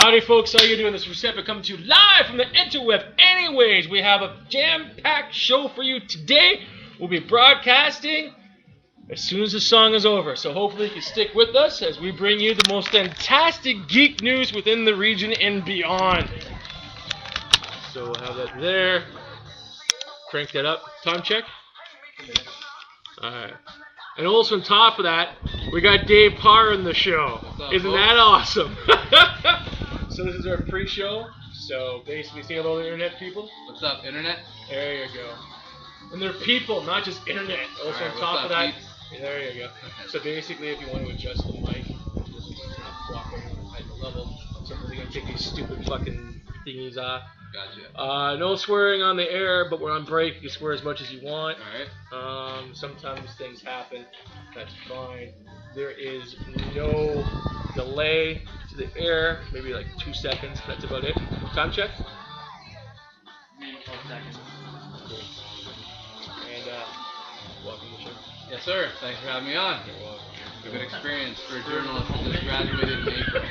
Howdy, folks. How you doing? This is Receptor coming to you live from the interweb. Anyways, we have a jam-packed show for you today. We'll be broadcasting as soon as the song is over. So hopefully you can stick with us as we bring you the most fantastic geek news within the region and beyond. So we'll have that there. Crank that up. Time check. Alright. And also on top of that, we got Dave Parr in the show. Isn't that awesome? So this is our pre-show. So basically, say hello to the internet people. What's up, internet? There you go. And they're people, not just internet. Also on top of that, there you go. So basically, if you want to adjust the mic, just walk over the height and level. So we're gonna take these stupid fucking thingies off. Gotcha. No swearing on the air, but we're on break. You can swear as much as you want. Alright. Sometimes things happen. That's fine. There is no delay to the air. Maybe like 2 seconds. That's about it. Time check. 12 seconds. Cool. And welcome to the show. Yes, sir. Thanks for having me on. It's a good experience for a journalist who just graduated in April.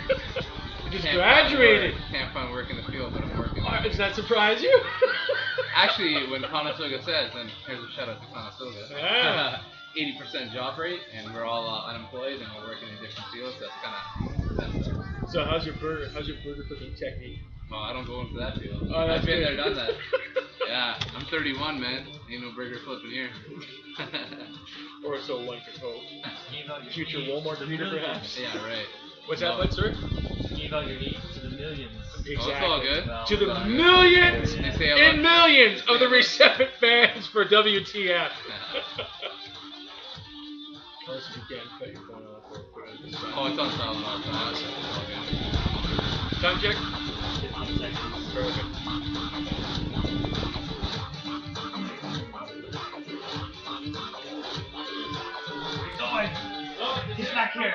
You just graduated. Can't find work in the field, but I'm working. Does that surprise you? Actually, when Conestoga says, and here's a shout out to Conestoga, Yeah. 80% job rate, and we're all unemployed, and we're working in different fields. That's kind of. So how's your burger cooking technique? Well, I don't go into that field. Oh, that's I've been good. there, done that. Yeah, I'm 31, man. Ain't no burger flipping here. Or so one could hope. Future Walmart leader, perhaps. Yeah, right. What's that, bud, sir? Gave out your needs to the millions. Exactly. Oh, it's all good. Well, To the well, millions They say I and love- millions of the they say Recepit fans for WTF. Unless you can cut your phone off real quick. Oh, it's on silent all the time. It's all good. Time check. 15 seconds. Perfect. Oh, he's back here.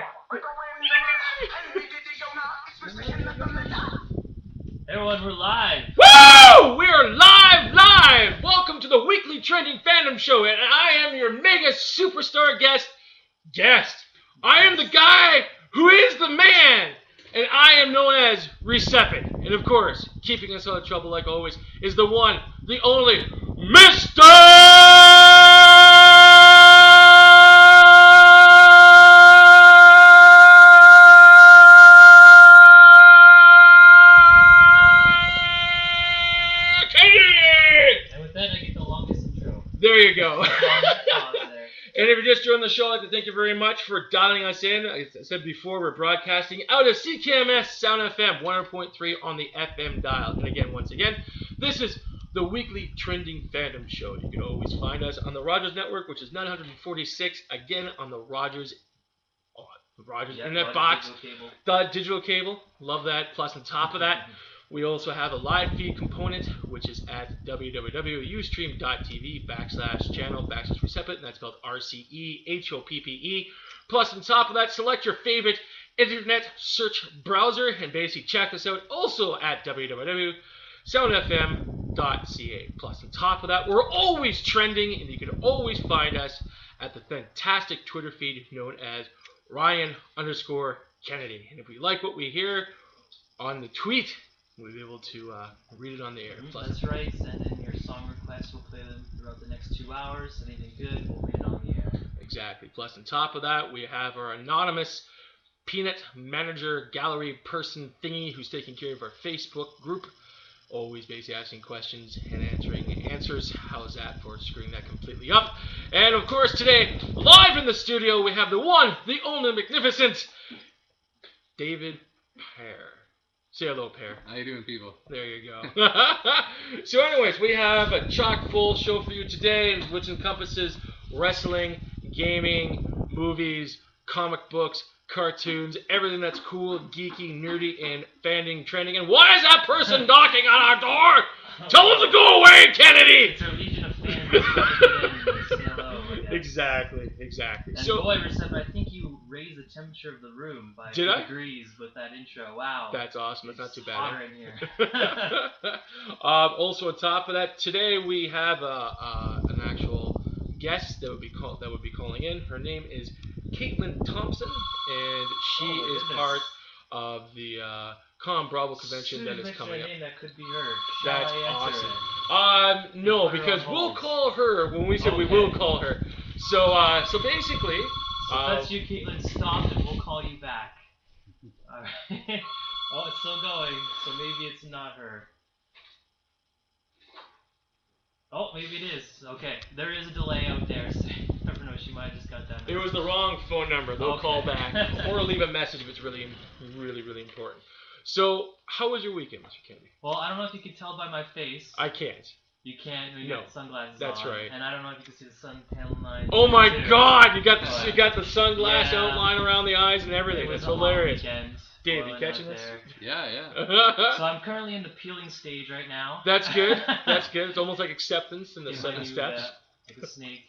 Everyone, we're live. Woo! We are live! Welcome to the weekly trending fandom show, and I am your mega superstar guest. I am the guy who is the man, and I am known as Recepit. And of course, keeping us out of trouble like always is the one, the only, Mr. And with that, I get the longest intro. There you go. Pause there. And if you're just joining the show, I'd like to thank you very much for dialing us in. As I said before, we're broadcasting out of CKMS Sound FM 100.3 on the FM dial. And again, once again, this is the weekly trending fandom show. You can always find us on the Rogers Network, which is 946, again on the Rogers Yeah, Internet Rogers Box. Digital Cable. The digital cable. Love that. Plus, on top of that, we also have a live feed component, which is at www.ustream.tv/channel/Recepit, and that's spelled RCEHOPPE. Plus, on top of that, select your favorite internet search browser and basically check us out also at www.soundfm.ca. Plus, on top of that, we're always trending, and you can always find us at the fantastic Twitter feed known as Ryan_Kennedy. And if we like what we hear on the tweet, we'll be able to read it on the air. Plus, That's right. Send in your song requests. We'll play them throughout the next 2 hours. Anything good, we'll read it on the air. exactly. Plus, on top of that, we have our anonymous peanut manager gallery person thingy who's taking care of our Facebook group. Always basically asking questions and answering answers. How's that for screwing that completely up? And of course, today, live in the studio, we have the one, the only magnificent David Pear. Say hello, Pear. How you doing, people? There you go. So anyways, we have a chock full show for you today, which encompasses wrestling, gaming, movies, comic books, cartoons, everything that's cool, geeky, nerdy, and fandom trending. And why is that person knocking on our door? Tell him to go away, Kennedy! It's our legion of fans. Say hello. Exactly. And So, boy, Receptor, I think you raised the temperature of the room by Did 2 I? degrees with that intro. Wow. that's awesome. That's not too It's bad. hotter in here. Also, on top of that, today we have an actual guest that would be calling in. Her name is Caitlin Thompson, and she is goodness. part of the Con Bravo convention that is coming up. Name, that could be her. That's Shall I answer awesome. it? No, Put her because on we'll hold. call her when we said we Okay. will call her. So basically, So that's you, Caitlin. Stop, and we'll call you back. All right. Oh, it's still going. So maybe it's not her. Oh, maybe it is. Okay, there is a delay out there. So you never know. She might have just got that. it was the wrong phone number. They'll Okay. call back or leave a message if it's really, really, really important. So, how was your weekend, Mr. Kennedy? Well, I don't know if you can tell by my face. I can't. You can't. You No, got sunglasses that's on. right. And I don't know if you can see the sun panel line. Oh my too. God! You got But, the sunglass yeah. outline around the eyes and everything. It was That's a hot hilarious. weekend, Dave, you spoiling catching out this? there. Yeah. So I'm currently in the peeling stage right now. That's good. That's good. It's almost like acceptance in the Get 7 ready, steps. like a snake.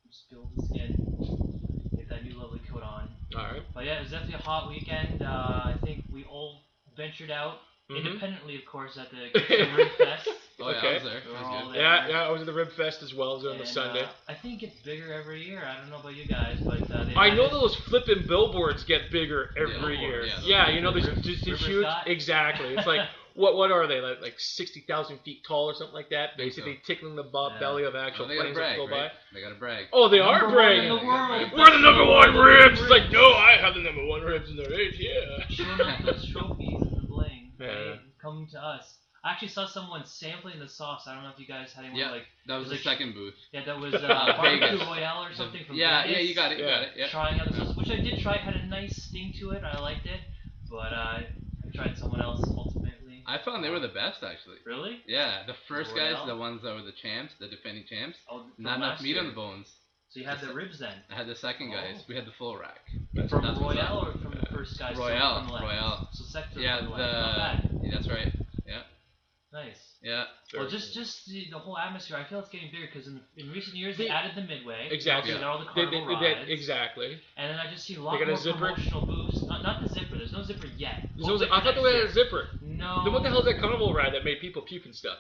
Just peel the skin. Get that new lovely coat on. All right. But yeah, it was definitely a hot weekend. I think we all ventured out, Mhm. independently of course, at the Rib Fest. Oh yeah, Okay. I was there. It We're was all good. there. Yeah, I was at the Rib Fest as well. It was on the And, Sunday. I think it gets bigger every year. I don't know about you guys, but they I had know it- those flipping billboards get bigger every Yeah, year. yeah, Yeah, you know, there's River- just River these huge. Scott? Exactly. It's like what are they like 60,000 feet tall or something like that? Think so. Basically tickling the Yeah. belly of Oh, actual they gotta planes that brag, go by. right? They gotta brag. Oh, they Number are one bragging. in the world. We're the number one Number ribs. It's one like, no, I have the number one ribs in the race. Yeah. Showing off those trophies and the bling. Yeah. Right? Come to us. I actually saw someone sampling the sauce. I don't know if you guys had anyone Yeah. like. That was the Like- second booth. Yeah, that was barbecue Vegas. royale or something from Yeah, Vegas. yeah, you got it, you Yeah. got it. Yeah. Trying out the sauce, which I did try. It had a nice sting to it. I liked it, but I tried someone else ultimately. I found they were the best actually. Really? Yeah, the first guys, Royale? the ones that were the champs, the defending champs. Oh, from Not enough last meat year. on the bones. So you had the ribs then. I had the second guys. Oh. We had the full rack. From That's what's Royale up. or from the first guy? Royale, From the left? Royale. So sector Yeah, from the left. Not bad. yeah, that's right. Yeah, Nice. yeah. Well, just the whole atmosphere. I feel it's getting bigger because in recent years they They- added the midway. Exactly. They got all the They- carnival they- rides. exactly. And then I just see a lot got a more zipper? promotional booths. Not the zipper. There's no zipper yet. I Hopefully thought they next had year. a zipper. No. Then what the hell is that carnival ride that made people puke and stuff?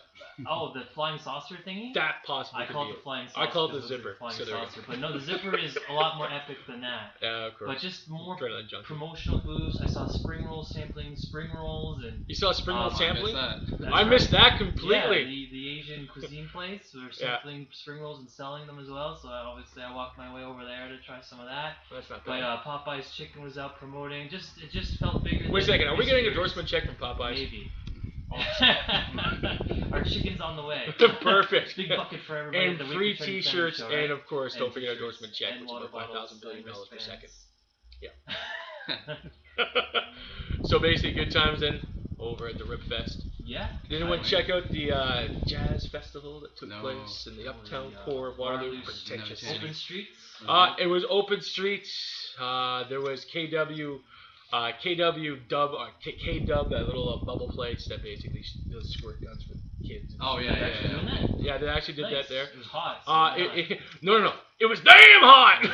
Oh, the flying saucer thingy? That possibly I could call be it it. the flying saucer. I call it the because it's zipper, Flying so there you go. saucer. But no, the zipper is a lot more epic than that. Yeah, of course. But just more Try that junk. promotional booths. I saw spring rolls sampling spring rolls and You saw spring roll I missed sampling? That. That's I missed right. that completely. Yeah, the Asian cuisine place. They're Yeah. sampling spring rolls and selling them as well. So obviously I walked my way over there to try some of that. That's not But bad. Popeye's chicken was out promoting. It just felt bigger. Wait a than second. Are we recent getting an years. endorsement check from Popeyes? Maybe. Our chicken's on the way. Perfect. Big bucket for everybody. And at the free Weekly Trending T-shirts, Show, right? and of course, don't And forget t-shirts endorsement check, and which is water about bottles $5,000 billion and per second. wristbands. So basically, good times then over at the Rib Fest. Yeah. Did anyone check out the jazz festival that took No. place in the Oh, uptown the, core of Waterloo? Waterloo Pretentious. Never Open streets. It was open streets. There was KW Dub, K Dub, that little bubble place that basically does squirt guns for kids. Oh, yeah, They're yeah, actually yeah. doing that. Yeah, they actually did Nice. that there. It was hot. so why not? No. It was damn hot.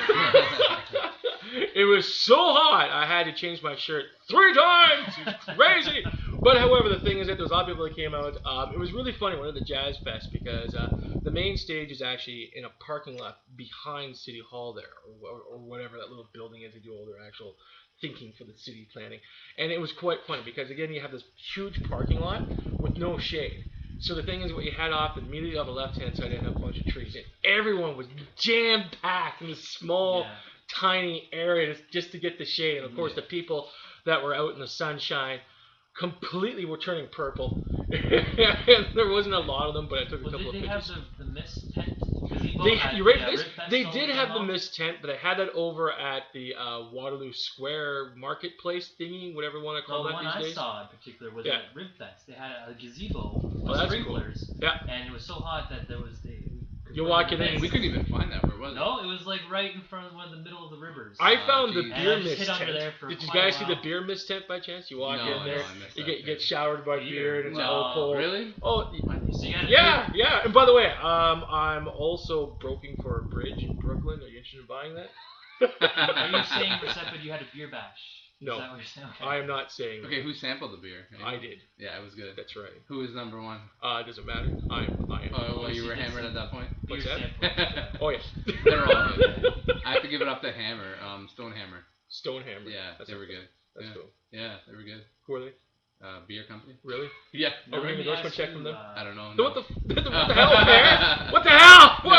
It was so hot, I had to change my shirt 3 times. It was crazy. But however, the thing is that there was a lot of people that came out. It was really funny. One of the Jazz Fest because the main stage is actually in a parking lot behind City Hall there, or whatever that little building is. They do all their actual thinking for the city planning, and it was quite funny because again you have this huge parking lot with no shade. So the thing is, what you had off immediately on the left-hand side, you had a bunch of trees, and everyone was jam-packed in this small, Yeah. tiny area just to get the shade. And of course, Yeah. the people that were out in the sunshine completely were turning purple. And there wasn't a lot of them, but I took a Well, couple did of they have pictures. the mist tent gazebo? They, at you ready the for this? Rib Fest They all did the have time the off? mist tent, but they had that over at the Waterloo Square Marketplace thingy, whatever you want to Well, call the that one these I days. saw in particular was Yeah. at Rib Fest. They had a gazebo with Oh, that's sprinklers, Yeah. and it was so hot that there was the. You walk in and We couldn't even find that. Where was it? No, it was like right in front of one of the middle of the rivers. I Oh, found the geez. And beer I just mist hid under tent. there for Did you quite a guys see the while. beer mist tent by chance? You walk No, in there, no, I missed you that get thing. showered by beer, and it's all No. cold. Really? Oh, So you gotta yeah. And by the way, I'm also broking for a bridge in Brooklyn. Are you interested in buying that? Are you saying, Giuseppe, you had a beer bash? No. Is that what you're saying? Okay. I am not saying that. Okay, who sampled the beer? I did. Yeah, it was good. That's right. Who was number one? It doesn't matter. I am. Oh, well, you she were did hammered some at that point. Beer What's that? sampling. Oh yeah. They're all good. I have to give it up to Hammer, Stonehammer. Stonehammer. Yeah, That's they not were bad. good. That's Yeah. cool. Yeah, they were good. Who are they? Beer company. Really? Yeah. Are we let getting me endorsement ask check you, from them? I don't know. No, No. what the hell, man? What the hell? No,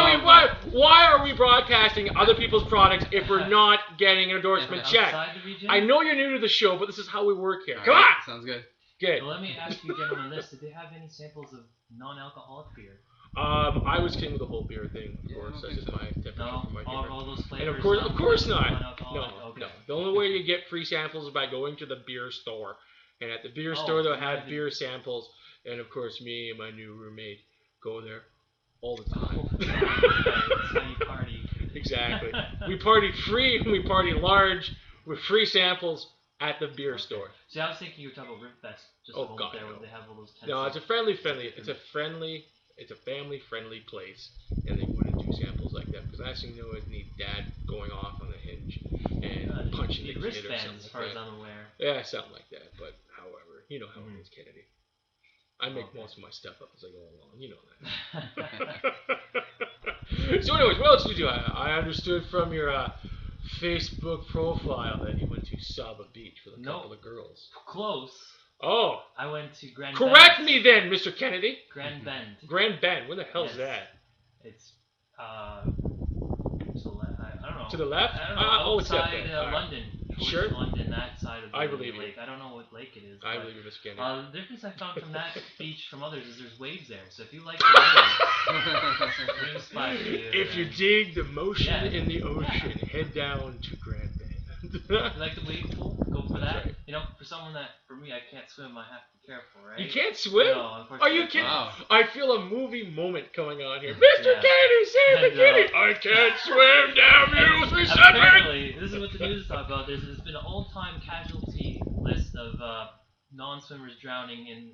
Why are we broadcasting other people's products if we're not getting an endorsement check? Outside the region? I know you're new to the show, but this is how we work here. All Come right, on! Sounds good. Good. Well, let me ask you, gentlemen, this: did they have any samples of non-alcoholic beer? I was kidding with the whole beer thing, of Yeah, I course. don't That's think just so. my temperature No, for my all humor. those And flavors. of course not. Non-alcoholic? No, Okay. no. The only way you get free samples is by going to the beer store. And at the beer store, they'll have right. beer samples. And of course, me and my new roommate go there all the time. That's how you party. Exactly. We party free and we party large with free samples at the beer store. See, I was thinking you were talking about Ripfest. Just Oh, over God, there no. where they have all those tents. No, it's a family-friendly place, and they wouldn't do samples like that because I actually know I'd need Dad going off on the hinge and punching the need kid or wristbands, something as far like as that. I'm aware. Yeah, something like that. But however, you know how it is, Kennedy. I make Okay. most of my stuff up as I go along. You know that. So, anyways, what else did you do? I understood from your Facebook profile that you went to Saba Beach with a No. couple of girls. Close. Oh, I went to Grand correct Bend. me then, Mr. Kennedy. Grand Bend. Grand Bend. Where the hell is Yes. that? It's to the left. I don't know. To the left? I don't know. It's up Outside there. All right. London. Towards Sure. London, that side of the I believe you. lake. I don't know what lake it is. I but, believe you, Mr. Kennedy. the difference I found from that beach from others is there's waves there. So if you like the waves, bring a spot for you. If you dig the motion Yeah. in the ocean, head down to Grand Bend. You like the wave pool? Go for that. Right. You know, for someone that, for me, I can't swim. I have to be careful, right? You can't swim? No, Are unfortunately. you kidding? Wow. I feel a movie moment coming on here. Mr. Yeah. Kennedy, save the And, kitty! I can't swim, damn you, 37! Apparently, this is what the news is talking about. There's been an all-time casualty list of non-swimmers drowning in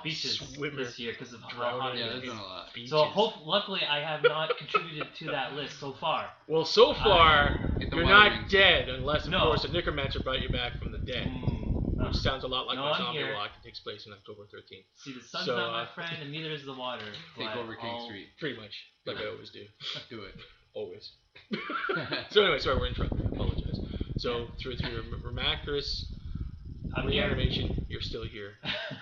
beaches Non-swimmer this year because of how drowning hot Yeah, it there's is. been a lot. Beaches. So luckily, I have not contributed to that list so far. Well, so far, Get the you're water not rings. dead unless, of No. course, a necromancer brought you back from the dead. Which sounds a lot like No, my I'm zombie here. walk that takes place on October 13th. See, the sun's So, not my friend, and neither is the water. Take but over King I'll- Street. Pretty much, like I always do. Do it. Always. So anyway, sorry, we're in trouble. Apologize. So through Ramacris I'm here. Reanimation, you're still here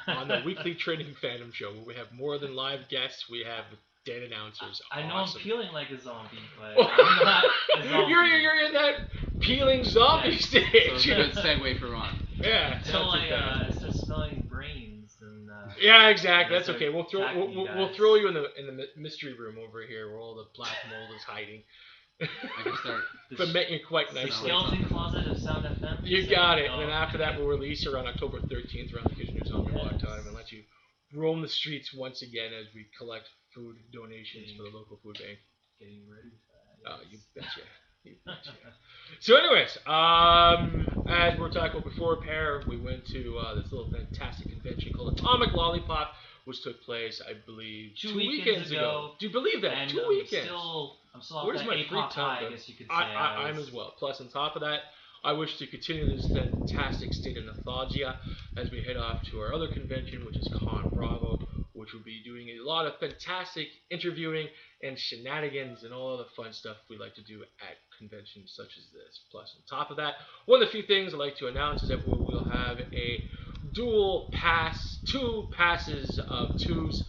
on the weekly Training Phantom Show, where we have more than live guests. We have dead announcers. I know Awesome. I'm peeling like a zombie, but I'm not a zombie. You're in that peeling zombie Yeah. So stage. it's a good segue for Ron. Yeah. Until not too bad. I start smelling brains and. Yeah, exactly. Yeah, That's so okay. We'll throw attacking you we'll guys. throw you in the mystery room over here where all the black mold is hiding. I can start. Ferment you quite The nicely. skeleton closet of Sound FM. You So- got it. oh, And then after that, we'll release her on October 13th around the Kitchener Zombie Walk Yes. time and let you roam the streets once again as we collect food donations for the local food bank. Getting ready for that. Oh, yes. you betcha. You betcha. So, anyways, as we were talking about before, Pear, we went to this little fantastic convention called Atomic Lollipop, which took place, I believe, Two two weekends ago. Do you believe that? And 2 I'm weekends. I'm still off Where's that my A-pop free time, high, though? I guess you could say. I'm as well. Plus, on top of that, I wish to continue this fantastic state of nostalgia as we head off to our other convention, which is Con Bravo, which will be doing a lot of fantastic interviewing and shenanigans and all the fun stuff we like to do at conventions such as this. Plus, on top of that, one of the few things I'd like to announce is that we will have a dual pass, 2 passes of 2s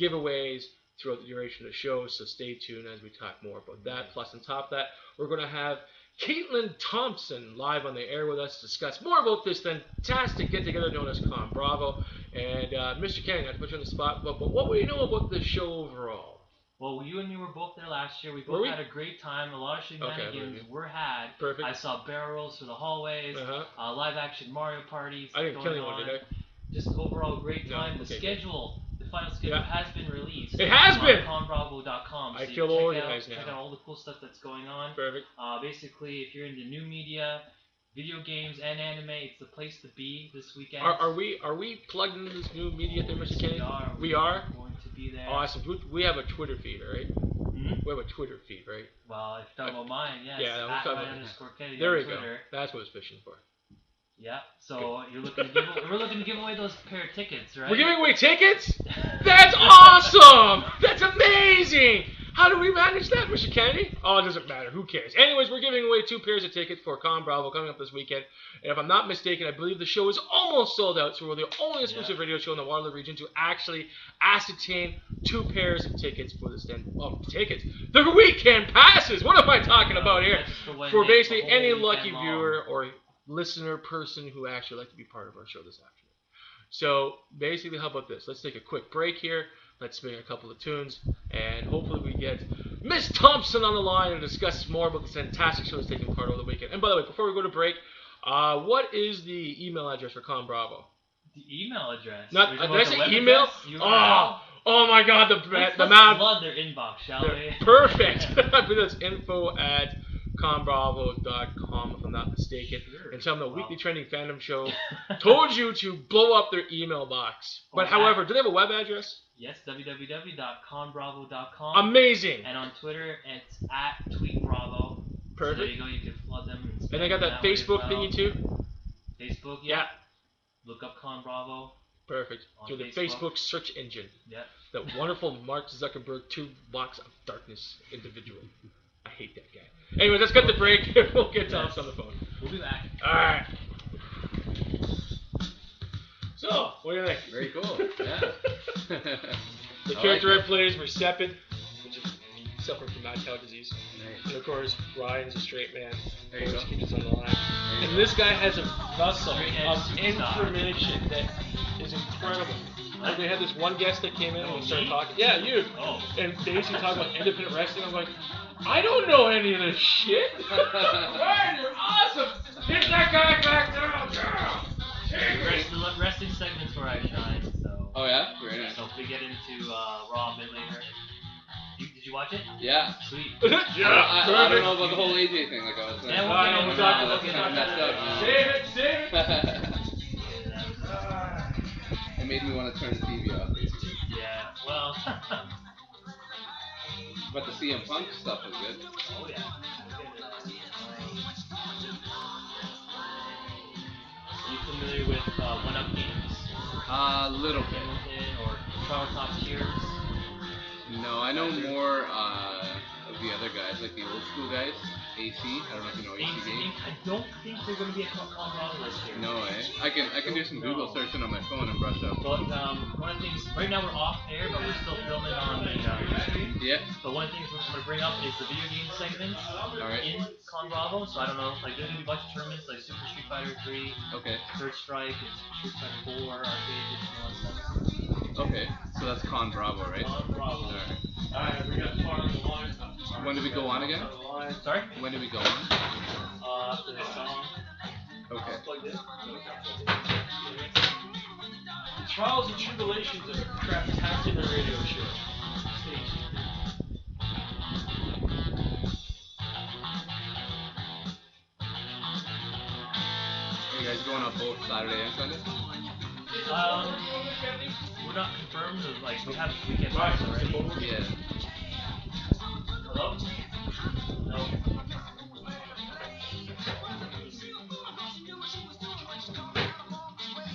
giveaways throughout the duration of the show, so stay tuned as we talk more about that. Plus, on top of that, we're going to have Caitlin Thompson live on the air with us to discuss more about this fantastic get-together known as Con Bravo. And Mr. Kenny, not to put you on the spot, but what do you know about the show overall? Well, you and me were both there last year. We Were both we? had a great time. A lot of shenanigans Okay, were had. Perfect. I saw barrel rolls through the hallways, Uh-huh. live-action Mario parties I didn't going kill anyone, on. did I? Just overall great No, time. okay, The schedule, the final schedule Yeah. has been released. It has on been! conbravo.com. I So feel you check organized Check now. out all the cool stuff that's going on. Perfect. Basically, if you're into new media, video games, and anime, it's the place to be this weekend. Are we plugged into this new media thing, Mr. Kenny? We are. We are? Going to be there. Awesome. We have a Twitter feed, right? Mhm. We have a Twitter feed, right? Well, if you're talking about mine, yes. Yeah, we're at talking Ryan about- _Kennedy There on we go. Twitter. That's what it's fishing for. Yeah. So you're looking to we're looking to give away those pair of tickets, right? We're giving away tickets? That's awesome! That's amazing! How do we manage that, Mr. Kennedy? Oh, it doesn't matter. Who cares? Anyways, we're giving away 2 pairs of tickets for Con Bravo coming up this weekend. And if I'm not mistaken, I believe the show is almost sold out. So we're the only exclusive radio show in the Waterloo region to actually ascertain 2 pairs of tickets for the tickets. The weekend passes. What am I talking about here? For basically any lucky viewer or listener person who actually like to be part of our show this afternoon. So basically, how about this? Let's take a quick break here. Let's spin a couple of tunes, and hopefully we get Miss Thompson on the line and discuss more about this fantastic show that's taking part over the weekend. And by the way, before we go to break, what is the email address for Con Bravo? The email address? Not, did I say email? Oh my God, the amount. Flood their inbox, shall we? Perfect. I believe that's info@conbravo.com if I'm not mistaken. Sure. And tell them the weekly trending fandom show told you to blow up their email box. But however, do they have a web address? Yes, www.conbravo.com. Amazing. And on Twitter, it's @tweetbravo. Perfect. So there you go. You can flood them. And they got that Facebook thingy too. Facebook, yeah. Look up Con Bravo. Perfect. Through the Facebook search engine. Yeah. That wonderful Mark Zuckerberg 2 blocks of darkness individual. I hate that guy. Anyway, let's cut the break. We'll get Thompson on the phone. We'll be back. All right. So, what do you think? Very cool. Yeah. The character I play is Mercepid, which is suffering from mad cow disease. Nice. And of course, Ryan's a straight man. There you go. Keeps on the line. And this guy has a vessel of information that is incredible. Like we had this one guest that came in and we started talking. Yeah, you. Oh. And basically talking about independent wrestling. I'm like, I don't know any of this shit. Ryan, you're awesome. Get that guy back down, girl. The wrestling segment's where I shine. So. Oh yeah, very nice. So if we get into Raw a bit later. Did you watch it? Yeah. Sweet. I don't know about the whole AJ thing. Like I was saying. Yeah, we'll kind of messed up. Save it. It made me want to turn the TV off, basically. Yeah. Well. But the CM Punk stuff was good. Oh yeah. Are you familiar with One Up Games? Little bit. Hamilton or Toronto Top Tiers? No, I know more of the other guys, like the old school guys. AC. I don't know if you know AC Games. I don't think they're going to be a Con Bravo list here. No, I can do some Google searching on my phone and brush up. But one of the things, right now we're off air, but we're still filming on the stream. Yeah. But one of the things we're going to bring up is the video game segments in Con Bravo. So I don't know, like there's going to be a bunch of tournaments like Super Street Fighter 3, Third Strike, and Street Fighter 4, arcade, and all that stuff. Okay, so that's Con Bravo, right? Con Bravo. Alright, we got Tar on the line. When do we go on again? Sorry? When do we go on? After this song. Okay. The trials and tribulations of a craptastic radio show. Stay tuned. Are you guys going on both Saturday and Sunday? We're not confirmed. Like we have weekend plans already. Yeah. Hello? No.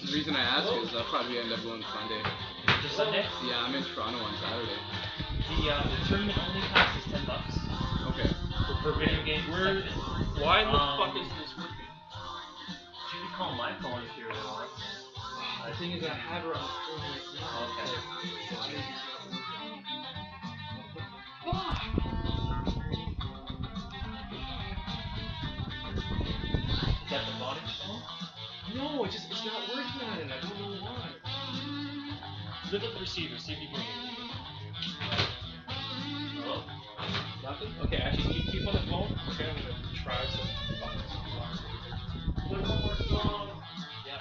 The reason I ask is I'll probably end up going Sunday. Just Sunday? Yeah, I'm in Toronto on Saturday. The tournament only pass is $10. Okay. For video game segment. Why the fuck is this working? You can call my phone if you really want. The thing is, I have her on the phone right now. Okay. Is that the body phone? No, it's not working on it. I don't know why. Look at the receiver. See if you can hear me. Hello? Nothing? Okay, actually, keep on the phone. Okay, I'm gonna try some. One more song. Yeah.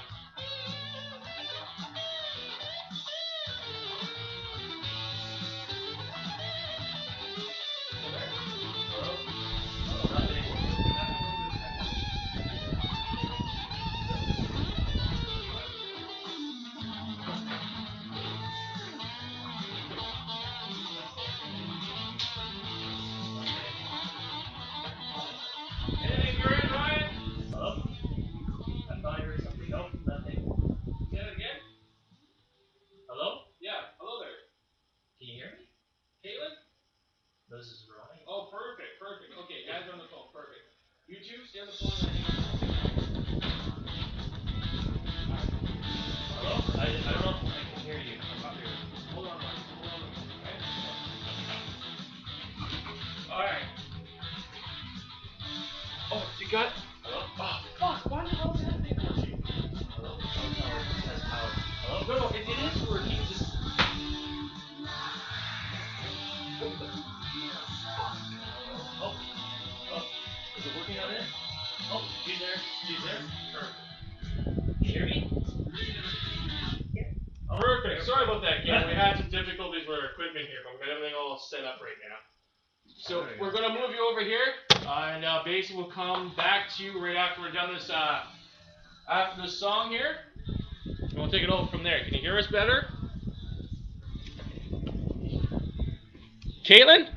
Hello? I thought you were sorry about that, Ken. We had some difficulties with our equipment here, but we got everything all set up right now. So we're going to move you over here, and basically we'll come back to you right after we're done this, after the song here. And we'll take it over from there. Can you hear us better? Caitlin?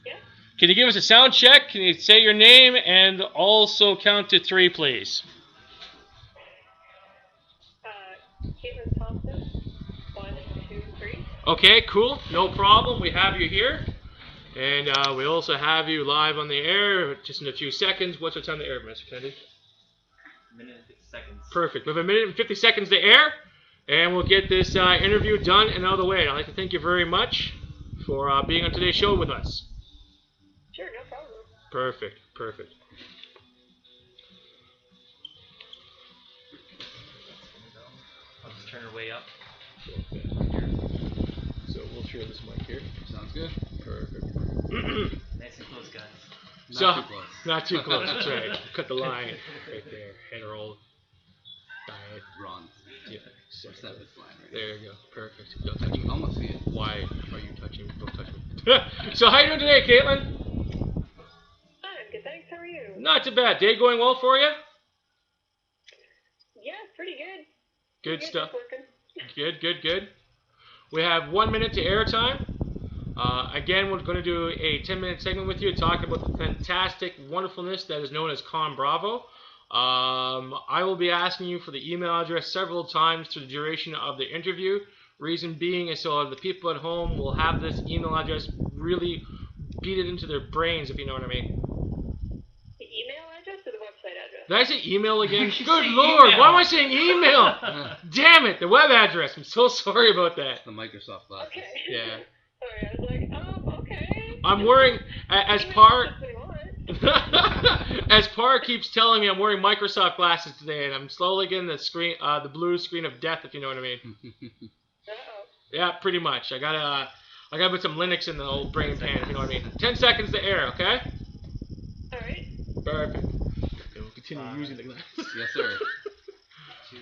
Yeah? Can you give us a sound check? Can you say your name and also count to 3, please? Caitlin Thompson, 1, 2, 3. Okay, cool. No problem. We have you here. And we also have you live on the air just in a few seconds. What's our time to air, Mr. Kennedy? A minute and 50 seconds. Perfect. We have a minute and 50 seconds to air. And we'll get this interview done and out of the way. I'd like to thank you very much for being on today's show with us. Sure, no problem. Perfect. Perfect. I'll just turn her way up. So we'll share this mic here. Sounds good. Perfect. Nice and close, guys. Not too close. Not too close, that's right. Cut the line right there. Head roll. Diet. Wrong. Yeah. What's that this line right There you go. Perfect. Don't touch You me. can almost see it. Why are you touching me? Don't touch me. So how you doing today, Caitlin? Fine, good, thanks. How are you? Not too bad. Day going well for you? Yeah, pretty good. Good Pretty stuff. just working. Good. We have 1 minute to airtime. Again, we're going to do a 10-minute segment with you talking about the fantastic wonderfulness that is known as Con Bravo. I will be asking you for the email address several times through the duration of the interview. Reason being is so the people at home will have this email address really beat it into their brains, if you know what I mean. The email address or the website address? Did I say email again? You Good say Lord, email. why am I saying email? Damn it, the web address. I'm so sorry about that. The Microsoft glasses. Okay. Yeah. Sorry, I was like, okay. I'm wearing, as Email Par, us what you want. as Par keeps telling me, I'm wearing Microsoft glasses today, and I'm slowly getting the screen, the blue screen of death, if you know what I mean. Uh-oh. Yeah, pretty much. I gotta put some Linux in the old brain pan, if you know what I mean. 10 seconds to air, okay? All right. Perfect. Okay, we'll continue using the glasses. Yes, sir. 2.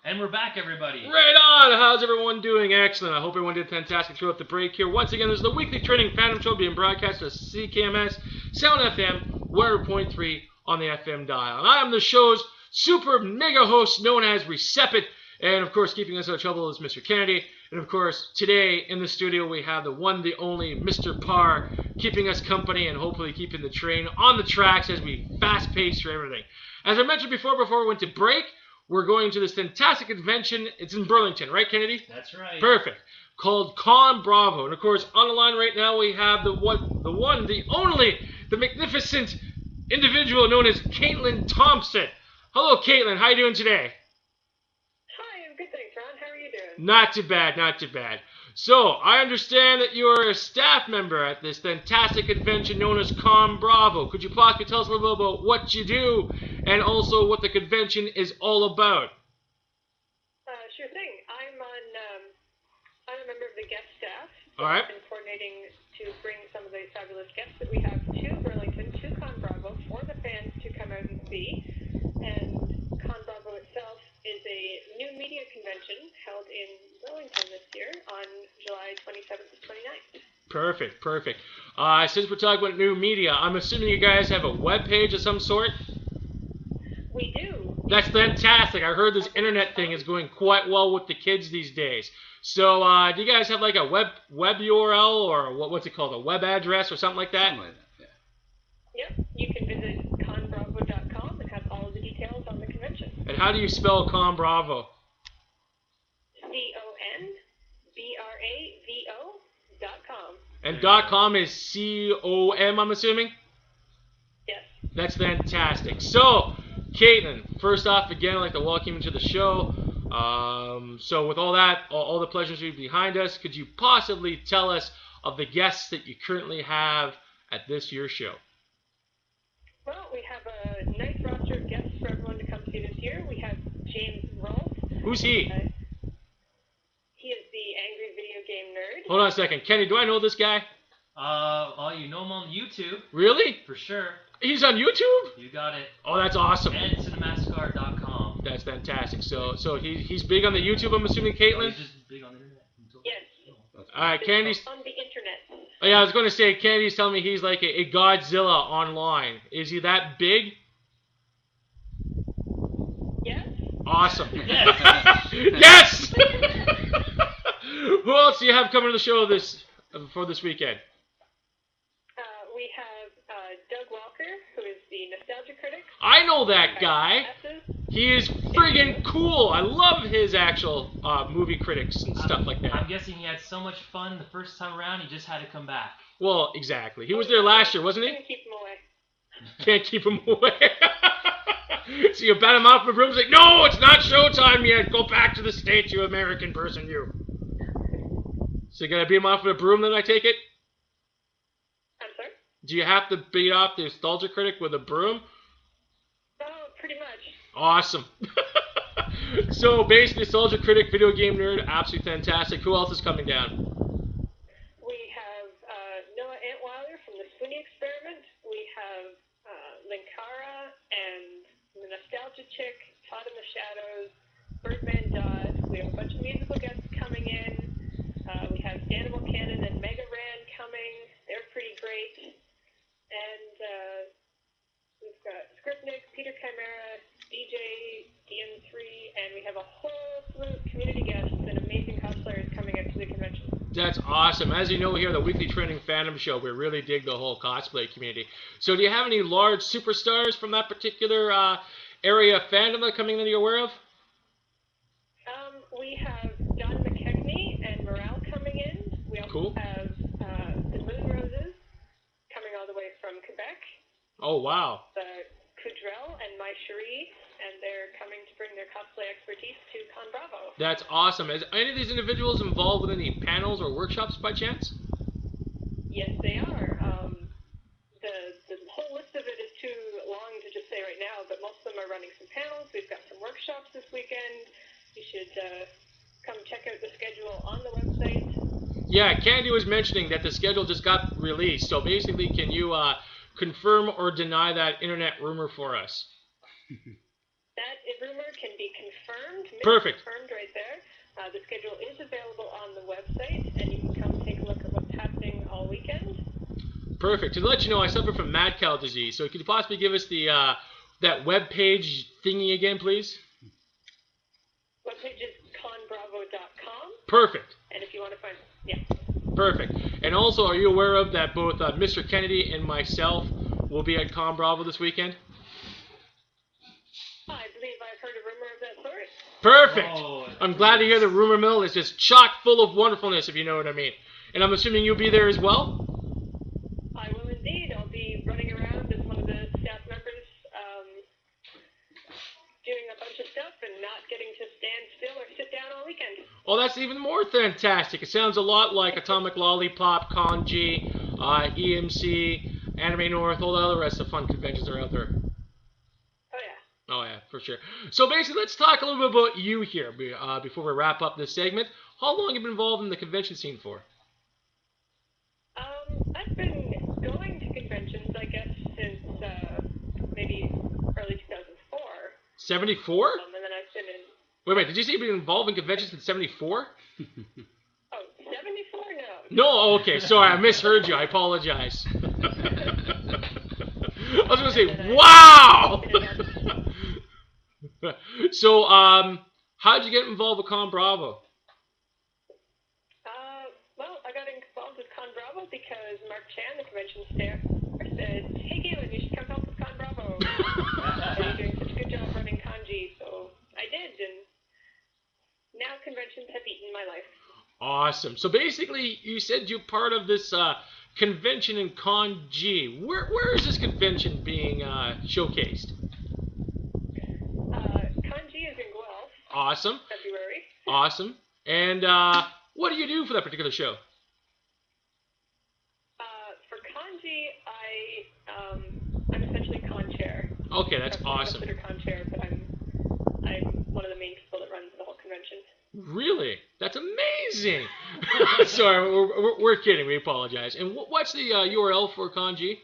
And we're back, everybody. Right on! How's everyone doing? Excellent. I hope everyone did fantastic throughout the break here. Once again, this is the weekly Training Phantom Show being broadcast at CKMS, Sound FM, 100.3 on the FM dial. And I am the show's super mega host known as Recepit. And of course, keeping us out of trouble is Mr. Kennedy. And of course, today in the studio we have the one, the only Mr. Parr, keeping us company and hopefully keeping the train on the tracks as we fast pace through everything. As I mentioned before we went to break, we're going to this fantastic convention. It's in Burlington, right, Kennedy? That's right. Perfect. Called Con Bravo. And of course, on the line right now we have the one, the only, the magnificent individual known as Caitlin Thompson. Hello, Caitlin. How you doing today? Hi, I'm good, thanks, Ron. How are you doing? Not too bad, not too bad. So, I understand that you're a staff member at this fantastic convention known as Con Bravo. Could you possibly tell us a little bit about what you do and also what the convention is all about? Sure thing. I'm a member of the guest staff. All right. I've been coordinating to bring some of the fabulous guests that we have to Burlington, to Con Bravo, for the fans to come out and see. And Con Bravo itself is a new media convention held in Burlington this year on July 27th to 29th. Perfect. Since we're talking about new media, I'm assuming you guys have a web page of some sort? We do. That's fantastic. I heard this internet thing is going quite well with the kids these days. So, do you guys have like a web URL or what's it called, a web address or something like that? Something like that, yeah. Yep. You can visit conbravo.com and have all of the details on the convention. And how do you spell Con Bravo? CONBRAVO.com. And .com is COM, I'm assuming? Yes. That's fantastic. So, Caitlin, first off, again, I'd like to welcome you to the show. So with all that, all the pleasures behind us, could you possibly tell us of the guests that you currently have at this year's show? Well, we have a nice roster of guests for everyone to come see this year. We have James Rolfe. Who's he? He is the angry video game nerd. Hold on a second. Kenny, do I know this guy? Well, you know him on YouTube. Really? For sure. He's on YouTube? You got it. Oh, that's awesome. And cinemascar.com. That's fantastic. So he's big on the YouTube, I'm assuming, Caitlin? He's just big on the internet. Yes. Candy's... On the internet. Oh, yeah, I was going to say, Candy's telling me he's like a Godzilla online. Is he that big? Yes. Awesome. Yes! Who else do you have coming to the show for this weekend? We have Doug Walker, who is the Nostalgia Critic. I know that guy. He is friggin' cool. I love his actual movie critics and stuff like that. I'm guessing he had so much fun the first time around, he just had to come back. Well, exactly. He was there last year, wasn't he? Can't keep him away. Can't keep him away. So you bat him out from the room, like, no, it's not showtime yet. Go back to the States, you American person, you. So you gotta beat him off with a broom, then I take it? I'm sorry? Do you have to beat off the Nostalgia Critic with a broom? Oh, pretty much. Awesome. So basically, Nostalgia Critic, video game nerd, absolutely fantastic. Who else is coming down? We have Noah Antweiler from the Sweeney Experiment. We have Linkara and the Nostalgia Chick, Todd in the Shadows, Birdman Dodd. We have a bunch of musical guests coming in. We have Danimal Cannon and Mega Ran coming. They're pretty great. And we've got Scriptnik, Peter Chimera, DJ, DM3, and we have a whole slew of community guests and amazing cosplayers coming up to the convention. That's awesome. As you know, here, the Weekly Trending Fandom Show, we really dig the whole cosplay community. So do you have any large superstars from that particular area of fandom that coming that you're aware of? We have Don McKechnie and Morale coming in. We also have the Moon Roses coming all the way from Quebec. Oh, wow. The Kudrell and Mai Cherie, and they're coming to bring their cosplay expertise to Con Bravo. That's awesome. Is any of these individuals involved with any panels or workshops by chance? Yes, they are. The whole list of it is too long to just say right now, but most of them are running some panels. We've got some workshops this weekend. You should come check out the schedule on the website. Yeah, Candy was mentioning that the schedule just got released. So basically, can you confirm or deny that internet rumor for us? That rumor can be confirmed. Perfect. Confirmed right there. The schedule is available on the website, and you can come take a look at what's happening all weekend. Perfect. To let you know, I suffer from mad cow disease. So could you possibly give us the that web page thingy again, please? Webpage is conbravo.com. Perfect. And if you want to find, yeah. Perfect. And also, are you aware of that both Mr. Kennedy and myself will be at Con Bravo this weekend? I believe I've heard a rumor of that sort. Perfect. Oh, I'm glad to hear the rumor mill is just chock full of wonderfulness, if you know what I mean. And I'm assuming you'll be there as well? I will indeed. I'll be running around as one of the staff members, doing a bunch of stuff and not getting to stand still or sit down all weekend. Oh, that's even more fantastic. It sounds a lot like Atomic Lollipop, Con-G, EMC, Anime North, all the other rest of fun conventions that are out there. Oh, yeah. Oh, yeah, for sure. So basically, let's talk a little bit about you here before we wrap up this segment. How long have you been involved in the convention scene for? I've been going to conventions, I guess, since maybe early 2004. 74? And then I've been in... Wait, did you say you've been involved in conventions since 74? Oh, 74? No. No, okay, sorry, I misheard you. I apologize. I was going to say, wow! So, how'd you get involved with Con Bravo? Well, I got involved with Con Bravo because Mark Chan, the convention staff, said, hey, Galen, you should come help with Con Bravo. You're doing such a good job running Con-G, so I did, and now conventions have eaten my life. Awesome. So basically, you said you're part of this convention in Con-G. Where is this convention being showcased? Con-G is in Guelph. Awesome. February. Awesome. And what do you do for that particular show? For Con-G, I'm essentially con chair. Okay, that's awesome. I'm con chair, but I'm one of the main people that runs the whole convention. Really? That's amazing. Sorry, we're kidding. We apologize. And what's the URL for Con-G?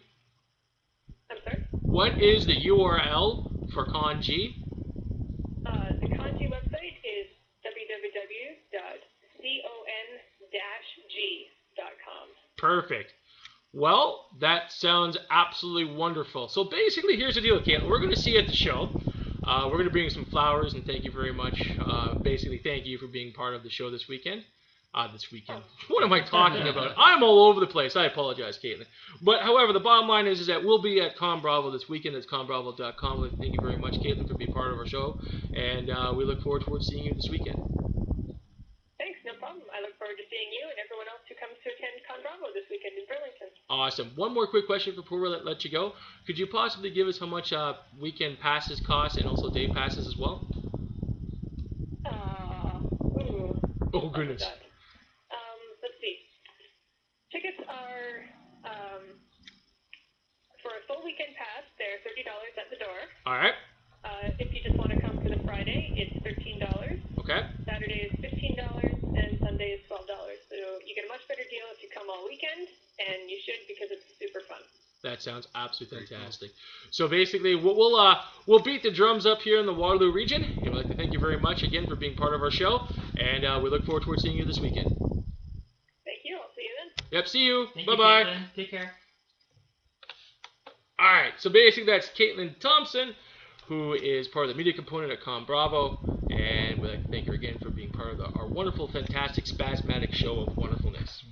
I'm sorry? What is the URL for Con-G? www.con-g.com. Perfect. Well, that sounds absolutely wonderful. So basically, here's the deal, Caitlin. We're going to see you at the show. We're going to bring you some flowers, and thank you very much. Basically, thank you for being part of the show this weekend. What am I talking about? I'm all over the place. I apologize, Caitlin. But, however, the bottom line is that we'll be at Con Bravo this weekend. It's conbravo.com. Thank you very much, Caitlin, for being part of our show. And we look forward to seeing you this weekend. Thanks, no problem. I look forward to seeing you and everyone else who comes to attend Con Bravo this weekend in Burlington. Awesome. One more quick question before we let you go. Could you possibly give us how much weekend passes cost and also day passes as well? Oh, goodness. Let's see. Tickets are, for a full weekend pass, they're $30 at the door. All right. If you just want to come for the Friday, it's $13. Okay. Saturday is $15, and Sunday is $12. So you get a much better deal if you come all weekend, and you should because it's super fun. That sounds absolutely fantastic. So basically, we'll beat the drums up here in the Waterloo region. And we'd like to thank you very much again for being part of our show, and we look forward to seeing you this weekend. Thank you. I'll see you then. Yep. See you. Thank Bye-bye. you, Caitlin. Take care. All right. So basically, that's Caitlin Thompson, who is part of the media component at Con Bravo, and we'd like to thank her again for being part of our wonderful, fantastic, spasmatic show of wonderfulness.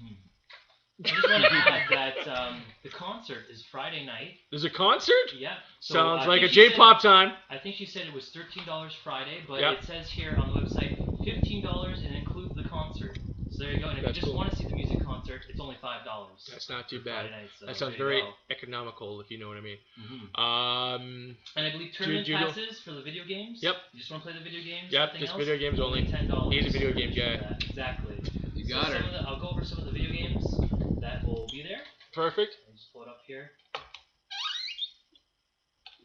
I just want to add that the concert is Friday night. There's a concert? Yeah. So Sounds like a J-pop time. I think she said it was $13 Friday, but Yep. it says here on the website $15 and includes the concert. So there you go. And if That's you just cool. want to see the music concert, it's only $5. That's not too for bad. Friday night, so That sounds there very you go. economical, if you know what I mean. Mm-hmm. And I believe tournament Judo? passes for the video games. Yep. You just want to play the video games? Yep, nothing just else? video games only. $10. He's a video game guy. Yeah, exactly. You got her. I'll go over some of the video games that will be there. Perfect. I'll just pull it up here.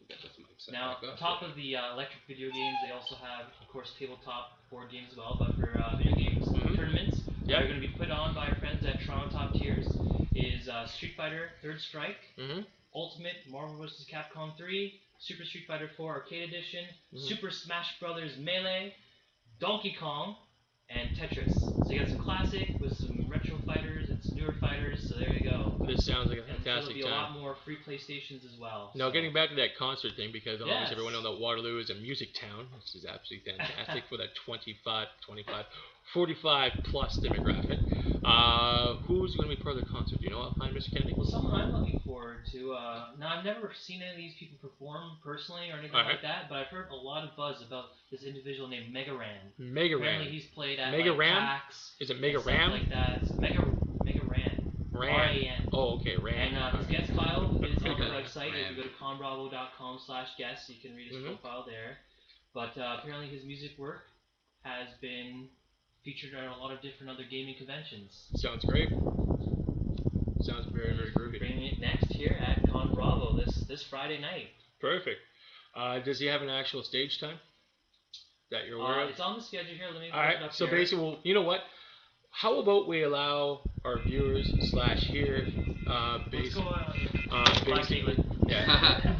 Got this mic set Now, back on up. top of the electric video games, they also have, of course, tabletop board games as well. But for video games tournaments that are going to be put on by our friends at Toronto Top Tiers is Street Fighter Third Strike, Ultimate Marvel vs. Capcom 3, Super Street Fighter 4 Arcade Edition, Super Smash Bros. Melee, Donkey Kong, and Tetris. So you got some classic with some retro fighters and some newer fighters. So there you go. This sounds like a And fantastic there'll be a time. lot more free PlayStations as well. Now, so. getting back to that concert thing, because obviously Yes. everyone knows that Waterloo is a music town. This is absolutely fantastic for that 45 plus demographic. Who's going to be part of the concert? Do you know offhand, Mr. Kennedy? Well, someone I'm looking forward to. Now, I've never seen any of these people perform personally or anything like that, but I've heard a lot of buzz about this individual named Mega Ran. Mega Apparently, Ran. he's played at Mega Ran? PAX. Is it Mega and stuff Ram? like that. It's Mega Ran. Ran. R-A-N. Oh, okay, Ran. And his guest file is on the Ran. website. If you go to conbravo.com/guest, you can read his profile there. But apparently, his music work has been featured at a lot of different other gaming conventions. Sounds great. Sounds very, very groovy. Bringing it next here at Con Bravo this Friday night. Perfect. Does he have an actual stage time that you're aware of? It's on the schedule here. Let me All put it right. up So here. basically, well, you know what? How about we allow our viewers here, Let's go basically,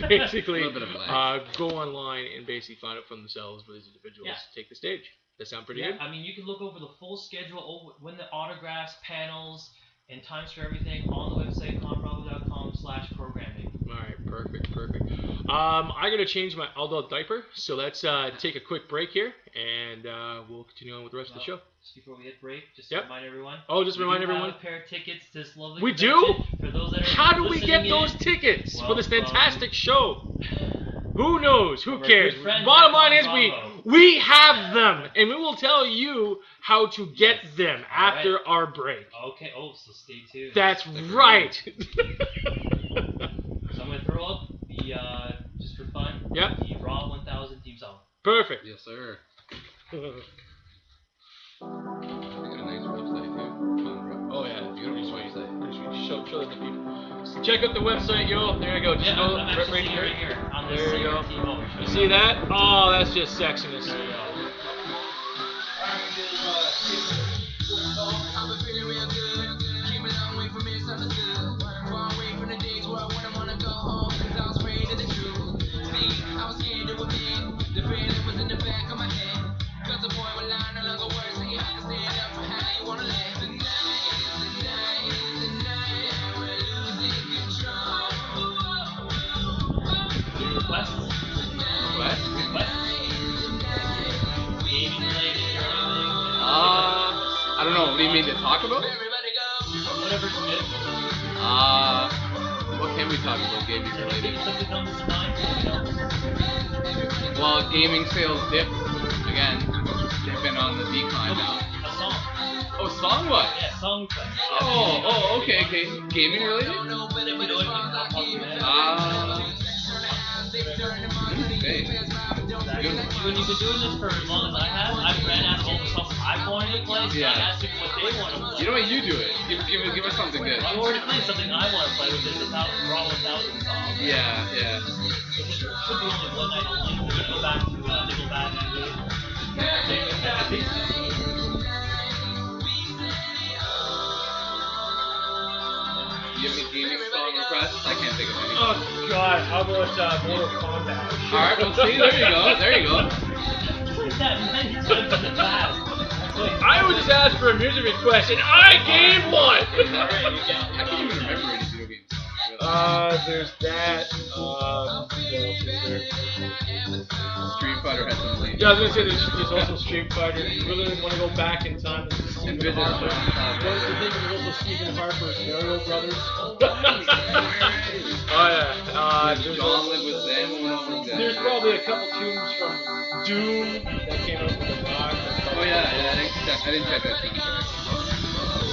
basically, A little bit of lag. go online and basically find out from themselves where these individuals take the stage. That sound pretty good? I mean, you can look over the full schedule, win the autographs, panels, and times for everything on the website, conbravo.com/programming. All right, perfect. I'm gonna change my adult diaper, so let's take a quick break here, and we'll continue on with the rest of the show. Just before we hit break, just to remind everyone. Oh, just remind we do everyone. have a pair of tickets to this lovely We convention. do? For those that are How do we get listening those in, tickets for well, this fantastic show? Who knows? Who From our cares? good friends Bottom at line is Bravo. we have them, and we will tell you how to get them after our break. Okay. Oh, so stay tuned. That's right. So I'm gonna throw up the just for fun. Yep. The Raw 1000 theme song. Perfect. Yes, sir. They got a nice website too. Oh yeah, Beautiful website. Show them the people. Check out the website, yo. There you go. Just go I'm actually right seeing it right here on the There you go. team. Oh, You see that? Oh, that's just sexiness. There you go. I've been feeling real good. Came a long way from misunderstood. Far away from the days where I wouldn't wanna go home, 'cause I was afraid of the truth. See, I was scared to admit the feeling was in the back of my head. 'Cause the boy would lie no longer worse. don't know. What do you mean to talk about? Whatever's good. What can we talk about gaming related? Give us the numbers tonight. Well, gaming sales dipped again. They've been on the decline now. A song. Oh, song what? Yeah, song play. Oh, okay. Gaming related? You know anything about Pokemon? Okay. When you've been doing this for as long as I have, I've ran out of all the songs I wanted to play, so I asked people what they want to play. You know what? You do it. Give us something good. I've already played something I want to play, which is raw 1,000 songs. Yeah. Which should be only one night only. We can go back to Nickelback and do it. I think You have any gaming song requests? I can't think of any. Oh God, how about Mortal Kombat? Alright, well see, there you go. What's that many times in the past? I would just ask for a music request and I gave one! I can't even remember any video games. There's that. Street Fighter has some late. Yeah, I was gonna say there's also Street Fighter. You really want to go back in time and see Stephen Harper. Don't you think there's also Stephen Harper's Mario Brothers? There's Gauntlet with Sam and all of that. There's probably a couple tunes from Doom that came out with the rock. Oh yeah, I didn't check that soundtrack.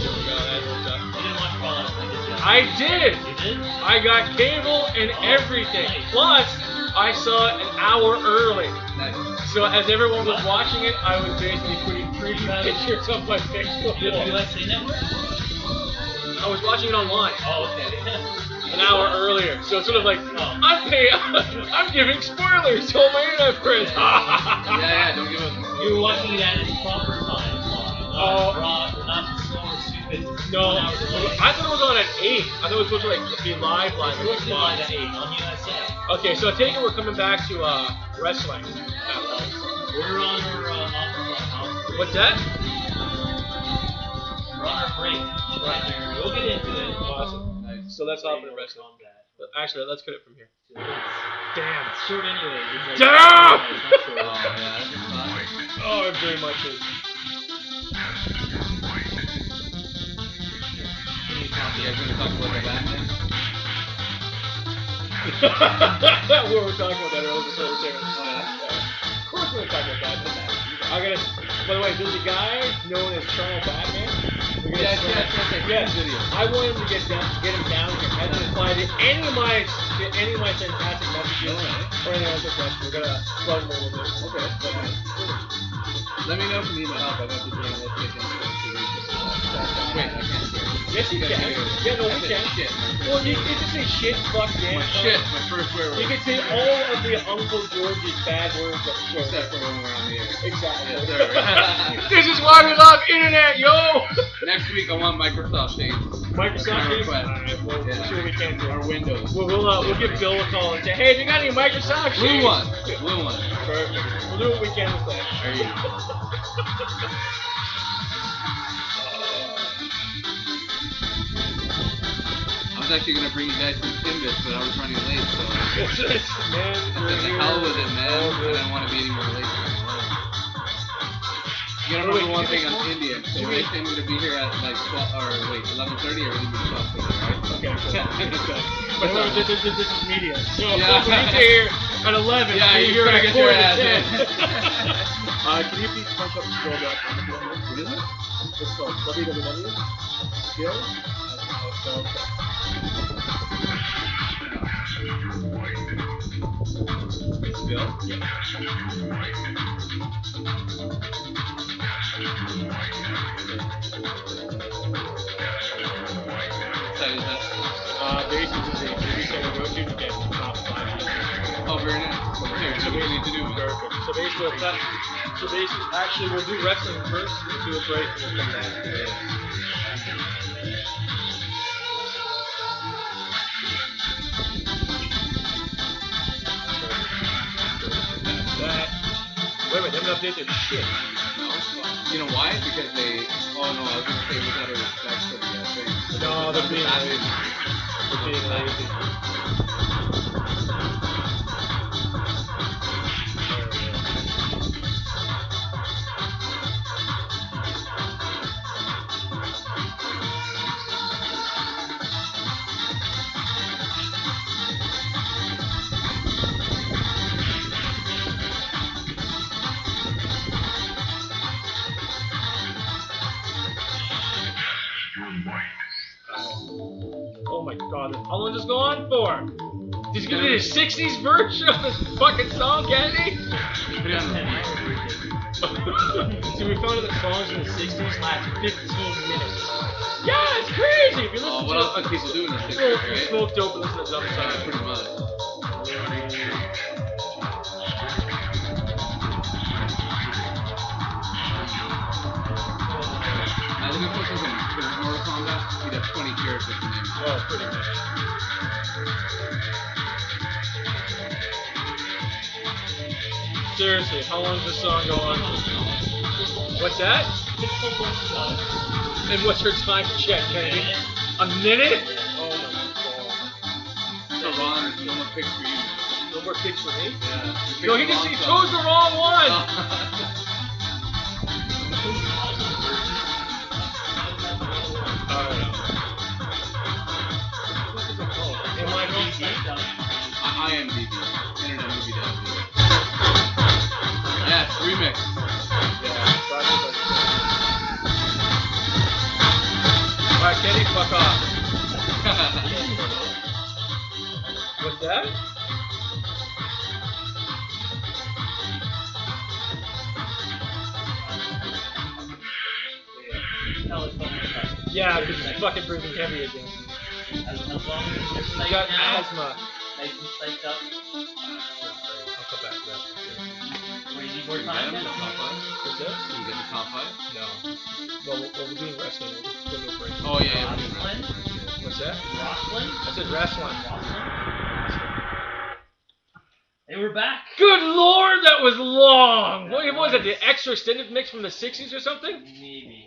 You didn't watch Fallout, did you? I did! You did? I got cable and everything. Plus, I saw it an hour early. Nice. So as everyone was watching it, I was basically putting preview pictures on my Facebook The wall. USA Network? I was watching it online Oh, okay. an hour earlier. So it's sort of like, I'm giving spoilers to all my internet friends. Yeah, don't give us. You were watching it at its proper time. Not slow or stupid. No, I thought it was on at 8. I thought it was supposed to be live. It was live at 8 on USA. Okay, so I take it we're coming back to wrestling. We're on our What's that? We're on our break. We'll get into it. Awesome. Nice. So let's hop into wrestling. Actually, let's cut it from here. Damn. It's short anyway. It's Damn! It's not short. Oh, it very much is. You guys gonna talk about the Batman? We were talking about that earlier. So of course we were talking about that. By the way, there's a guy known as Colonel Batman. Yes. Video. I want him to get him down here and then reply to any of my fantastic messages or anything else like that. We're gonna plug him a little bit. Okay. Let me know if you need my help. I got the journalistic Wait, I can't say. Yes, you can. Yeah, no, we can. Shit. Well, you can just say shit, fuck, damn. Shit, my first swear word. You can say all of the Uncle George's bad words. Except for when we're on the air. Exactly. Yes, sir. This is why we love internet, yo! Next week I want Microsoft Teams. Microsoft Teams? Alright, we'll see what we can do. Or Windows. We'll give Bill a call and say, hey, have you got any Microsoft Blue Teams? one. Blue one. Perfect. We'll do what we can with that. There you go. I was actually going to bring you guys some Timbits, but I was running late, so Man, I said the hell with it, man. I didn't want to be any more late. You gotta remember one thing, I'm Indian, so they say I'm gonna be here at like 11:30 or even 12:30, right? Okay. But remember, this is media. So Yeah. we need to hear at 11. Yeah, so you you're better at get your 10. ass Can you please punch up the scroll back? What is it? It's called www. Skills. Bill? Basically, every single go to get top 5. Oh, very nice. Here, so what do we need to do? So basically, actually, we'll do wrestling first. We'll do a break, and we'll come back. Wait a minute, they haven't updated their shit. No. You know why? Because they. Oh no, I was gonna say without a respect for the thing. No, they're being lazy. They're being lazy. God, how long does this go on for? He's gonna do a 60s version of this fucking song, can't he? See, we found out that songs in the 60s last 15 minutes. Yeah, it's crazy! If you listen what to else do people do in the 60s, right? Smoke dope and listen to dumb songs. Yeah, pretty much. I think if this was in Mortal Kombat, he'd have 20 characters in him. Oh, pretty much. Seriously, how long does this song go on? What's that? And what's your time check, Kennedy? A minute? Oh my god. So Ron, no more picks for you. No more picks for me? Yeah. No, he chose the wrong one! IMDb. Internet Movie Database. Yes, remix. Alright, Kenny, fuck off. What's that? Yeah, because it's fucking breathing heavy again. As long as you're I got asthma. nice and psyched up. I'll come back to that. Where you need more Can time you get then? the top 5? What's that? Can you get the top 5? No. Well, we're doing wrestling. We'll just go to a break. Oh, yeah, we're doing Roslyn? wrestling. What's that? Roslyn? I said wrestling. Hey, we're back. Good lord, that was long! What was it? The extra extended mix from the 60s or something?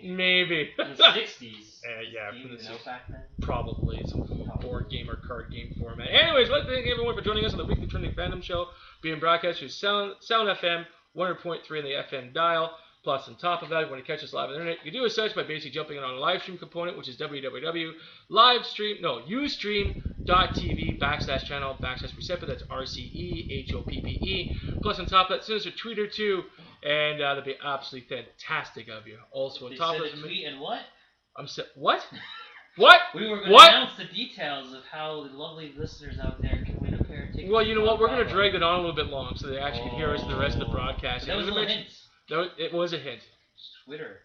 Maybe. In the 60s. Yeah, Do from you the know 60s. back then? Probably some board game or card game format. Anyways, I'd like to thank everyone for joining us on the Weekly Trending Fandom Show, being broadcast through Sound FM 100.3 on the FM dial. Plus, on top of that, if you want to catch us live on the internet, you can do as such by basically jumping on our live stream component, which is ustream.tv/channel/Receptor. That's RCEHOPPE. Plus, on top of that, send us a tweet or two, and that'd be absolutely fantastic of you. Also, on top of a tweet and what? What? What? We were going to What? announce the details of how the lovely listeners out there can win a pair of tickets. Well, you know what? We're going to drag it on a little bit long so they actually can hear us in the rest of the broadcast. That was a little hint. It was a hint. Twitter.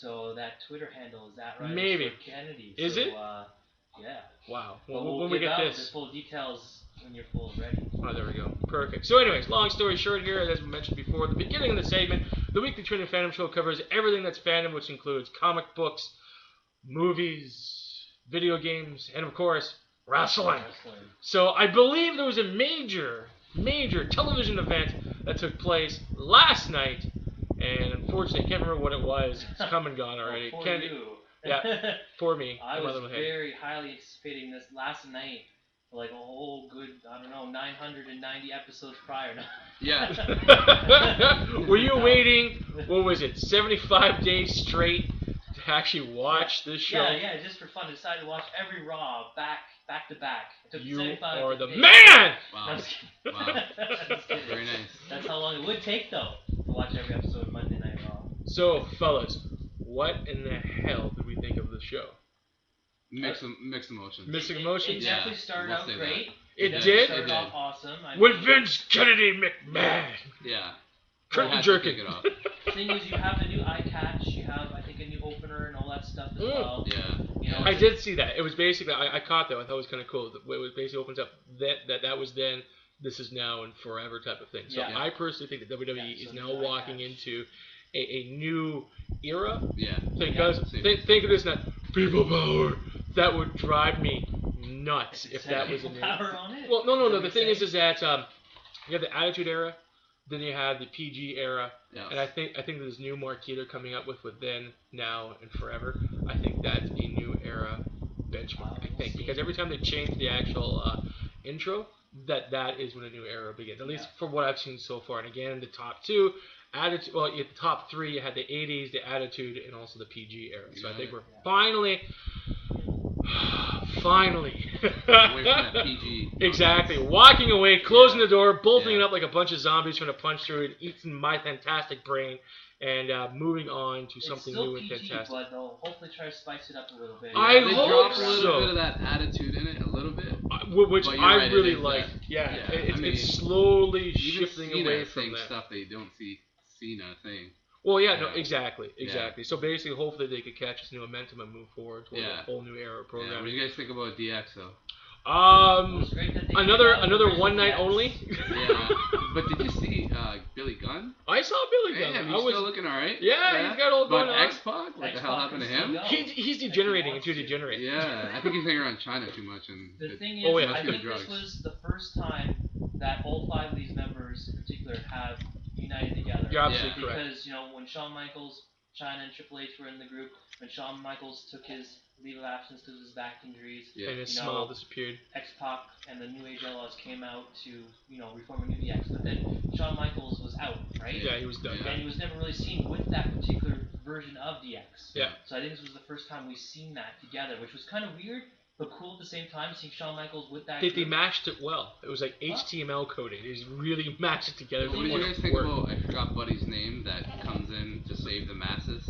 So that Twitter handle, is that right? Maybe. Kennedy. Is it? Yeah. Wow. Well, When we'll we give get out this. the full details when you're full ready. Oh, there we go. Perfect. So anyways, long story short here, as we mentioned before, at the beginning of the segment, the Weekly Trending Fandom Show covers everything that's fandom, which includes comic books, movies, video games, and of course, wrestling. So I believe there was a major television event that took place last night, and unfortunately I can't remember what it was. It's come and gone already. For you. Yeah, for me. I was very highly anticipating this last night. Like a whole good, 990 episodes prior. Yeah. Were you waiting, what was it, 75 days straight to actually watch this show? Yeah, just for fun. I decided to watch every Raw back to back. It took You 75 are the days. man! Wow. Wow. Very nice. That's how long it would take, though, to watch every episode of Monday Night Raw. So, fellas, what in the hell did we think of the show? Mixed emotions. Mixed emotions? It definitely started out great. It did? It started off awesome. With Vince Kennedy McMahon. Yeah. Curtain jerking. The thing is, you have the new eye catch, you have, I think, a new opener and all that stuff as well. Yeah. You know, I did see that. It was basically, I caught that. I thought it was kind of cool. It was basically opens up that was then, this is now, and forever type of thing. So I personally think that WWE is now walking into a new era. Yeah. Because think of this now, people power. That would drive me nuts if that was a new. Power on it? Well, no. The thing is that you have the Attitude Era, then you have the PG era, and I think there's new marquee they're coming up with then, now, and forever. I think that's a new era benchmark. I think because every time they change the actual intro, that is when a new era begins. At least for what I've seen so far. And again, the top two. Attitude. Well, the top three, you had the 80s, the Attitude, and also the PG era. So I think we're finally finally. Away from that PG. Exactly. Walking away, closing the door, bolting it up like a bunch of zombies trying to punch through it, eating my fantastic brain, and moving on to something new and fantastic. But they'll hopefully try to spice it up a little bit. I they hope drop a so. little bit of that attitude in it, a little bit. Which I right, really like. It's slowly shifting away from that. Stuff that you don't see Cena saying. Well, no, exactly. So basically, hopefully they could catch this new momentum and move forward toward a whole new era of programming. What do you guys think about DX though? Another one night only. Yeah, but did you see Billy Gunn? I saw Billy Gunn. Damn, he's still looking alright. Yeah, he's got all going on. X-Pac? What the hell happened to him? He's degenerating into a degenerate. Yeah, I think he's hanging around China too much. The thing is, I think this was the first time that all 5 of these members in particular have united together. You're absolutely correct. Because, when Shawn Michaels, China, and Triple H were in the group, when Shawn Michaels took his leave of absence because of his back injuries, and his smile disappeared. X-Pac and the New Age Outlaws came out to, reform a new DX. But then Shawn Michaels was out, right? Yeah, he was done. And he was never really seen with that particular version of DX. Yeah. So I think this was the first time we've seen that together, which was kind of weird, but cool at the same time, seeing Shawn Michaels with that. They matched it well. It was like HTML coding. They just really matched it together. What did you guys think about, I forgot Buddy's name, that comes in to save the masses?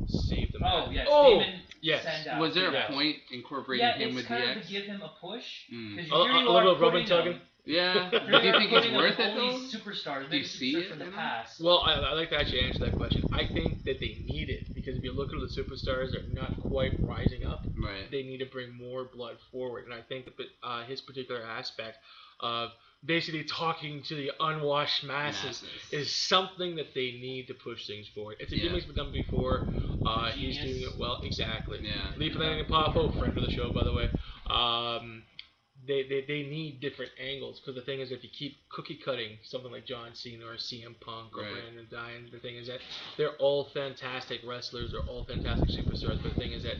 Save the masses. Oh, yes. Damon Sandow. Was there a point incorporating him with DX? Yeah, it's kind of to give him a push. A little rub and tugging. Yeah. Do you think it's worth it, though? Superstars. Do you see it from the past? Well, I like to actually answer that question. I think that they need it, because if you look at the superstars, they're not quite rising up. Right. They need to bring more blood forward, and I think that his particular aspect of basically talking to the unwashed masses is something that they need to push things forward. It's a gimmick's been done before. He's doing it well. Exactly. Yeah. Lee Papo, friend of the show, by the way. They need different angles, because the thing is, if you keep cookie cutting something like John Cena or CM Punk or Brandon Dine, the thing is that they're all fantastic wrestlers, they're all fantastic superstars, but the thing is that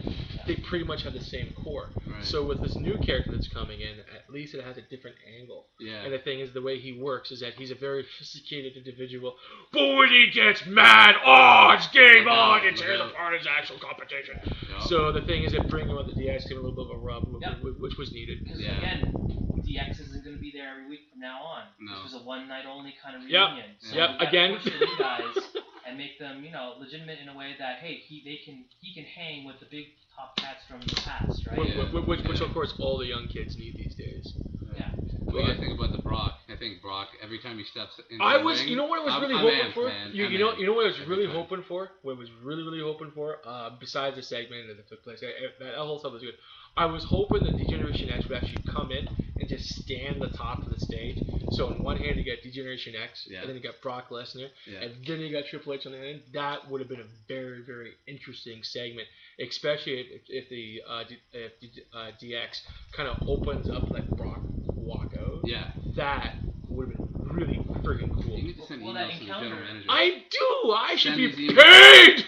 they pretty much have the same core. Right. So with this new character that's coming in, at least it has a different angle. Yeah. And the thing is, the way he works is that he's a very sophisticated individual, but when he gets mad, it's game on! It tears apart his actual competition. Yep. So the thing is that bringing him out the DX gave him a little bit of a rub, which was needed. Again, DX isn't going to be there every week from now on. No. This was a one night only kind of reunion. So again. Push the new guys and make them, legitimate in a way that he can hang with the big top cats from the past, right? Which of course all the young kids need these days. Yeah. What do you guys think about the Brock? I think Brock, every time he steps in the ring, you know what I was really hoping for? Man. You know what I was really hoping for? What I was really hoping for, besides the segment that took place, that whole stuff was good. I was hoping that D-Generation X would actually come in and just stand the top of the stage. So on one hand you got D-Generation X, and then you got Brock Lesnar, and then you got Triple H on the end. That would have been a very, very interesting segment, especially if the DX kind of opens up like Brock walkout. Yeah. That would have been really freaking cool. You need to send emails to the general manager. I do! I should be paid!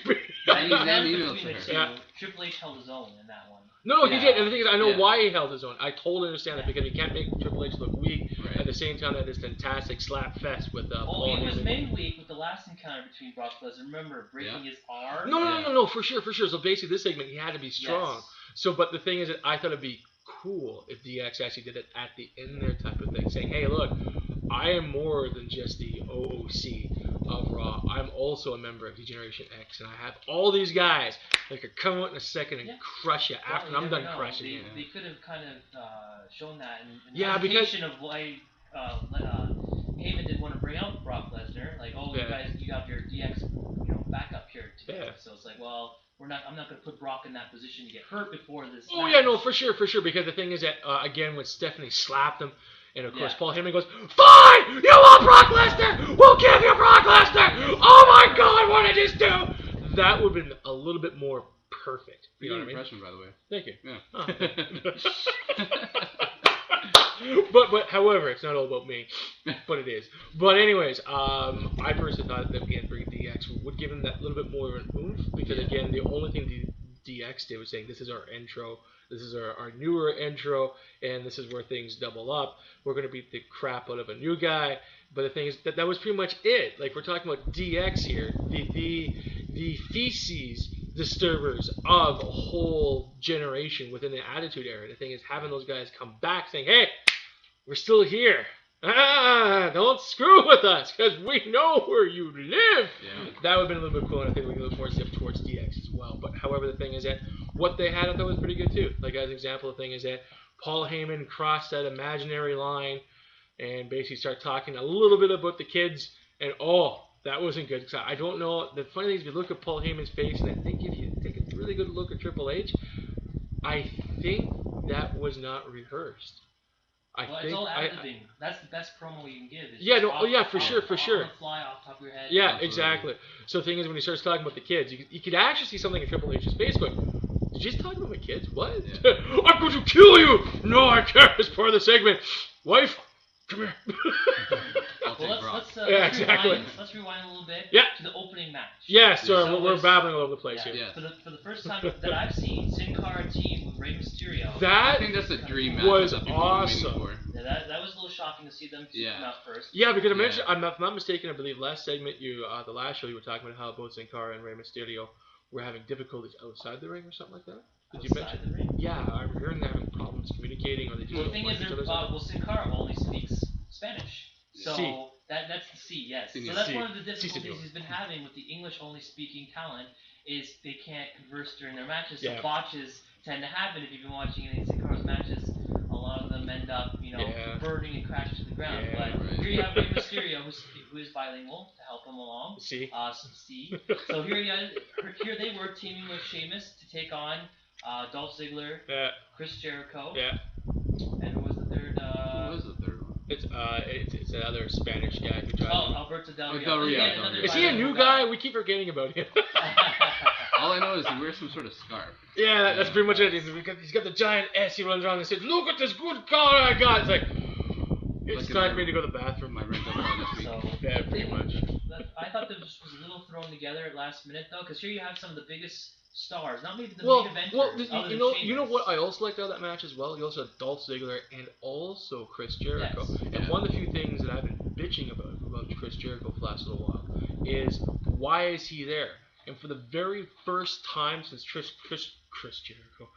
Triple H held his own in that one. No, he did. And the thing is, I know why he held his own. I totally understand that, because you can't make Triple H look weak at the same time that this fantastic slap fest with Paul Heyman. He was made weak with the last encounter between Brock Lesnar. Remember, breaking his arm? No, for sure. So basically, this segment, he had to be strong. Yes. So, but the thing is that I thought it'd be cool if DX actually did it at the end there type of thing, saying, hey, look, I am more than just the OOC of Raw. I'm also a member of D-Generation X, and I have all these guys that could come out in a second and crush you after I'm done crushing you. They could have kind of shown that in because of why Heyman didn't want to bring out Brock Lesnar. Like, you guys, you got your DX, backup here together. Yeah. So it's like, well, I'm not going to put Brock in that position to get hurt before this. Oh match. Yeah, no, for sure. Because the thing is that again, when Stephanie slapped him. And of course, Paul Heyman goes, fine! You want Brock Lesnar? We'll give you Brock Lesnar! Oh my God, what did I just do? That would have been a little bit more perfect. You know what impression, by the way. Thank you. Yeah. But however, it's not all about me, but it is. But anyways, I personally thought that again, bringing DX would give him that little bit more of an oomph, because again, the only thing DX did was saying, this is our intro. This is our newer intro, and this is where things double up. We're going to beat the crap out of a new guy. But the thing is that was pretty much it. Like, we're talking about DX here. The feces, disturbers of a whole generation within the Attitude Era. The thing is, having those guys come back saying, hey, we're still here. Don't screw with us, because we know where you live. Yeah. That would have been a little bit cool, and I think we can look more zip towards DX as well. But however, the thing is that what they had I thought was pretty good too. Like as an example, the thing is that Paul Heyman crossed that imaginary line and basically started talking a little bit about the kids, and that wasn't good. Cause I don't know. The funny thing is, if you look at Paul Heyman's face, and I think if you take a really good look at Triple H, I think that was not rehearsed. It's all editing. That's the best promo you can give. For sure. On the fly, off the top of your head. Yeah, exactly. So the thing is, when he starts talking about the kids, you could actually see something in Triple H's face going, did you just talk about my kids? What? Yeah. I'm going to kill you! No, I can't. It's part of the segment. Wife, come here. Let's rewind a little bit to the opening match. Yeah, so we're babbling all over the place here. Yeah. For the first time that I've seen Sin Cara team with Rey Mysterio. I think that's a dream match. Was awesome. Yeah, that was a little shocking to see them come out first. Yeah, because I'm not mistaken, I believe last segment the last show you were talking about how both Sin Cara and Rey Mysterio were having difficulties outside the ring or something like that. Did you mention? The ring? Yeah, I'm hearing they're having problems communicating, or they just. Well, the thing is, Sin Cara only speaks Spanish. So that's the C, yes. So that's one of the difficulties he's been having with the English-only speaking talent is they can't converse during their matches. So botches tend to happen. If you've been watching any of Sin Cara's matches, a lot of them end up, burning and crashing to the ground. Here you have Rey Mysterio, who is bilingual, to help him along. C. So here they were teaming with Sheamus to take on Dolph Ziggler, Chris Jericho. Yeah. And who was the third? Who was the third one? It's another Spanish guy who drives. Alberto Del Rio. Is he a new guy? We keep forgetting about him. All I know is he wears some sort of scarf. Yeah, that's pretty much it. He's got the giant S. He runs around and says, "Look at this good car I got." It's like, it's time for me to go to the bathroom. My rental car this week. Yeah, pretty much. I thought that was a little thrown together at last minute though, because here you have some of the biggest stars, not maybe the main eventers. You know what I also liked out of that match as well? You also had Dolph Ziggler and also Chris Jericho. Yes. And one of the few things that I've been bitching about Chris Jericho for the last little while is why is he there? And for the very first time since Chris Jericho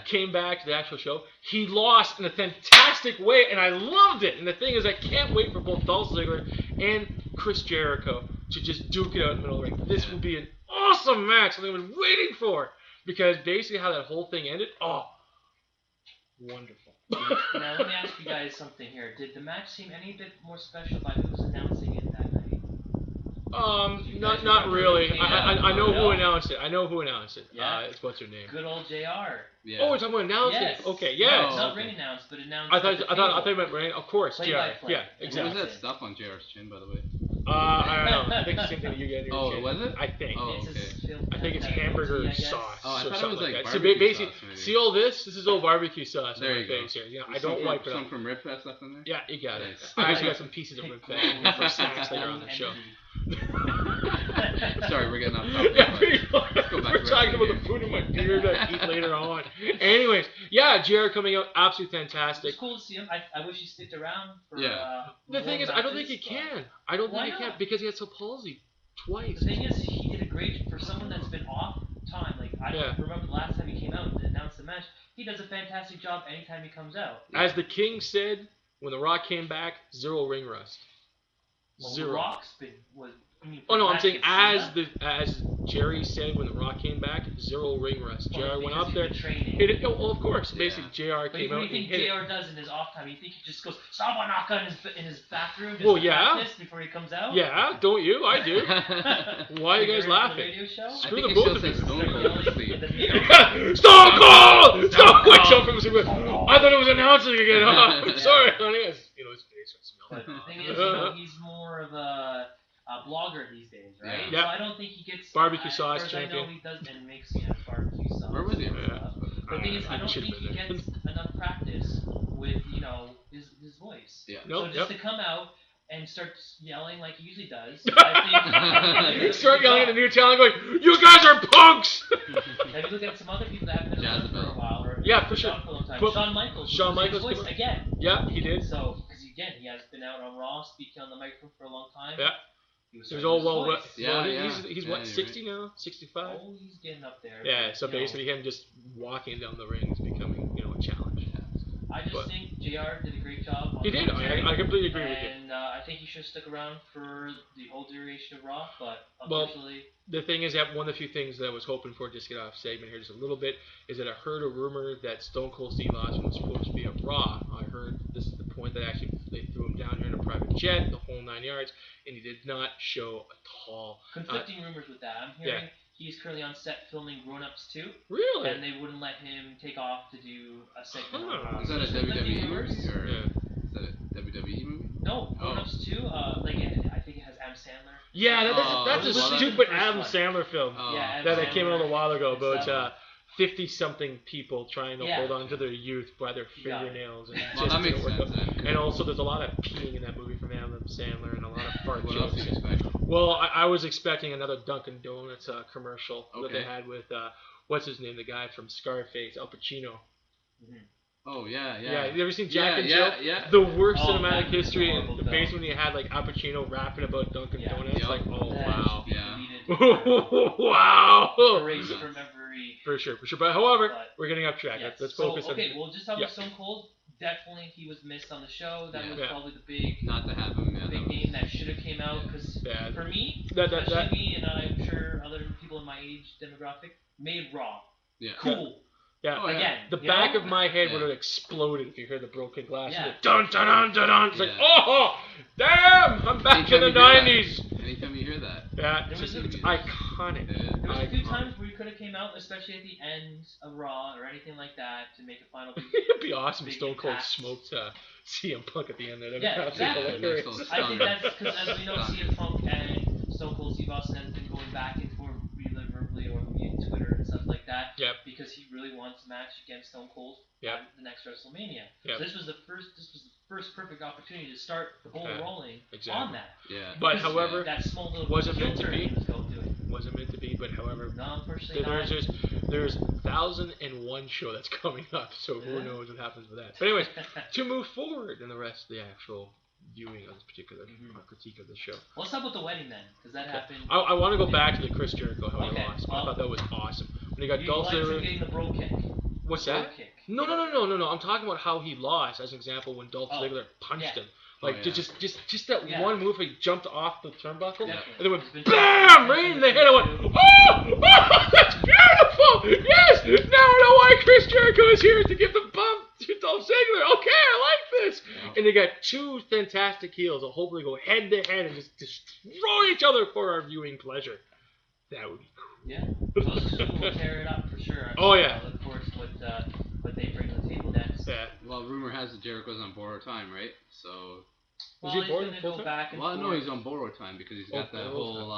came back to the actual show, he lost in a fantastic way, and I loved it. And the thing is, I can't wait for both Dolph Ziggler and Chris Jericho to just duke it out in the middle of the ring. This will be an awesome match that I was waiting for, because basically how that whole thing ended, wonderful. Now let me ask you guys something here. Did the match seem any bit more special by who was announcing it that night? Not really. I know who announced it. Yeah. What's her name? Good old JR. Yeah. Oh, we're talking about announcing. Yes. Okay, yes. No, not ring announced, but announced. I thought you meant ring. Of course, JR. Yeah, exactly. What was that stuff on JR's chin, by the way? I don't know. I think the same thing that you get in your chin. Oh, was it? I think. Oh, okay. I think it's hamburger sauce. Oh, I or thought something it was like that. barbecue basically, sauce, maybe. see all this? This is all barbecue sauce there on my you go. face here. I don't wipe it Some up. from Rib Fest left in there? Yeah, you got it. Nice. I actually got some pieces of rib fat for snacks later on the show. Sorry, we're getting off topic. Yeah, pretty much. Go back We're to talking about wrestling the food in my beard that I eat later on. Anyways, yeah, Jared coming out, absolutely fantastic. It's cool to see him. I wish he sticked around for the thing is, I don't think he can. I don't think he can because he had cerebral palsy twice. The thing is, he did a great, for someone that's been off time, like I don't remember the last time he came out and announced the match, he does a fantastic job anytime he comes out. As the King said, when The Rock came back, 0 ring rust. Well, 0. The Rock's been, I'm saying as Jerry said when The Rock came back, 0 ring rust. JR went up there, hit it. Oh, of course. Basically, JR came out and hit it. What do you think JR does in his off time? You think he just goes Sabanaka in his bathroom just practice before he comes out? Yeah, don't you? I do. Why are you guys laughing? The radio show? Screw the both of you. Stone Cold! Stone Cold! I thought it was announcing again. Sorry, honey. His face was smelling. But the thing is, he's more of a blogger these days, right? Yeah. So I don't think he gets barbecue sauce I champion. know he does and makes barbecue sauce. Where was he? The thing is, I don't think he gets enough practice with his voice. Yeah. So just to come out and start yelling like he usually does, I think start yelling at the new talent, going, "You guys are punks!" Now you look at some other people that have been around for a while, or for sure. For a long time. Shawn Michaels voice again. Yeah, he did. So because again, he has been out on Raw speaking on the microphone for a long time. Yeah. he was. There's all well, yeah. He's what, 60 now, 65? Oh, he's getting up there. Yeah, so basically him just walking down the ring is becoming, a challenge. I just think JR did a great job. He did. I completely agree with you. And I think he should have stuck around for the whole duration of Raw, but unfortunately. The thing is that one of the few things that I was hoping for, just to get off segment here just a little bit, is that I heard a rumor that Stone Cold Steve Austin was supposed to be at Raw. I heard this is the point that actually they threw him down here in a private jet, the whole 9 yards, and he did not show at all. Conflicting rumors with that. I'm hearing he's currently on set filming Grown Ups 2. Really? And they wouldn't let him take off to do a segment. Is that a WWE movie? Or is that a WWE movie? No, Grown Ups 2, I think it has Adam Sandler. Yeah, that's a stupid Adam Sandler film that came out a while ago about 50-something people trying to hold on to their youth by their fingernails. And well, that makes sense. And also, there's a lot of peeing in that movie from Adam Sandler and a lot of fart What jokes. else do you expect? Well, I was expecting another Dunkin' Donuts commercial that they had with, what's his name, the guy from Scarface, Al Pacino. Mm-hmm. Oh, yeah. Yeah, you ever seen Jack and Jill? Yeah. The worst cinematic history, basically when you had like Al Pacino rapping about Dunkin' Donuts, Yep. like, oh, wow. Yeah. Wow! Erased from memory. For sure. But however, we're getting off track. Yes. Let's focus on... Okay, we'll just talk about Stone Cold. Definitely, he was missed on the show. That was probably the big... Not to have him, big name that should have came out, because for me, especially me, and I'm sure other people in my age demographic, made Raw. Yeah. Cool. Yeah. Again, the back of my head would have exploded if you heard the broken glass. Yeah. Dun dun dun dun dun. It's like, oh, damn! I'm back in the '90s. Anytime you hear that. Yeah, it's iconic. There was a few times where you could have came out, especially at the end of Raw or anything like that, to make a final. It'd be awesome if Stone Cold smoked CM Punk at the end of it. Yeah, exactly. I think that's because, as we know, CM Punk and Stone Cold Steve Austin has been going back and forth really verbally or via Twitter and stuff like that. Yep. Because he really wants a match against Stone Cold at the next WrestleMania. Yep. So this was the first perfect opportunity to start the ball rolling on that. Yeah. But however, that small little wasn't meant to be. Wasn't meant to be. But however, no, unfortunately there's 1,001 show that's coming up. So who knows what happens with that. But anyways, to move forward in the rest of the actual viewing of this particular critique of the show. Let's talk about the wedding then, because that happened. I want to go back to the Chris Jericho how he lost. I thought that was awesome when he got Dolph Ziggler getting the bro kick. What's that? Kick. No. I'm talking about how he lost. As an example, when Dolph Ziggler punched him. Like just that one move, he jumped off the turnbuckle and then went BAM! Right in the head. I went, oh, that's beautiful. Yes, now I know why Chris Jericho is here, to give the bump to Dolph Ziggler. Okay, I like this. Yeah. And they got two fantastic heels. I'll hopefully go head to head and just destroy each other for our viewing pleasure. That would be cool. Yeah, those two will tear it up for sure. Of course, what they bring to the table next. Yeah. Well, rumor has it Jericho's on borrowed time, right? So. Well, he's going to go back and forth. No, he's on borrowed time because he's got that whole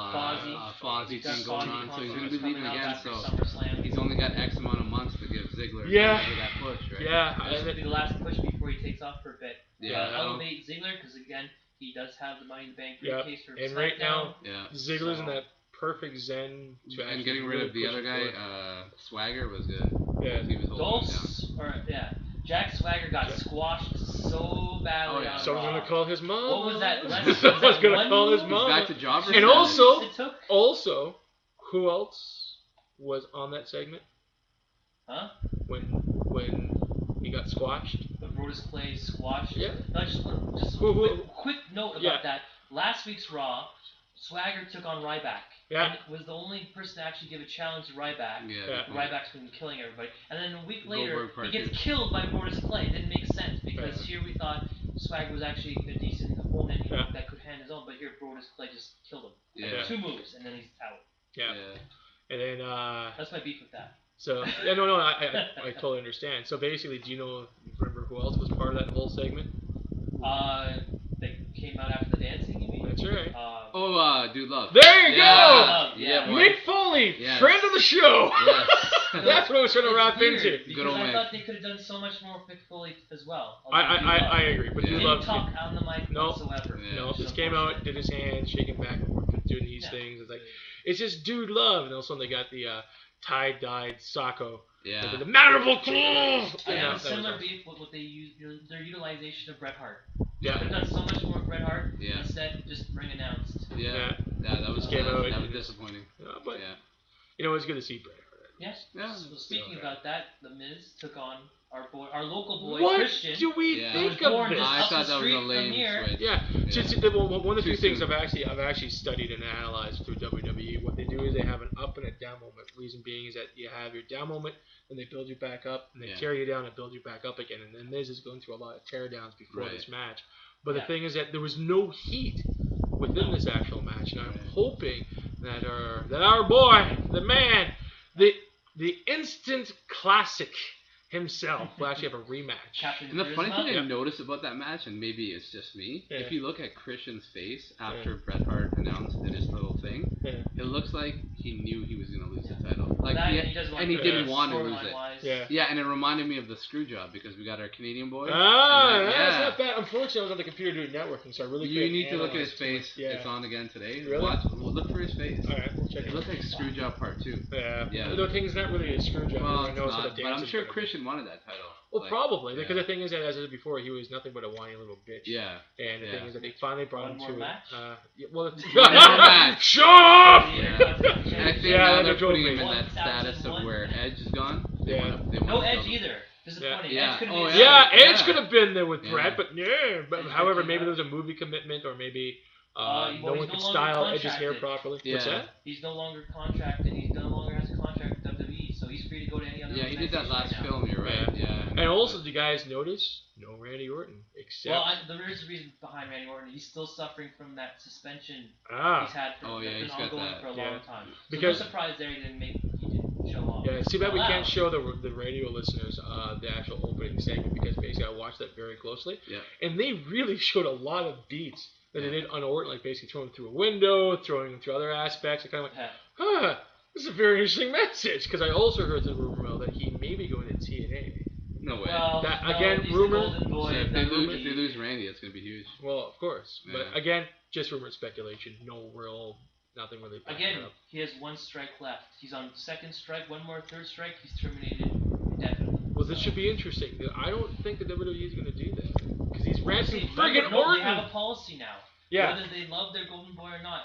Fozzy thing going on. So he's going to be leaving again. So he's only got X amount of months to give Ziggler that push, right? Yeah. This will be the last push before he takes off for a bit. Yeah. Elevate Ziggler because again he does have the Money in the Bank briefcase for and right now, Ziggler's in that perfect zen. And getting rid of the other guy, Swagger, was good. Yeah. He was holding him down. Jack Swagger got squashed so badly on Someone's going to call his mom. What was that? Someone's going to call his mom. He's back to jobber. And also, who else was on that segment? Huh? When he got squashed? The Brodus Clay squashed? Yeah. No, just quick note about that. Last week's Raw, Swagger took on Ryback. Yeah. And was the only person to actually give a challenge to Ryback. Yeah. Ryback's been killing everybody. And then a week later, he gets killed by Brodus Clay. It didn't make sense because here we thought Swagger was actually a decent opponent that could hand his own, but here Brodus Clay just killed him. Yeah. 2 moves, and then he's out. Yeah. And then... That's my beef with that. So, I totally understand. So basically, do you remember who else was part of that whole segment? They came out after the dancing, you mean? That's right. Dude Love. There you go! Yeah. Mick Foley, friend of the show! Yes. That's what I was trying to wrap into. Because I thought they could have done so much more with Mick Foley as well. I agree, but Dude Love... Didn't talk on the mic whatsoever. No, just came out, did his hands, shaking back and forth, doing these things. It's like, it's just Dude Love. And also they got the tie-dyed Socko. Yeah. The memorable clothes! I have a similar beef with what they use, their utilization of Bret Hart. Yeah. They've done so much more with Bret Hart. Yeah. Instead, just ring announced. Yeah, that was disappointing. But it's good to see Bret Hart. Yes. Yeah. So speaking about that, The Miz took on our local boy, what Christian. What do we think of this? I thought that was a lame switch. Yeah. One of the few things I've actually studied and analyzed through WWE. What they do is they have an up and a down moment. Reason being is that you have your down moment, and they build you back up, and they tear you down and build you back up again. And then Miz is going through a lot of tear downs before this match. But the thing is that there was no heat within this actual match, and I'm hoping that our boy, the man, the instant classic himself will actually have a rematch. And the funny thing I noticed about that match, and maybe it's just me, if you look at Christian's face after Bret Hart announced his little thing, it looks like he knew he was going to lose the title. Like he didn't want to lose it. Yeah, and it reminded me of the screw job because we got our Canadian boy. That's not bad. Unfortunately, I was on the computer doing networking, so I really You need to look at his face. It's on again today. Really? We'll look for his face. All right, we'll check it. It looks like screw job part 2. Yeah. The thing's not really a screw job. Well, it's not, but I'm sure Christian wanted that title. Well, probably, because the thing is that, as I said before, he was nothing but a whiny little bitch. Yeah. And the thing is that they finally brought him to it. Shut up! And I think now they're putting him in that status of where Edge is gone. No Edge either. This is funny. Edge could have been there with Bret, but however, maybe there was a movie commitment, or maybe no one could style Edge's hair properly. What's that? He's no longer contracted. He no longer has a contract with WWE, so he's free to go to any other. Yeah, he did that last film. You're right. Yeah. And also, do you guys notice? No Randy Orton, except. Well, there is a reason behind Randy Orton. He's still suffering from that suspension he's had for, he's ongoing for a long time. So because no surprise there he didn't show up. Yeah, see, but we can't show the radio listeners the actual opening segment because basically I watched that very closely. Yeah. And they really showed a lot of beats that they did on Orton, like basically throwing him through a window, throwing him through other aspects. I kind of like, this is a very interesting message because I also heard the rumor mill that he may be going to TNA. No way. Well, rumor. So if they lose Randy, it's going to be huge. Well, of course. Yeah. But again, just rumor and speculation. Nothing really. Again, he has one strike left. He's on second strike, one more third strike. He's terminated indefinitely. Well, this should be interesting. I don't think the WWE is going to do that because he's ranting friggin' Orton. They have a policy now. Yeah. Whether they love their golden boy or not.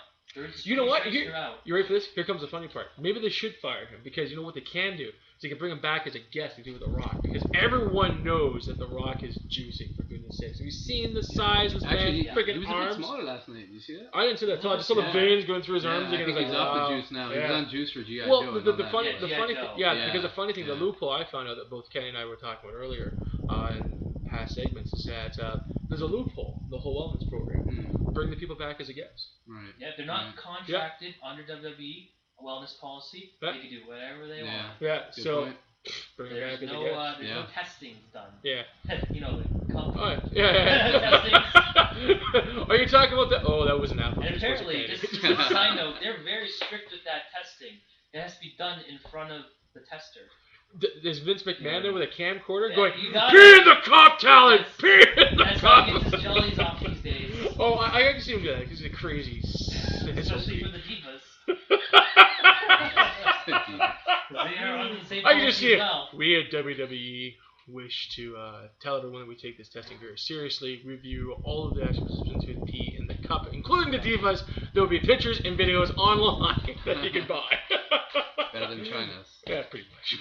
You know what? You ready for this? Here comes the funny part. Maybe they should fire him because you know what they can do? So you can bring him back as a guest and do with The Rock. Because everyone knows that The Rock is juicing, for goodness sakes. Have you seen the size of his man's freaking he was arms? a bit smaller last night. Did you see that? I didn't see that at all. I just saw the veins going through his arms. I think he's off the juice now. He was on juice for G.I. Joe. Well, the funny thing, because the funny thing, the loophole I found out that both Kenny and I were talking about earlier in past segments is that there's a loophole, the whole wellness program. Bring the people back as a guest. Right. Yeah, if they're not contracted under WWE wellness policy, they can do whatever they want. Yeah, good so point. Bring it back as a guest. There's no testing done. Yeah. You know, the company. Testings. Are you talking about that? Oh, that was an apple. And apparently, just as a side note, they're very strict with that testing. It has to be done in front of the tester. There's Vince McMahon there with a camcorder going, pee in the cop talent! Pee in the cop! That's how he gets his jellies off these days. Oh, I can see him do that because he's a crazy. Especially for the divas. I can just see it. We at WWE wish to tell everyone that we take this testing very seriously. Review all of the actual participants who pee in the cup, including the divas. There will be pictures and videos online that you can buy. Better than China's. Yeah, pretty much.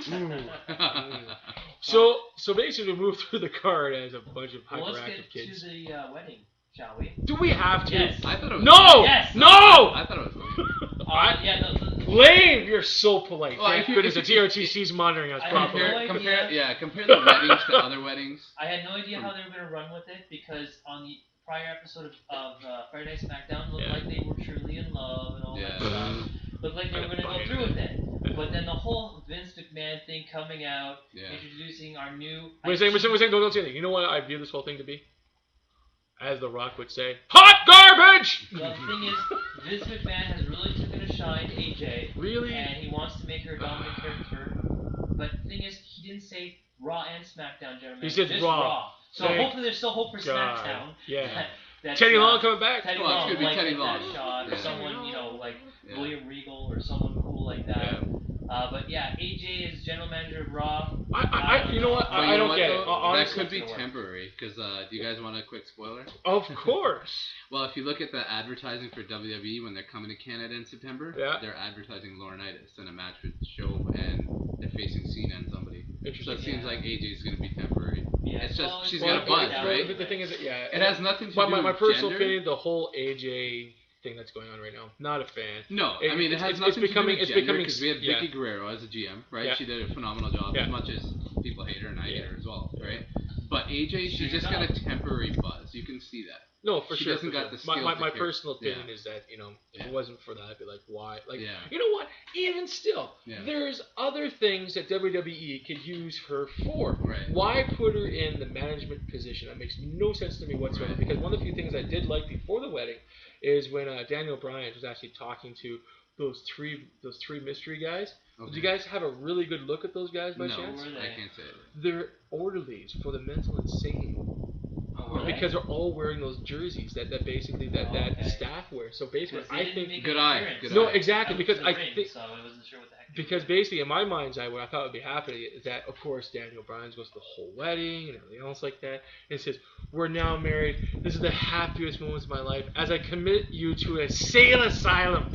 So basically, we move through the card as a bunch of hyperactive kids. Let's get to the wedding, shall we? Do we have to? Yes. I thought it was no! Yes. No! I thought it was lame. You're so polite. Thank goodness the TRTC's monitoring us properly. Compare the weddings to other weddings. I had no idea how they were going to run with it because on the prior episode of Friday Night SmackDown, looked like they were truly in love and all that stuff. Looked like they were going to go through with it. But then the whole Vince McMahon thing coming out, introducing our new... Wait a second, don't say anything. You know what I view this whole thing to be? As The Rock would say, hot garbage! Well, the thing is, Vince McMahon has really taken a shine to AJ. Really? And he wants to make her a dominant character. But the thing is, he didn't say Raw and SmackDown, gentlemen. He said just Raw. So hopefully there's still hope for SmackDown. Yeah. Teddy Long coming back? Teddy Long, like Teddy Long. Shot, or someone, like William Regal or someone cool like that. But yeah, AJ is general manager of Raw. You know what? I don't get it. That could be temporary, because do you guys want a quick spoiler? Of course. Well, if you look at the advertising for WWE when they're coming to Canada in September, they're advertising Laurinaitis in a match with Show, and they're facing Cena and somebody. So it seems like AJ is going to be temporary. Yeah. It's just she's got a buzz, right? The thing is, it has nothing to do with my personal gender. opinion, the whole AJ thing that's going on right now, not a fan. No, I mean it has nothing to do with gender, because we had Vicky Guerrero as a GM, right? Yeah. She did a phenomenal job, as much as people hate her and I hate her as well, right? But AJ, she's just got a temporary buzz. You can see that. No, for sure. She doesn't got the skills. My personal opinion is that, if it wasn't for that, I'd be like, why? You know what? Even still, there's other things that WWE could use her for. Right. Why put her in the management position? That makes no sense to me whatsoever. Right. Because one of the few things I did like before the wedding is when Daniel Bryan was actually talking to those three mystery guys. Okay. Did you guys have a really good look at those guys by chance? No, I can't say it. They're orderlies for the mental insane. Really? Because they're all wearing those jerseys that basically that staff wears. So basically, I think good eye. Exactly, because I think so I wasn't sure what the heck. Because basically, in my mind's eye, what I thought would be happening is that, of course, Daniel Bryan goes to the whole wedding and everything else like that, and says, "We're now married. This is the happiest moments of my life as I commit you to a sane asylum."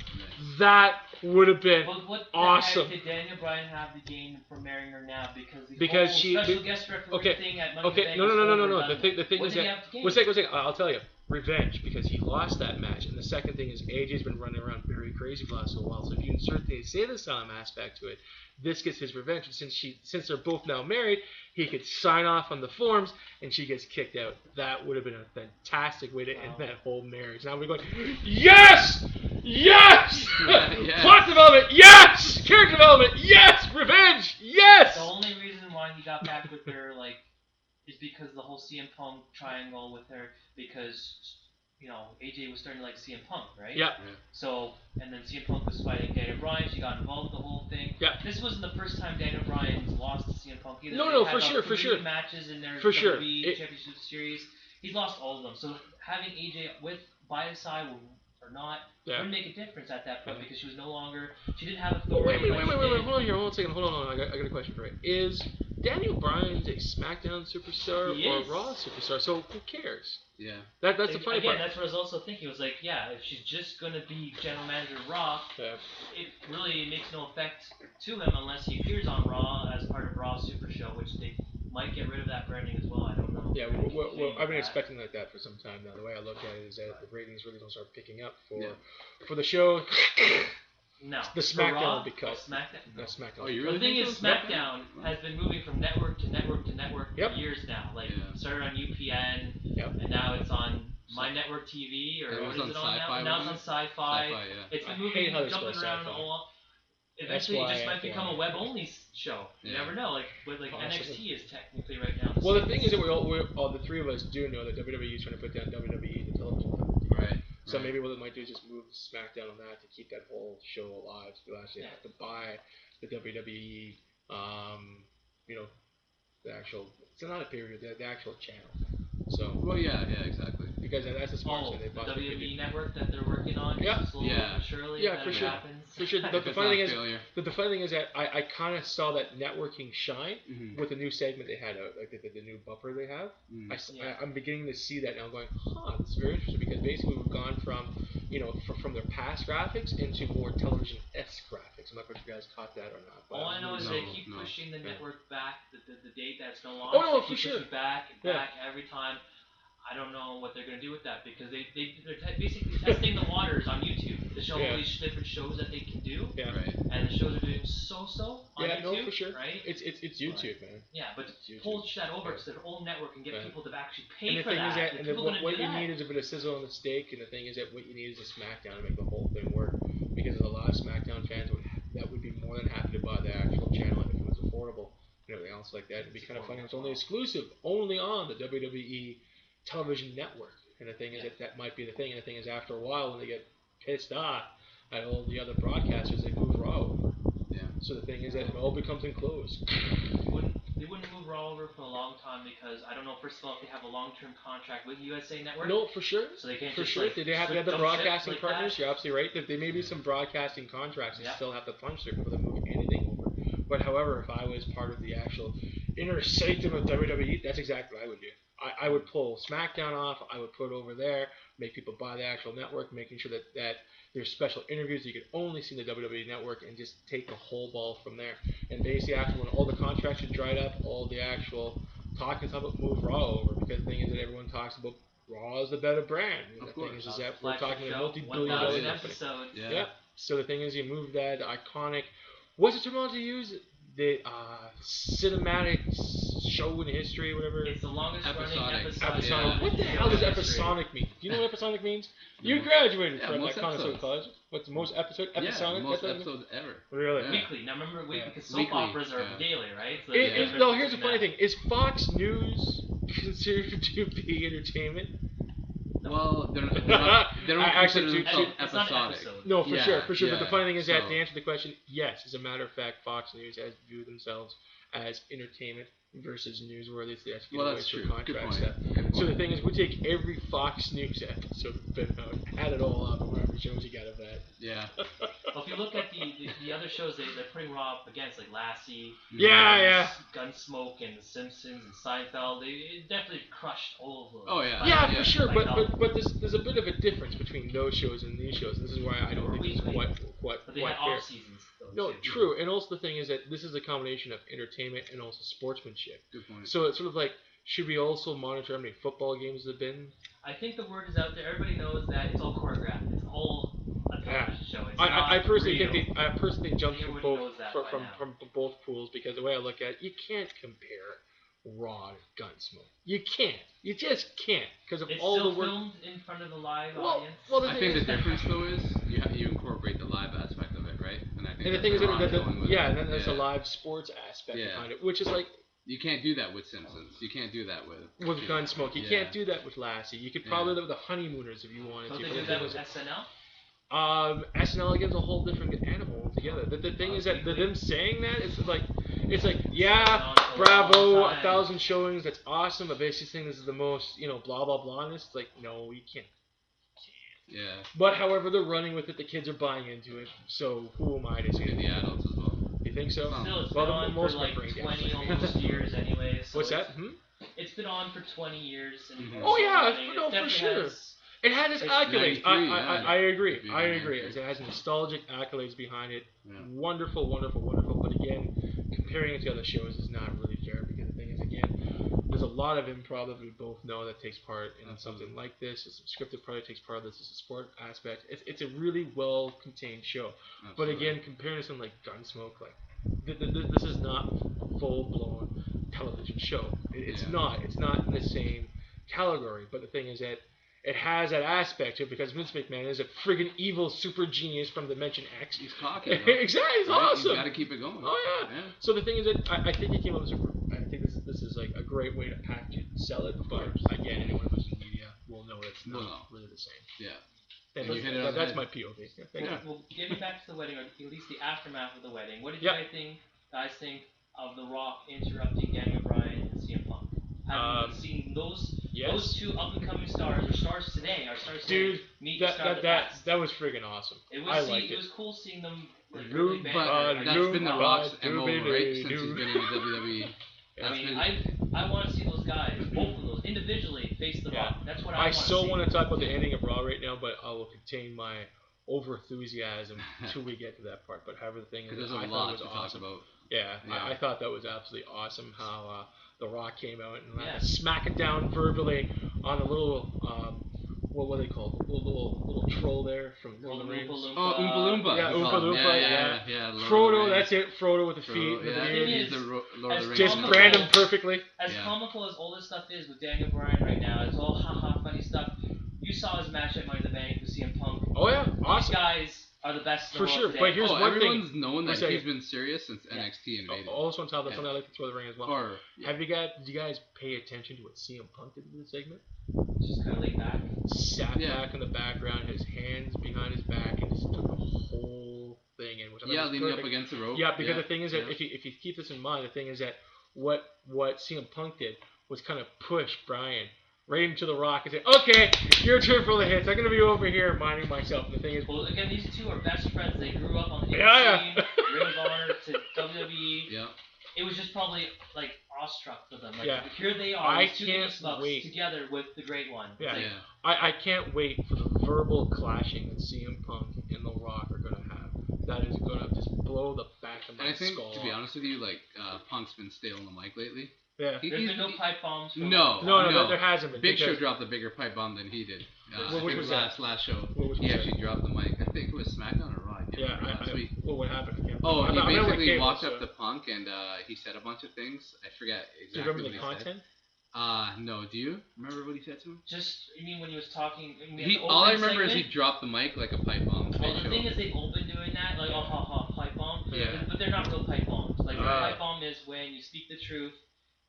That would have been awesome. What the heck did Daniel Bryan have to gain from marrying her now? Because she special guest referee thing at Money in the Bank. No. The thing is that one second. I'll tell you. Revenge, because he lost that match, and the second thing is AJ's been running around very crazy for the last little while. So if you insert the Save the Asylum aspect to it, this gets his revenge. And since they're both now married, he could sign off on the forms, and she gets kicked out. That would have been a fantastic way to end that whole marriage. Now we're going, yes, plot development, yes, character development, yes, revenge, yes. The only reason why he got back with her, is because the whole CM Punk triangle with her, because AJ was starting to like CM Punk, right? Yeah. So, and then CM Punk was fighting Daniel Bryan. She got involved in the whole thing. Yeah. This wasn't the first time Daniel Bryan's lost to CM Punk either. No, for sure. Matches in their WWE Championship Series. He's lost all of them. So having AJ by his side or not wouldn't make a difference at that point, because she was no longer. She didn't have authority. Wait. Hold on here. Hold on a second. Hold on. I got a question for you. Is Daniel Bryan's a SmackDown superstar or a Raw superstar? So who cares? Yeah. That's the funny part. That's what I was also thinking. It was like, if she's just gonna be general manager of Raw, it really makes no effect to him unless he appears on Raw as part of Raw Super Show, which they might get rid of that branding as well. I don't know. Yeah, well I've been expecting like that for some time now. The way I look at it is that the ratings really don't start picking up for the show. No. The SmackDown because SmackDown. No, SmackDown. Oh, you really the thing is, SmackDown has been moving from network to network to network for years now. Started on UPN, and now it's on My Network TV, or what is it on now? Now it's on Sci-Fi. It's been moving, jumping around all. Eventually, it just might become a web-only show. You never know. NXT is technically right now. Well, the thing is that all the three of us do know that WWE is trying to put down WWE, the television company. Right. So maybe what they might do is just move SmackDown on that to keep that whole show alive. So you'll actually have to buy the WWE, the actual. It's not a period, the actual channel. So. Well, yeah, exactly. Because that's the smart thing. They bought the WWE network that they're working on. Slowly but surely. Yeah, for sure. For sure. The funny thing is that I kind of saw that networking shine with the new segment they had out, like the new bumper they have. I'm beginning to see that now, going, this is very interesting, because basically we've gone from their past graphics into more television-esque graphics. I'm not sure if you guys caught that or not. All I know is they keep pushing the network back, the date that's going to launch. Oh no, for sure. Back every time. I don't know what they're going to do with that, because they're basically testing the waters on YouTube to show all these different shows that they can do. Yeah. Right. And the shows are doing so on YouTube. No, for sure. Right? It's YouTube, man. Yeah, but push that over to their own network and get people to actually pay and the for thing that. Is that and what you need is a bit of sizzle on the steak, and the thing is that what you need is a SmackDown to make the whole thing work. Because there's a lot of SmackDown fans that would be more than happy to buy the actual channel if it was affordable and everything else like that. It'd be kind of funny. It's only exclusive, only on the WWE television network, and the thing is that might be the thing. And the thing is, after a while, when they get pissed off at all the other broadcasters, they move Raw over. Yeah. So the thing is that it all becomes enclosed. They wouldn't move Raw over for a long time because I don't know. First of all, if they have a long-term contract with USA Network. No, for sure. So they can't for just sure. They have the broadcasting like partners. that. You're absolutely right. There may be some broadcasting contracts that still have to punch through before they move anything over. But however, if I was part of the actual inner sanctum of WWE, that's exactly what I would do. I would pull SmackDown off. I would put it over there, make people buy the actual network, making sure that there's special interviews you could only see in the WWE Network, and just take the whole ball from there. And basically, after when all the contracts are dried up, all the actual talk is about move Raw over, because the thing is that everyone talks about Raw is the better brand. And the thing is that we're talking about multi-billion-dollar company. Yeah. So the thing is, you move that iconic. What's the term to use? The cinematic show in history, whatever. It's the longest running episodic. Yeah. What the hell does episodic mean? Do you know what episodic means? You graduated from that Connoisseur College. What's the most episodic? Yeah, most episodes ever. Really? Yeah. Weekly. Now remember, because soap operas are daily, right? So no, here's the funny thing. Is Fox News considered to be entertainment? Well, they don't consider themselves episodic. No, for sure. But the funny thing is that to answer the question, yes, as a matter of fact, Fox News has viewed themselves as entertainment versus newsworthy. It's the executive contract stuff. So the thing is, we take every Fox News episode that's been out, add it all up, and whatever shows you got of that. Yeah. Well, if you look at the other shows they're putting Raw up against, like Lassie, Gunsmoke, and The Simpsons, and Seinfeld, it definitely crushed all of those. Oh yeah. Yeah, for sure. But there's a bit of a difference between those shows and these shows. This is why I don't think it's quite But they had off seasons. No, true. And also the thing is that this is a combination of entertainment and also sportsmanship. Good point. So it's sort of like, should we also monitor how many football games there have been? I think the word is out there. Everybody knows that it's all choreographed. It's all a television show. It's I personally think jump from both pools, because the way I look at it, you can't compare Raw to Gunsmoke. You can't. You just can't, because of all the work. It's still filmed in front of the live audience. Well, I think the difference though is you incorporate the live aspect of it, right? And I think the thing is and then there's a live sports aspect behind it, which is like. You can't do that with Simpsons. You can't do that with Gunsmoke. You can't do that with Lassie. You could probably do that with the Honeymooners if you wanted to. They do that with SNL? SNL again's a whole different animal altogether. The thing is that them saying that, it's like yeah, bravo, 1,000 showings, that's awesome, but basically saying this is the most, blah blah blah, and it's like, no, you can't. Yeah. But however, they're running with it. The kids are buying into it. So who am I to say? The adults as well. You think so? Still, it's been on for like 20 almost years anyway. So what's that? It's been on for 20 years. And oh yeah, for sure. It had its accolades. I agree. I agree. It has nostalgic accolades behind it. Yeah. Wonderful, wonderful, wonderful. But again, comparing it to other shows is not really fair, because the thing is, again, there's a lot of improv that we both know that takes part in something like this. It's a scripted part that takes part of this. It's a sport aspect. It's a really well-contained show. Absolutely. But again, comparing to something like Gunsmoke, like this is not a full-blown television show. It's not. It's not in the same category. But the thing is that it has that aspect to it, because Vince McMahon is a friggin' evil super genius from Dimension X. He's cocky. Exactly, he's awesome. You gotta keep it going. Oh yeah. So the thing is that I think he came up with I think this is like a great way to package it and sell it. But again, anyone who's in media will know it's not really the same. Yeah. That's my POV. Well, getting back to the wedding, or at least the aftermath of the wedding, what did you guys think of The Rock interrupting Daniel Bryan and CM Punk? Having seen those two up-and-coming stars, or stars today, meet the stars of the past. That was friggin' awesome. It was cool seeing them. That's been The Rock's MO, right? Since he's been in the WWE. I want to see those guys, both of those, individually face The Rock. That's what I want to see. I so want to talk about the ending of Raw right now, but I will contain my over-enthusiasm until we get to that part. But however, the thing is, there's a lot to talk about. Yeah. I thought that was absolutely awesome how The Rock came out and smack it down verbally on a little, what were they called? Little troll there from Lord of the Rings. Oh, Oompa Loompa. Yeah, Oompa Loompa. Yeah. Frodo, that's it. Frodo with the feet. Just brand him perfectly. As comical as all this stuff is with Daniel Bryan right now, it's all haha funny stuff. You saw his match at Money in the Bank with CM Punk. Oh yeah, awesome. These guys are the best in the world today. But here's one thing. Everyone's known that he's been serious since NXT invaded. Also on top of that, something I like to throw the ring as well. Did you guys pay attention to what CM Punk did in the segment? Just kind of laid back. Sat back in the background, his hands behind his back, and just took the whole thing in, which leaning up against the rope. Yeah, because the thing is that if you keep this in mind, the thing is that what CM Punk did was kind of push Bryan right into the Rock and say, okay, your turn for the hits. I'm going to be over here minding myself. And the thing is... Well, again, these two are best friends. They grew up on the scene, Ring of Honor to WWE. Yeah. It was just probably, like, awestruck for them. Like, here they are, these two Bucks together with the Great One. Yeah. I can't wait for the verbal clashing that CM Punk and The Rock are going to have. That is going to just blow the back of my skull. And I think, to be honest with you, like, Punk's been stale on the mic lately. Yeah. There's been no pipe bombs. No, there hasn't been. Big Show dropped a bigger pipe bomb than he did. What was that? Last show. He actually dropped the mic. I think it was SmackDown or Raw. Last week. Well, what happened? He basically walked up to Punk and he said a bunch of things. I forget exactly. Do you remember the content? No. Do you remember what he said to him? Just, you mean when he was talking? All I remember is he dropped the mic like a pipe bomb. Well, the thing is, they've all been doing that, like, pipe bomb. Yeah. But they're not real pipe bombs. Like, a pipe bomb is when you speak the truth,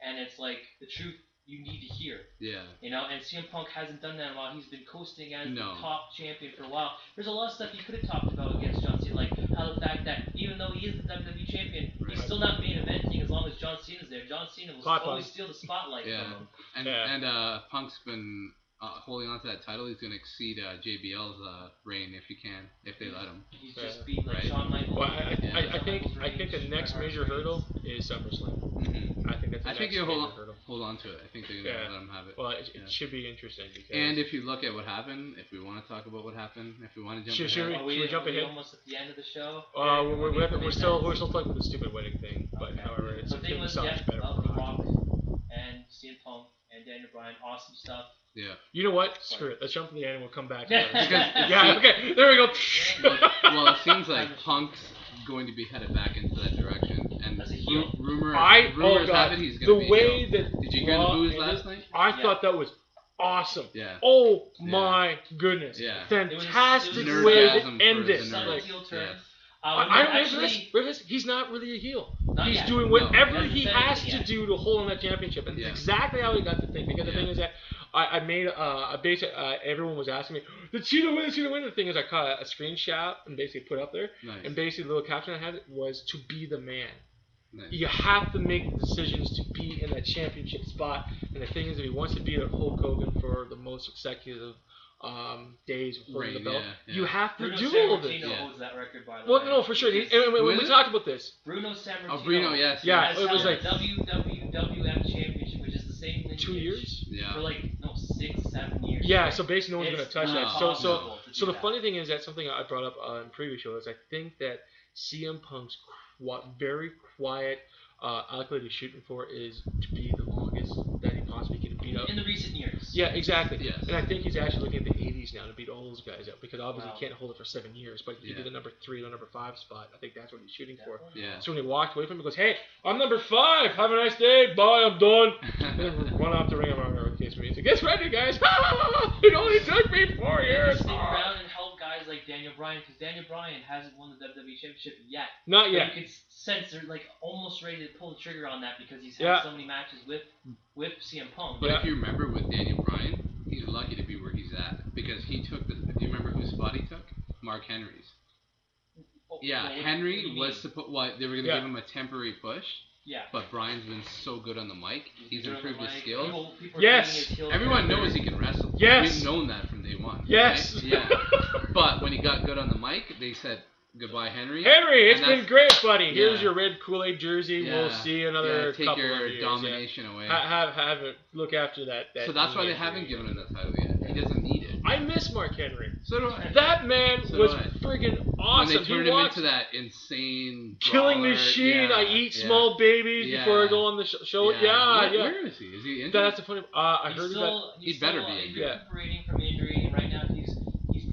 and it's like the truth you need to hear. Yeah. You know, and CM Punk hasn't done that in a while. He's been coasting as the top champion for a while. There's a lot of stuff he could have talked about against John Cena, like how the fact that even though he is the WWE champion, he's still not main eventing as long as John Cena's there. John Cena will always steal the spotlight from him. And Punk's been holding on to that title. He's going to exceed JBL's reign if they let him. He's just beat Shawn Michaels. Well, I think the next major hurdle is SummerSlam. Mm-hmm. I think that's the next major hurdle. Hold on to it. I think they're going to let him have it. Well, it should be interesting. And if you look at what happened, if we want to talk about what happened, if we want to jump should we jump ahead? Almost at the end of the show. We're still talking about the stupid wedding thing, but however, it's the thing was The Rock and CM Punk and Daniel Bryan, awesome stuff. Yeah. You know what? Screw it. Let's jump to the end and we'll come back. Okay. There we go. Well, it seems like Punk's going to be headed back into that direction. And rumors have it he's going to be heel. Did you hear the boos last night? I thought that was awesome. Yeah. Oh my goodness. Yeah. Fantastic way to end it. I don't know he's not really a heel. He's doing whatever he has to do to hold on that championship. And it's exactly how he got the thing. Because the thing is that I made a basic. Everyone was asking me, "Did Cena win? The thing is, I caught a screenshot and basically put up there. Nice. And basically, the little caption I had was to be the man. Nice. You have to make decisions to be in that championship spot. And the thing is, if he wants to beat Hulk Hogan for the most consecutive days holding the belt, you have to do all of it. Owns that record, by the way. No, for sure. When we talked about this, Bruno Sammartino. Oh, Bruno, yes. Yeah, it was like WWF Championship, which is the same thing. 2 years. Yeah. For 6-7 years. Yeah, so basically no one's going to touch that. So the funny thing is that something I brought up in previous shows. I think that CM Punk's very quiet accolade he's shooting for is to be the longest that he possibly can beat up. In the recent years. Yeah, exactly. Yes. And I think he's actually looking at the 80s now to beat all those guys up because obviously he can't hold it for 7 years, but he did the number 3 or number 5 spot. I think that's what he's shooting for. Yeah. So when he walked away from him, he goes, "Hey, I'm number 5. Have a nice day. Bye. I'm done." And then run off the ring of honor with Case Marie. Get ready, guys. It only took me 4 years. Stick around and help guys like Daniel Bryan because Daniel Bryan hasn't won the WWE Championship yet. Not yet. You can sense they're almost ready to pull the trigger on that because he's had so many matches with CM Punk. But if you remember with Daniel Bryan, he's lucky to be where he's at because he took do you remember whose spot he took? Mark Henry's. Henry was supposed. They were going to give him a temporary push. Yeah. But Bryan's been so good on the mic. He's improved his skills. Yes. Everyone knows he can wrestle. Yes. We've known that from day one. Yes. Right? Yeah. But when he got good on the mic, they said, "Goodbye, Henry." Henry, it's been great, buddy. Here's your red Kool-Aid jersey. We'll see you another couple of years. Take your domination away. Have it. Look after that. So that's why they haven't given him the title yet. He doesn't need it. I miss Mark Henry. So do I. That man was friggin' awesome. When they turned him into that insane killing machine. I eat small babies before I go on the show. Yeah. Where is he? Is he injured? That's the funny. I heard that. He'd better be injured. He's recuperating from injury, and right now he's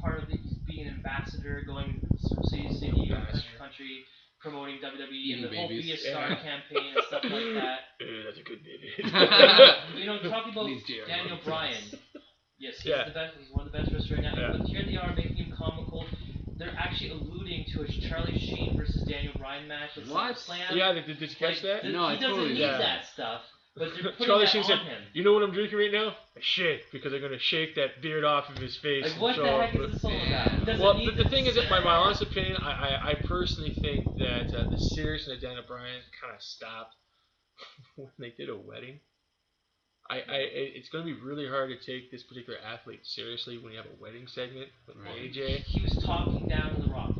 part of he's being an ambassador, going from city to city, country, promoting WWE and the whole Be a Star campaign and stuff like that. That's a good baby. Talking about Daniel Bryan. Yes, he's the best. He's one of the best wrestlers right now. Yeah. But here they are making him comical. They're actually alluding to a Charlie Sheen versus Daniel Bryan match at SummerSlam. Yeah, did you catch that? No, he doesn't need that stuff. But they're putting Charlie that Sheen on said, him. "You know what I'm drinking right now? A shake, because I'm gonna shake that beard off of his face." Like, what the heck is this all about? Well, the thing is, that my honest opinion, I personally think that the seriousness of Daniel Bryan kind of stopped when they did a wedding. It's going to be really hard to take this particular athlete seriously when you have a wedding segment with AJ. He was talking down to The Rock.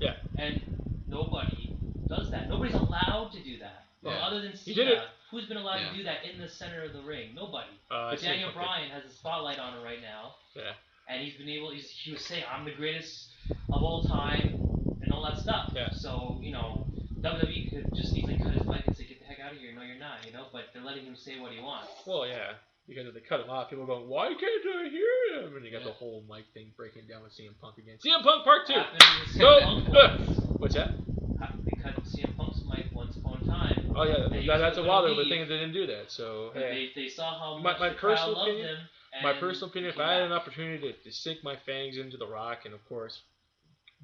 Yeah. And nobody does that. Nobody's allowed to do that. Yeah. Other than Cena. He did it. Who's been allowed to do that in the center of the ring? Nobody. But Daniel Bryan has a spotlight on him right now. Yeah. And he's been able. He was saying, "I'm the greatest of all time," and all that stuff. Yeah. So WWE could just easily cut his mic and say, "Get the heck out of here!" No, you're not. But they're letting him say what he wants. Well, yeah. Because if they cut him off, people go, "Why can't I hear him?" And you got the whole mic thing breaking down with CM Punk again. CM Punk Part 2. What's that? They cut CM Punk's mic once upon a time. Oh yeah, that's a while ago. But the thing is, they didn't do that. So they saw how much my the crowd personal loved opinion. him. My personal opinion, if I had an opportunity to sink my fangs into The Rock and, of course,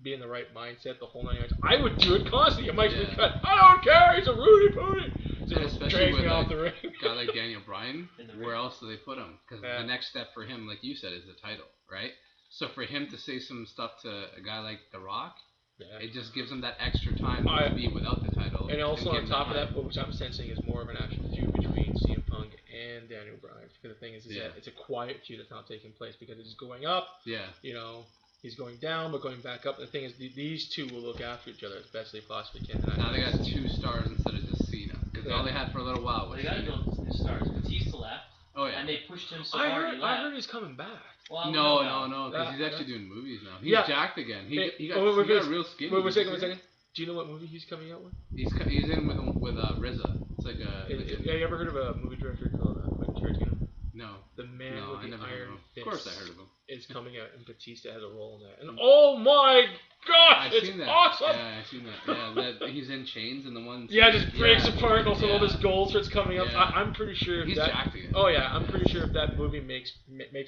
be in the right mindset, the whole 9 yards, I would do it constantly. It might be cut. I don't care. He's a Rudy Pooty. So especially with off the ring. A guy like Daniel Bryan, where else do they put him? Because the next step for him, like you said, is the title, right? So for him to say some stuff to a guy like The Rock, it just gives him that extra time to be without the title. And also on top of that, which I'm sensing is more of an actual feud between CM Punk and Daniel Bryan. Because the thing is that it's a quiet feud that's not taking place because it's going up. Yeah. He's going down, but going back up. The thing is, these two will look after each other as best they possibly can. Now they got 2 stars instead of just Cena. Because all they had for a little while was Cena. They got to build new stars. Batista left. Oh, yeah. And they pushed him so hard he left. I heard he's coming back. Well, no, because he's actually doing movies now. He's jacked again. He got real skinny. Wait, one second. Do you know what movie he's coming out with? He's in with RZA. It's like a. You ever heard of a movie director called Quentin Tarantino? No. The Man with the Iron Fist. Of course I heard of him. Is coming out, and Batista has a role in that. And oh my gosh, it's awesome! Yeah, I've seen that. Yeah, he's in chains and the ones. Yeah, just breaks apart. And also, all this gold starts coming up. I'm pretty sure. He's jacked again. Oh yeah, I'm pretty sure if that movie makes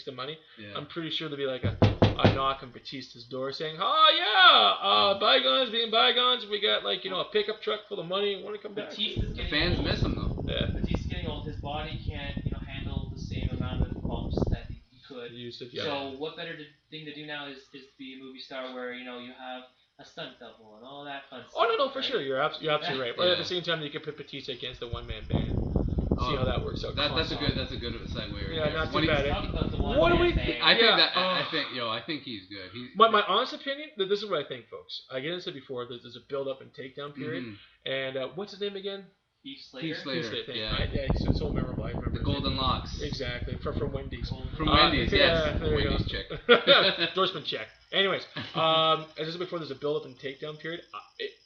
the money, I'm pretty sure there'll be like a knock on Batista's door saying, "Oh yeah, bygones being bygones. We got like a pickup truck full of money. Want to come back?" The fans miss him though. Yeah. Batista's getting old. His body can't handle the same amount of bumps that he could. So what better thing to do now is be a movie star where you have a stunt double and all that fun stuff. Oh no, for sure, you're absolutely right. But at the same time, you can put Batista against the one-man band. See how that works out. That's a good segue right there. Not too bad. What do we think? I think he's good. My honest opinion, this is what I think, folks. I get into before. There's a build-up and takedown period, and what's his name again? Heath Slater. It's so memorable. I remember the Golden Locks. Exactly, from Wendy's. From Wendy's, yes. Wendy's check. Endorsement check. Anyways, as I said before, there's a build-up and takedown period.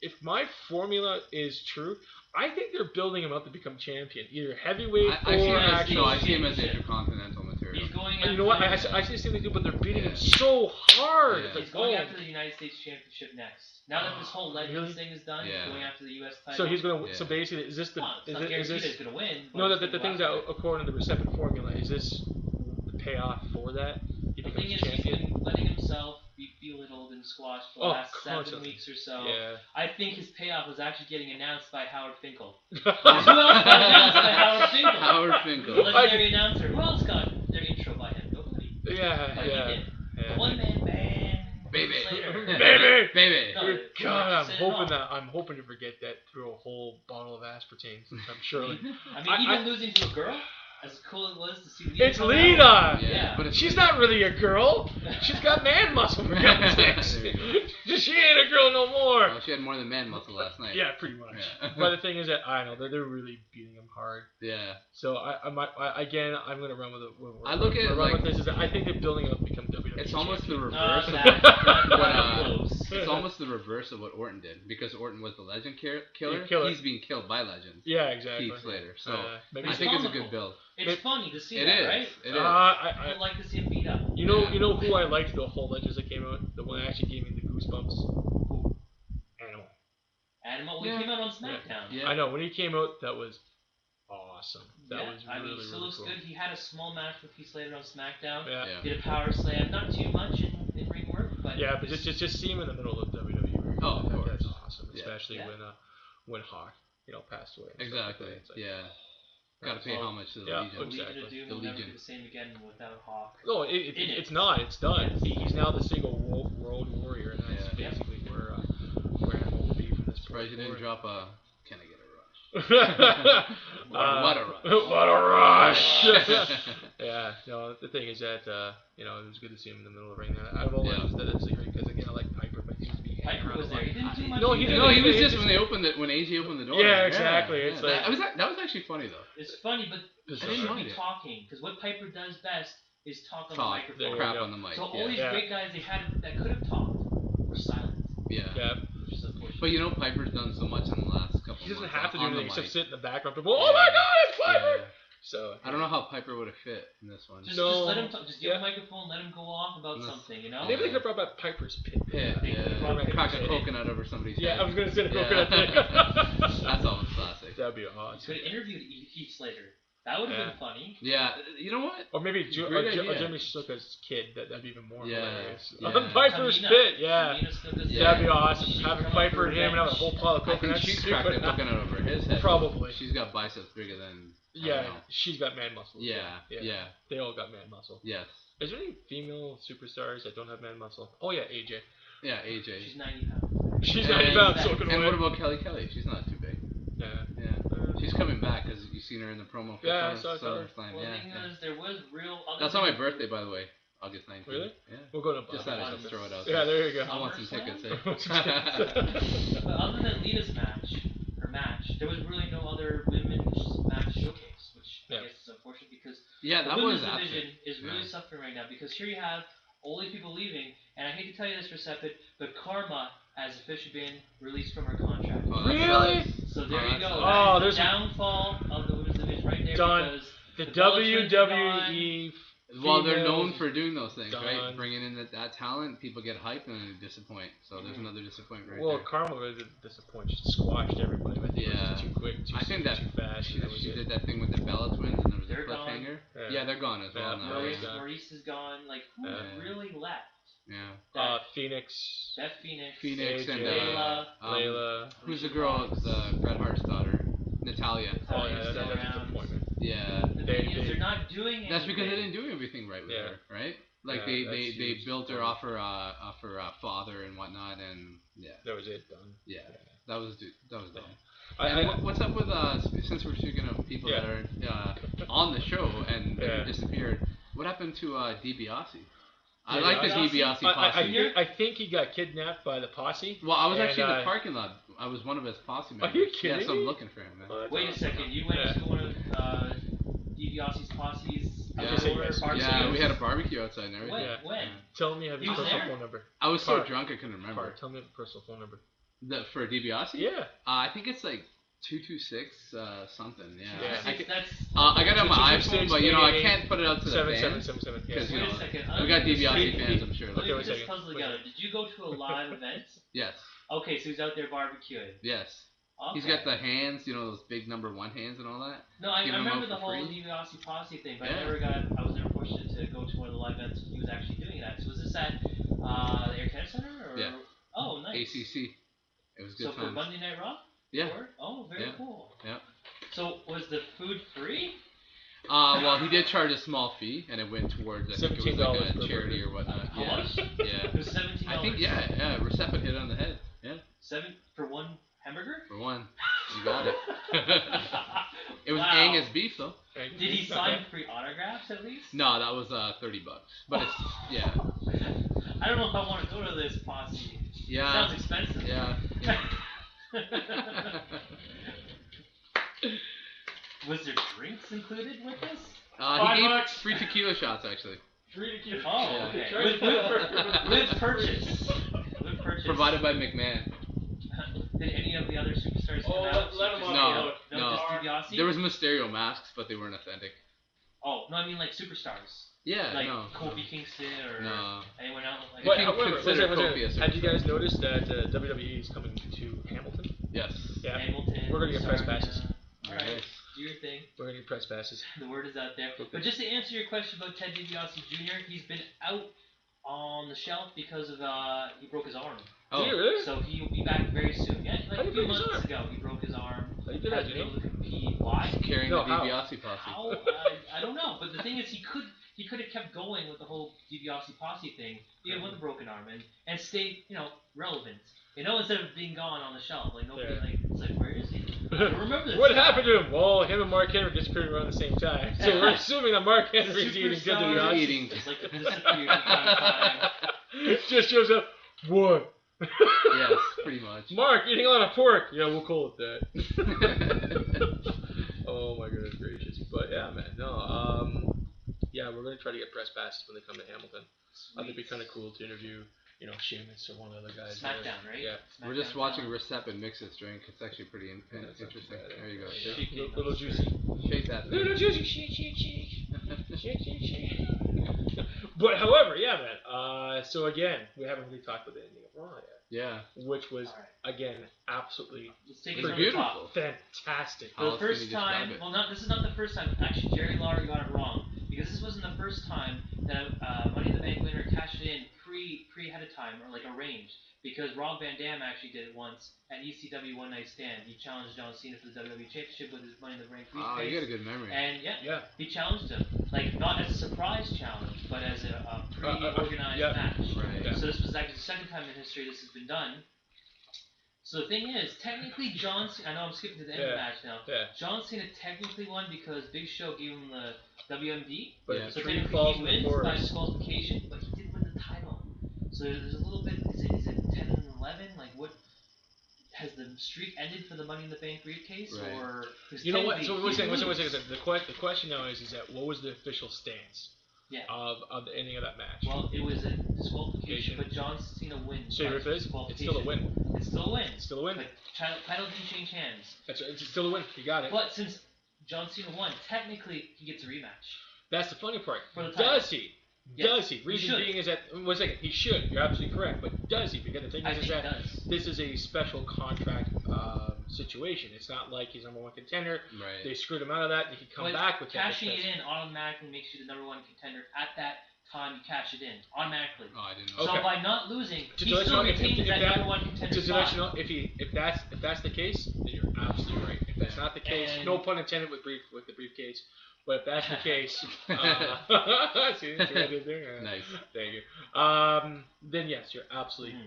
If my formula is true, I think they're building him up to become champion, either heavyweight or actual. I see him as intercontinental material. He's going. You know what? I see the same thing too, but they're beating him so hard. He's going after the United States Championship next. Now that this whole Legends thing is done, he's going after the U.S. title. So he's going to. So basically, is this the? Is this going to win? No, the things that according to the Reception formula, is this the payoff for that? The thing is, he's been letting himself be belittled and squashed for the last 7 weeks or so. Yeah. I think his payoff was actually getting announced by Howard Finkel. Who else got announced by Howard Finkel? Howard Finkel. The legendary announcer. Who else got their intro by him? Nobody. Yeah. He did. The one-man band. Baby. God, I'm hoping to forget that through a whole bottle of aspartame. I'm sure. Even losing to a girl. As cool as it was to see Lita. It's Lita! Yeah. But she's not really a girl. She's got man muscle for God's sakes. She ain't a girl no more. Well, she had more than man muscle last night. Yeah, pretty much. Yeah. But the thing is that, I know, they're really beating him hard. Yeah. So, I'm going to run with it. I look at it like... This is I think they're building up to become WWE It's almost the reverse It's almost the reverse of what Orton did. Because Orton was the legend killer. He's being killed by legends. Yeah, exactly. Heath Slater. So, I think it's a good build. It's funny to see that, right? It is. I'd like to see him beat up. You know who I liked the whole Legends that came out? The one that actually gave me the goosebumps? Who? Animal? When he came out on SmackDown. Yeah. I know. When he came out, that was awesome. That was really, he still looks cool. good. He had a small match with Heath Slater on SmackDown. Yeah. Did a power slam. Not too much in ring work, but... Yeah, but just see him in the middle of WWE. Oh, of course. That's awesome. Especially when Hawk, passed away. Exactly. Like, Gotta pay homage to the Legion. Exactly. The Legion will never be the same again without Hawk. No, it's not. It's done. He's now the single world warrior, and that's basically where Hamill will be from this point. Surprised you didn't drop a. Can I get a rush? What a rush! What a rush! Yeah. No, the thing is that it was good to see him in the middle of the ring. I've always that's great because again I like Piper, but he seems to be hanging around. Was there. He didn't do much. No, he didn't. No, he was just when AJ opened the door. Yeah, exactly. It's like that was actually funny though. It's funny, but he should be talking because what Piper does best is talk on the microphone. Crap on the mic. So all these great guys they had that could have talked were silent. Yeah. Which is unfortunate. But Piper's done so much in the last couple. He doesn't have to do anything except sit in the background. People, oh my God, it's Piper! Yeah. So I don't know how Piper would have fit in this one. Just let him talk. Just give him a microphone, let him go off about something, Maybe they could have brought back Piper's pit. Crack a coconut over somebody's head. Yeah, I was gonna say the coconut thing. That's always classic. That'd be awesome. You could interview Heath Slater. That would have been funny. Yeah, you know what? Or maybe Jimmy Snuka's kid. That'd be even more hilarious. Yeah. On Piper's pit, that'd be awesome. Having Piper and him and have a whole pile of coconuts. I think she's cracked a coconut over his head. Probably. She's got biceps bigger than. She's got man muscle. Yeah. They all got man muscle. Yes. Is there any female superstars that don't have man muscle? Oh yeah, AJ. Yeah, AJ. She's 90 pounds. She's 90 pounds. And what about Kelly? She's not too big. Yeah. She's coming back because you've seen her in the promo for Southern Slam. Well, there was real. That's on my birthday, by the way. August 19th. Really? Yeah. We'll go to just throw it out. Yeah, there you go. I want some tickets. But other than Lita's match, there was really no other women's match showcase, which I guess is unfortunate because the women's division is really suffering right now because here you have all these people leaving, and I hate to tell you this, Recipit, but Karma has officially been released from her contract. Really? So there you go. Oh, there's the downfall of the women's division right there because the WWE. Well, they're known for doing those things, right? Bringing in that talent, people get hyped and then they disappoint. So there's another disappointment right there. Well, Karma was disappointed. She squashed everybody. I think it was too quick, too fast. She did that thing with the Bella Twins and there was a cliffhanger. Yeah, they're gone as well now. Maurice is gone. Like, who really left? Yeah. Phoenix. That Phoenix. Phoenix and Layla. Who's the girl? The Bret Hart's daughter. Natalia. Oh, yeah, that's a disappointment. Yeah. The thing is, they're not doing anything. That's because they didn't do everything right with her, right? Like they built her off her father and whatnot, and that was it. Done. Yeah, that was done. What's up with since we're speaking of people that are on the show and disappeared? What happened to DiBiase? I like the DiBiase posse. I think he got kidnapped by the posse. Well, I was actually in the parking lot. I was one of his posse members. Are you kidding me? So I'm looking for him, man. Wait a second. You went to one of DiBiase's posse's Yeah, we had a barbecue outside and everything. When? Tell me you have his personal phone number. I was so drunk I couldn't remember. Tell me the personal phone number. For DiBiase? Yeah. I think it's like 226 something. Yeah. That's I got it on my iPhone, but I can't put it out to the fans. 7777. Because wait a second. we got DiBiase fans, I'm sure. Let me put this puzzle together. Did you go to a live event? Yes. Okay, so he's out there barbecuing. Yes. Okay. He's got the hands, those big number 1 hands and all that. No, I remember the whole DiBiase posse thing, but I was never fortunate to go to one of the live events he was actually doing it at. So was this at the Air Canada Center? Or? Yeah. Oh, nice. ACC. It was good. So for Monday Night Raw? Yeah. Oh, very cool. Yeah. So was the food free? Well, he did charge a small fee, and it went towards I think it was like a charity or whatnot. How much? Yeah. It was $17. I think Recipit hit it on the head. Yeah. 7 for one hamburger? For one. You got it. It was Angus beef though. Did he sign free autographs at least? No, that was $30. But it's I don't know if I want to go to this posse. Yeah. It sounds expensive. Yeah. Was there drinks included with this? He gave free tequila shots actually. Free tequila. Oh, okay. With purchase. Provided by McMahon. Did any of the other superstars come out? Let them on. No. Just DiBiase? There was Mysterio masks, but they weren't authentic. Oh, no, I mean like superstars. Yeah, like Kofi Kingston or anyone else. Like have you guys noticed that WWE is coming to Hamilton? Yes. Yeah. Hamilton. We're gonna get press passes. All right. Do your thing. We're gonna get press passes. The word is out there. Okay. But just to answer your question about Ted DiBiase Jr., he's been out on the shelf because of he broke his arm. Oh, really? So he will be back very soon. Yeah, like a few months ago, he broke his arm. How you did that, you know? Why? Carrying the DiBiase posse. How? I don't know. But the thing is, he could have kept going with the whole DiBiase posse thing, even with the broken arm, and stay, relevant. Instead of being gone on the shelf, like nobody, it's like, where is he? I don't remember this. What happened to him? Well, him and Mark Henry disappeared around the same time. So we're assuming that Mark Henry's eating good DiBiase. Just like the disappeared time. Just shows up. What? Yes, pretty much. Mark, eating a lot of pork. Yeah, we'll call it that. Oh my goodness gracious. But yeah, man, no, yeah, we're gonna try to get press passes when they come to Hamilton. I think it'd be kind of cool to interview, Sheamus or one of the other guys. SmackDown, right? Yeah. We're just watching Recep and mix his drink. It's actually pretty interesting. There you go. Little juicy. Shake that. Little juicy. Shake. But however, yeah, man. So again, we haven't really talked about the ending of Raw yet. Yeah. Which was again absolutely beautiful, fantastic. For the first time, this is not the first time. Actually, Jerry Lawler got it wrong because this wasn't the first time that Money in the Bank winner cashed it in pre ahead of time or like arranged. Because Rob Van Dam actually did it once at ECW One Night Stand. He challenged John Cena for the WWE Championship with his Money in the Bank briefcase. Oh, you got a good memory. And he challenged him, like not as a surprise challenge, but as a pre-organized match. Right. So this was actually the second time in history this has been done. So the thing is, technically John Cena, I know I'm skipping to the end of the match now. Yeah. John Cena technically won because Big Show gave him the WMD. But so technically he wins by disqualification, but he did win the title. So there's a little bit, is it 10 and 11? Like what, has the streak ended for the Money in the Bank briefcase? Right. Or you know what, so one second. The question now is that what was the official stance of the ending of that match? Well, it was a disqualification, but John Cena wins. So it's still a win. It's still a win. It's still a win. Like, title didn't change hands. That's right, it's still a win. You got it. But since John Cena won, technically he gets a rematch. That's the funny part. Does he? Yes. Does he? Reason being is that, one second, he should. You're absolutely correct. But does he? Because the thing is that this is a special contract situation. It's not like he's number one contender. Right. They screwed him out of that. He can come back with cashing it in automatically makes you the number one contender at that time you cash it in automatically. Oh, I didn't know. So by not losing, he still retains that number one contender spot. If that's the case, then you're absolutely right. If that's not the case, no pun intended with the briefcase. But if that's the case, see what I did there? Nice. Thank you. Then yes, you're absolutely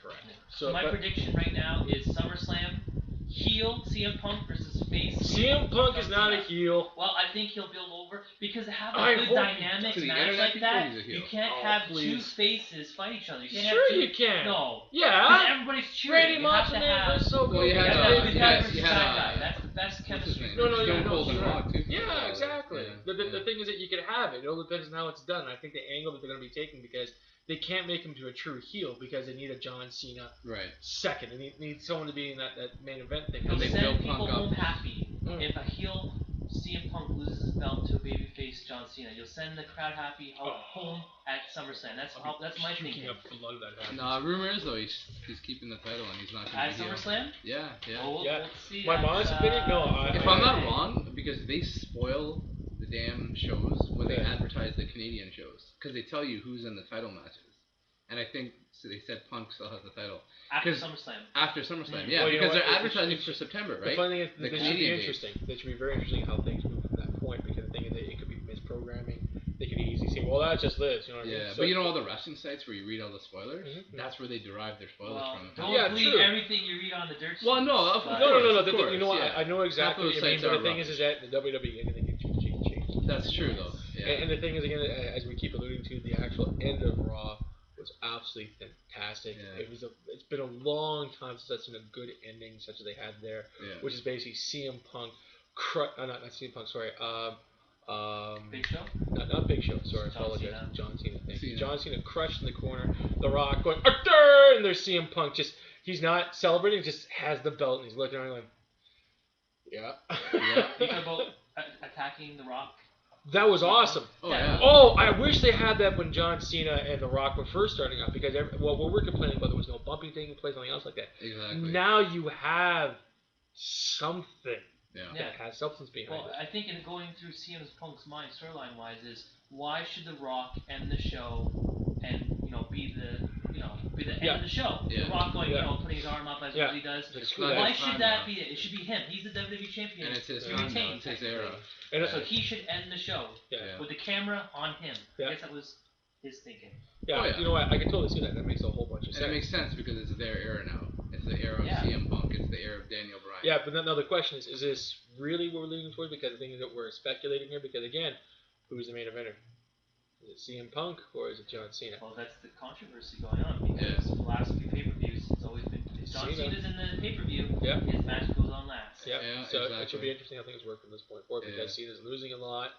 correct. So my prediction right now is SummerSlam, heel CM Punk versus face. CM Punk is not a heel. Well, I think he'll build over because to have a good dynamic match like that, you can't have two faces fight each other. You can. No. Yeah. Everybody's cheering. Brady Montaner was so good. Well, you had that's the best chemistry. Yeah, exactly. The thing is that you can have it. It all depends on how it's done. I think the angle that they're going to be taking because they can't make him to a true heel because they need a John Cena second. They need someone to be in that main event thing. They'll send people home happy if a heel CM Punk loses his belt to a babyface John Cena. You'll send the crowd happy home at SummerSlam. That's my thinking. Rumor is though he's keeping the title and he's not going to be at SummerSlam. Yeah. We'll see. My honest opinion, if I'm not wrong, because they spoil the damn shows when they advertise the Canadian shows because they tell you who's in the title matches, and I think they said Punk still has the title after SummerSlam. After SummerSlam, because they're advertising for September, right? The funny thing is, this should be interesting. That should be very interesting how things move from that point because the thing is that it could be misprogramming. They could easily say, "Well, that's just Liz," you know what I mean? Yeah, but you know all the wrestling sites where you read all the spoilers. That's where they derive their spoilers from. Don't believe everything you read on the dirt sheet. Well, no, no. You know what? I know exactly what you mean, but the thing is that the WWE anything can change. That's true, though. Yeah. And the thing is, again, as we keep alluding to, the actual end of Raw was absolutely fantastic. Yeah. It's been a long time since I've seen a good ending such as they had there, which is basically CM Punk, not CM Punk, sorry, Big Show? Not Big Show, sorry, I apologize. John Cena, thank you. John Cena crushed in the corner, The Rock going, Arthur! And there's CM Punk he's not celebrating, just has the belt and he's looking around like, Think about attacking The Rock. That was awesome. I wish they had that when John Cena and The Rock were first starting out because what we're complaining about, there was no bumping taking place, nothing else like that. Exactly. Now you have something that has substance behind it. Well, I think in going through CM Punk's mind storyline wise is why should The Rock end the show and be the be the end of the show. The Rock going, putting his arm up as he does. Why should that be it? It should be him. He's the WWE champion. And it's his time. It's his era. So he should end the show with the camera on him. I guess that was his thinking. Yeah, you know what? I can totally see that. That makes a whole bunch of sense. And it makes sense because it's their era now. It's the era of CM Punk. It's the era of Daniel Bryan. Yeah, but now the question is this really what we're leaning towards? Because the thing is that we're speculating here. Because again, who's the main eventer? Is it CM Punk or is it John Cena? Well, that's the controversy going on because the last few pay-per-views, it's always been John Cena's in the pay-per-view. His match goes on last. So it should be interesting how things work from this point forward because Cena's losing a lot.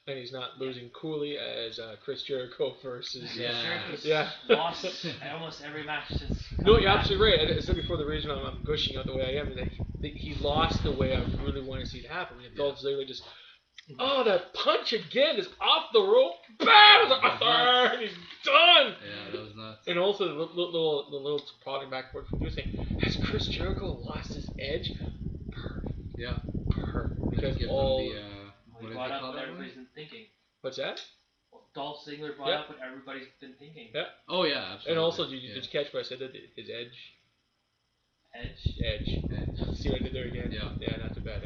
And he's not losing coolly as Chris Jericho versus. Jericho's lost almost every match since. No, you're absolutely right. I said before, the reason I'm gushing out the way I am is that he lost the way I really want to see it happen. The Dolph Ziggler just. Oh, that punch again is off the rope. Bam! And he's done. Yeah, that was nuts. And also the little prodding back and forth from you saying, has Chris Jericho lost his edge? Perfect. Yeah. Perfect. Because all. He brought up what everybody's been thinking. What's that? Dolph Ziggler brought up what everybody's been thinking. Yeah. Oh yeah, absolutely. And also, did you catch what I said? That his edge. See what I did there again? Yeah, not too bad.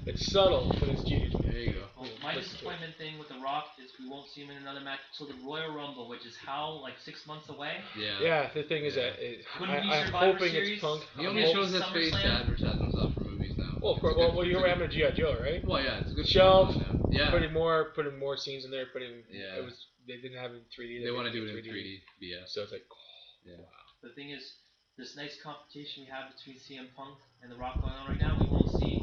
It's subtle, but it's genius. There you go. Well, my disappointment thing with The Rock is we won't see him in another match until the Royal Rumble, which is like 6 months away. Yeah. The thing is that I'm hoping Series? It's Punk. He only shows his face to advertise himself for movies now. Well, of course. Well, you were having a G.I. Joe, right? Well, yeah, it's a good shelf. Putting more scenes in there. It was they didn't have it in 3D. They want to do it in 3D. Yeah. So it's like, wow. The thing is, this nice competition we have between CM Punk and The Rock going on right now, we won't see.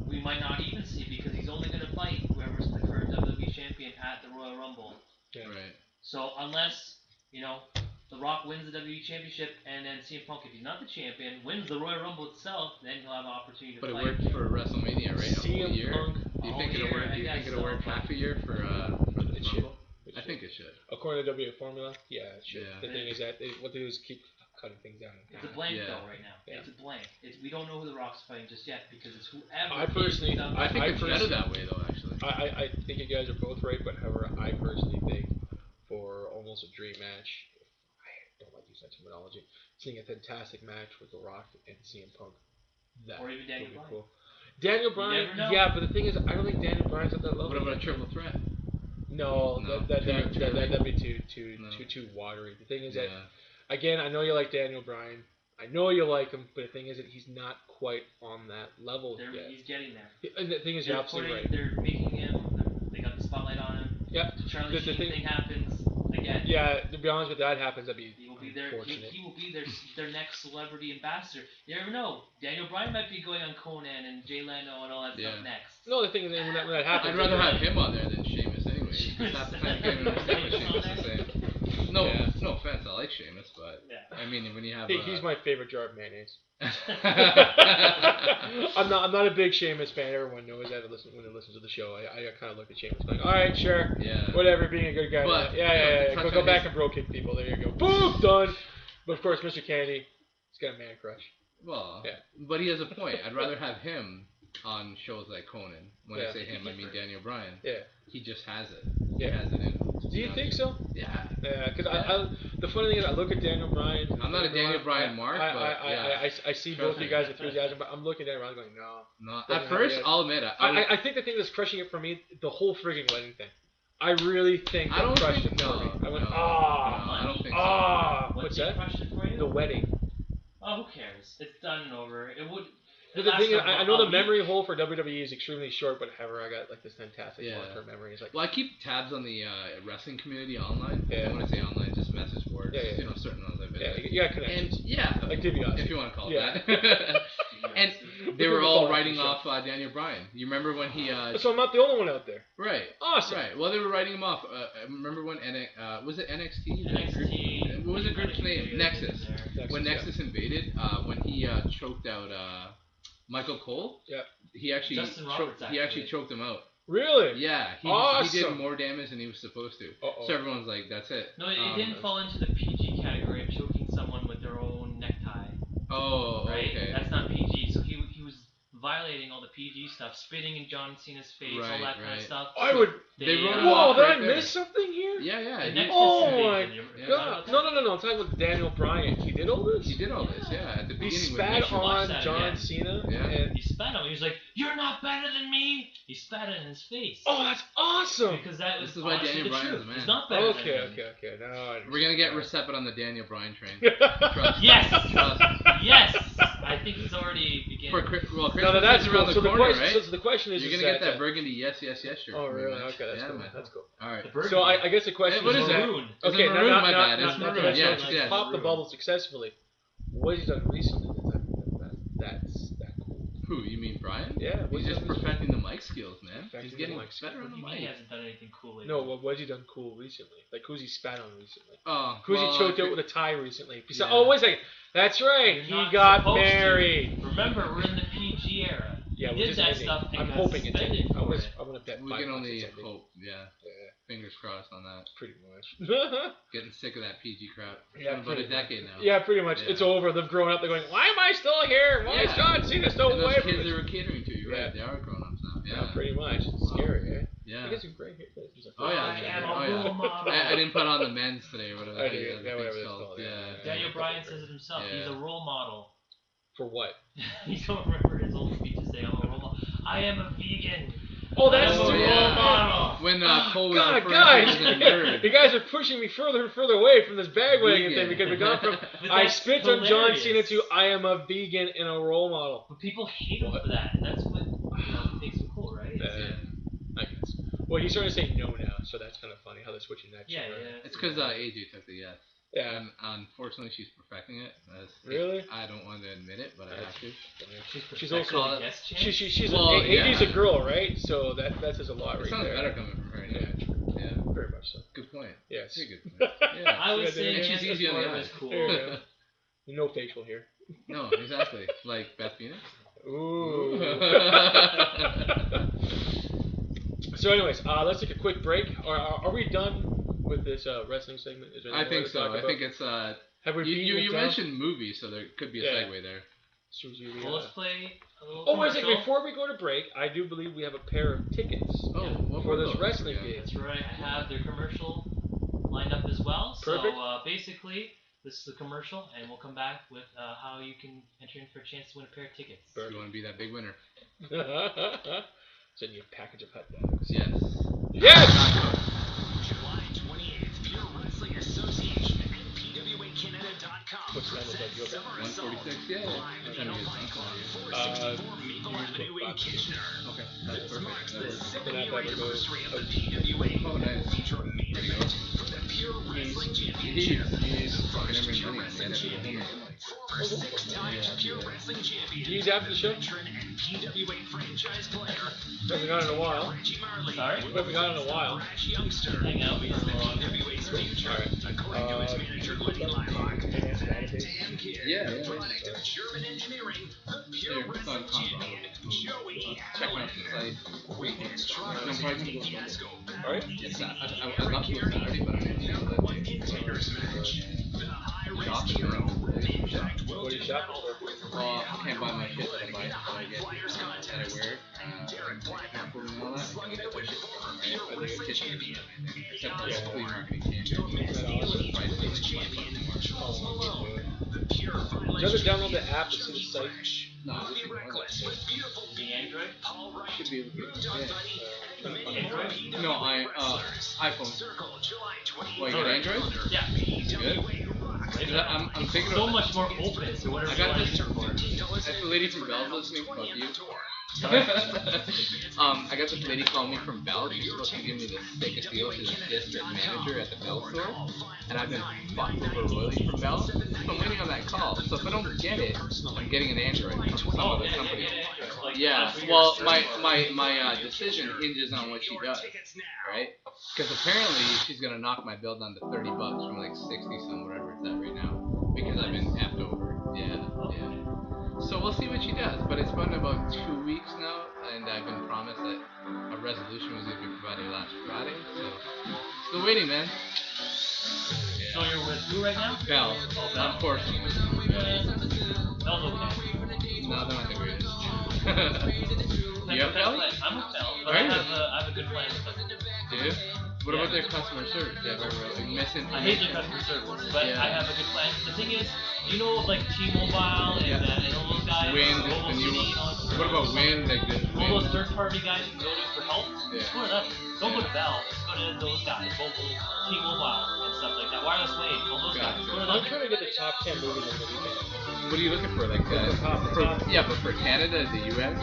We might not even see because he's only going to fight whoever's the current WWE champion at the Royal Rumble. Yeah. Right. So unless The Rock wins the WWE Championship, and then CM Punk, if he's not the champion, wins the Royal Rumble itself, then he'll have an opportunity to fight. But it worked for WrestleMania, right? CM a whole year. Punk. Do you think it'll work? Do you think it'll work half a year for the Rumble? I think it should. According to WWE formula, it should. Yeah. The thing is that what they do is keep cutting things down. It's a blank though right now. It's a blank. We don't know who The Rock's fighting just yet because it's whoever. I personally, I think it's better that way though. Actually, I think you guys are both right, but however, I personally think for almost a dream match, I don't like using that terminology, seeing a fantastic match with The Rock and CM Punk. Or even Daniel Bryan. Cool. Daniel Bryan, but the thing is, I don't think Daniel Bryan's at that level. What about a triple threat? No, that'd be too watery. The thing is that, again, I know you like Daniel Bryan. I know you like him, but the thing is that he's not quite on that level yet. He's getting there. And the thing is, you're absolutely right. They're making him. They got the spotlight on him. Yep. The Charlie Sheen thing happens again. Yeah, to be honest, if that happens, that'd be unfortunate. He will be their next celebrity ambassador. You never know. Daniel Bryan might be going on Conan and Jay Leno and all that stuff next. No, the thing is, when that happens, I'd rather have him on there than Sheamus anyway. No offense, I like Sheamus, but I mean when you have he's my favorite jar of mayonnaise. I'm not a big Sheamus fan. Everyone knows that when they listen to the show. I kind of look at Sheamus going, all right, sure, whatever, being a good guy. But, go back and bro kick people. There you go. Boom, done. But of course, Mr. Kennedy, he's got a man crush. Well, but he has a point. I'd rather have him on shows like Conan. When I say him, I mean Daniel Bryan. Yeah. He just has it. He has it in him. Do you think so? Yeah. Yeah, because the funny thing is, I look at Daniel Bryan. I'm not a Daniel Bryan mark, but I see both you guys' enthusiasm, but I'm looking at it and going, no. At first, I'll admit it. I think the thing that's crushing it for me, the whole frigging wedding thing. I really think that crushed it for me. I went, I don't think so. What's that? Crushed it for you? The wedding. Oh, who cares? It's done and over. It would. The thing is, I know the memory hole for WWE is extremely short, but however, I got like this fantastic long-term memory. It's like, well, I keep tabs on the wrestling community online. Yeah. When I say online, just message boards. Yeah. Certain ones I've been. Yeah, you got connections. And like DiBiase. If you want to call it that. And they were all writing off Daniel Bryan. You remember when he? So I'm not the only one out there. Right. Awesome. Right. Well, they were writing him off. Remember when was it NXT? NXT. What was the group's name? Nexus. When Nexus invaded, when he choked out Michael Cole. Yeah. He actually choked him out. Really? Yeah. He did more damage than he was supposed to. So everyone's like, that's it. No, it didn't fall into the PG category of choking someone with their own necktie. Oh, right? Okay. That's not PG. So he was violating all the PG stuff, spitting in John Cena's face, all that kind of stuff. I would. Whoa, did I miss something here? Yeah. Oh my god! No. I'm talking about Daniel Bryan. He did all this. Yeah. At the beginning, he spat on John Cena. Yeah. And he spat on him. He was like, "You're not better than me." He spat it in his face. Oh, that's awesome. Because that was this is why Daniel Bryan's the man. He's not better. Okay. No, we're gonna get Recep on the Daniel Bryan train. Trust. Yes. I think he's already beginning. That's around the corner, right? So the question is, you're gonna get that burgundy yes shirt. Oh really? Okay, that's cool. Man. That's cool. All right. So I guess the question is maroon. Okay, maroon, my bad. It's maroon. Yes. Pop the bubble successfully. What has he done recently? That's that cool. Who? You mean Bryan? Yeah. He's just perfecting the mic skills, man. He's getting better on the mic. He hasn't done anything cool lately. No, what has he done cool recently? Like who's he spat on recently? Who's he choked out with a tie recently? Besides, wait a second. That's right. He got married. Remember, we're in the PG era. Yeah, he did that stuff. And I'm hoping it's ending. I'm gonna bet. We can only hope. Yeah. Fingers crossed on that. Pretty much. Getting sick of that PG crap. Yeah, about a decade now. Yeah, pretty much. Yeah. It's over. They've grown up. They're going, why am I still here? Why is John Cena still away from kids they were catering to you, right? They are grown ups now. Yeah, pretty much. It's scary, eh? Yeah. I guess you're great hair. I didn't put on the men's today or whatever. Whatever it's called. Yeah. Daniel Bryan says it himself. Yeah. He's a role model. For what? You don't remember his old speech to say, I'm a role model. I am a vegan. Oh, that's the role model. When Cole was guys, you guys are pushing me further and further away from this bagwagon thing because we've gone from I spit on John Cena to I am a vegan and a role model. But people hate him for that. That's what makes him cool, right? I guess. Well, he's starting to say no now, so that's kind of funny how they're switching that. Yeah. It's because AJ took the yes. Yeah. And unfortunately, she's perfecting it. Really? I don't want to admit it, but I have to. She's also she's AJ's a girl, right? So that says a lot right there. Sounds better coming from her. Yeah, very much so. Good point. Yes. Very good point. Yeah. I would say she's easy on the eyes. Cool. No facial here. No, exactly. Like Beth Phoenix. Ooh. So, anyways, let's take a quick break. Are we done with this wrestling segment? Is there I think so. I think it's. Have we you mentioned movies, so there could be a segue there. Well, let's play a little. Oh, wait a second. Before we go to break, I do believe we have a pair of tickets for this wrestling game. That's right. I have their commercial lined up as well. Perfect. So basically, this is the commercial, and we'll come back with how you can enter in for a chance to win a pair of tickets. Perfect. You want to be that big winner. Send you a package of hot dogs. Yes. Yes! July 28th, Pure Wrestling Association and PWACanada.com. What's that about? 146, yeah. Maple Avenue in Kitchener. Okay, that's perfect. The 7th anniversary of the PWA. Oh, nice. Feature a main event for the Pure Wrestling Championship. He's First Pure Wrestling Champion. Former 6-time Pure Wrestling Champion. He's after the show. Veteran and PWA franchise player. Haven't gone in a while. Reggie Marley. Sorry? We haven't gone in a while. Brash youngster. Hang out. Is the PWA's future. All right. According to its manager, Lenny Lilac. Damn kid. Yeah. Product of German engineering. The Pure Wrestling Champion. Joey Check out the site. Witness trials and fiasco. Alright. I'm not doing Saturday, but I'm going to do One contenders match. The high-risk hero. Impact will What are you shopping for? Well, I can't buy my shit that I buy. I get Flyers that I contest. wear. Derek Platinum. And all that. Slugging it with former Pure I think Wrestling it's Champion. except for the flea marketing Don't campaign. miss the Elite Women's Champion. Charles Malone. The Pure Finalist. Did you ever download the app to see the site? No, Movie Reckless with beautiful The Android? Paul Wright. should be able to Moon get Dog it. Bunny. And many Android? more PWA No, wrestlers. iPhone. Circle July 28th. Well, you got Android? Yeah. PWA rocks. I'm thinking So of much more open to whatever I you got want to this- enter for. If the lady from Bell's listening, fuck you. Sorry? I got this lady calling me from Bell. She's supposed to give me the sickest deal. She's a district manager at the Bell store. And I've been fucked over royally from Bell. So I'm waiting on that call. So if I don't get it, I'm getting an Android from some Oh, other yeah, company. Like, Yeah, that's well, weird. my decision hinges on what she does, right? Because apparently she's gonna knock my bill down to $30 from like 60 some whatever it's at right now because I've been effed over. Yeah. So we'll see what she does, but it's been about 2 weeks now, and I've been promised that a resolution was gonna be provided last Friday. So still waiting, man. So you're with who right now? Bell, Oh, Bell. unfortunately. Bell's okay. No, they're not the greatest. You have Bell? I'm with Bell, but I have a good plan with them. Do you? What about their customer service? They have I hate their customer service, but I have a good plan. The thing is, you know, like T-Mobile and all those guys, Wind, Mobile City, and all that. What about Wind? Like this all those third-party guys you can go to for help. Just go to them. Don't go to Bell. Just go to those guys, T-Mobile and stuff like that. Wireless Wave, all those guys. Go to them. I'm trying to get the top 10 movies over the weekend. What are you looking for? Like yeah, but for Canada, the US?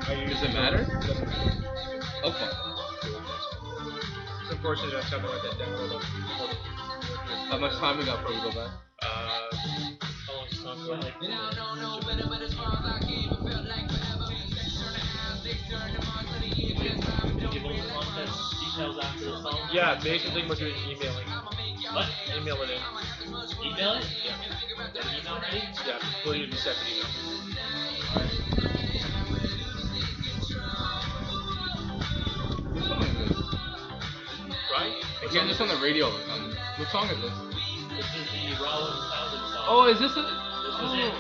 Does it matter? Okay. It's unfortunate I have to write that down. How much time we got before we go back? How long is the time? Give all the contest details after the song? Yeah, basically what you're emailing. What? Email it in. Email it? Yeah. Got an email ready? Yeah, we'll use a separate email. What song is this? Right? I hear this on the radio all the time. What song is this? This is the Raw 1000 song. Oh, is this it? This was it.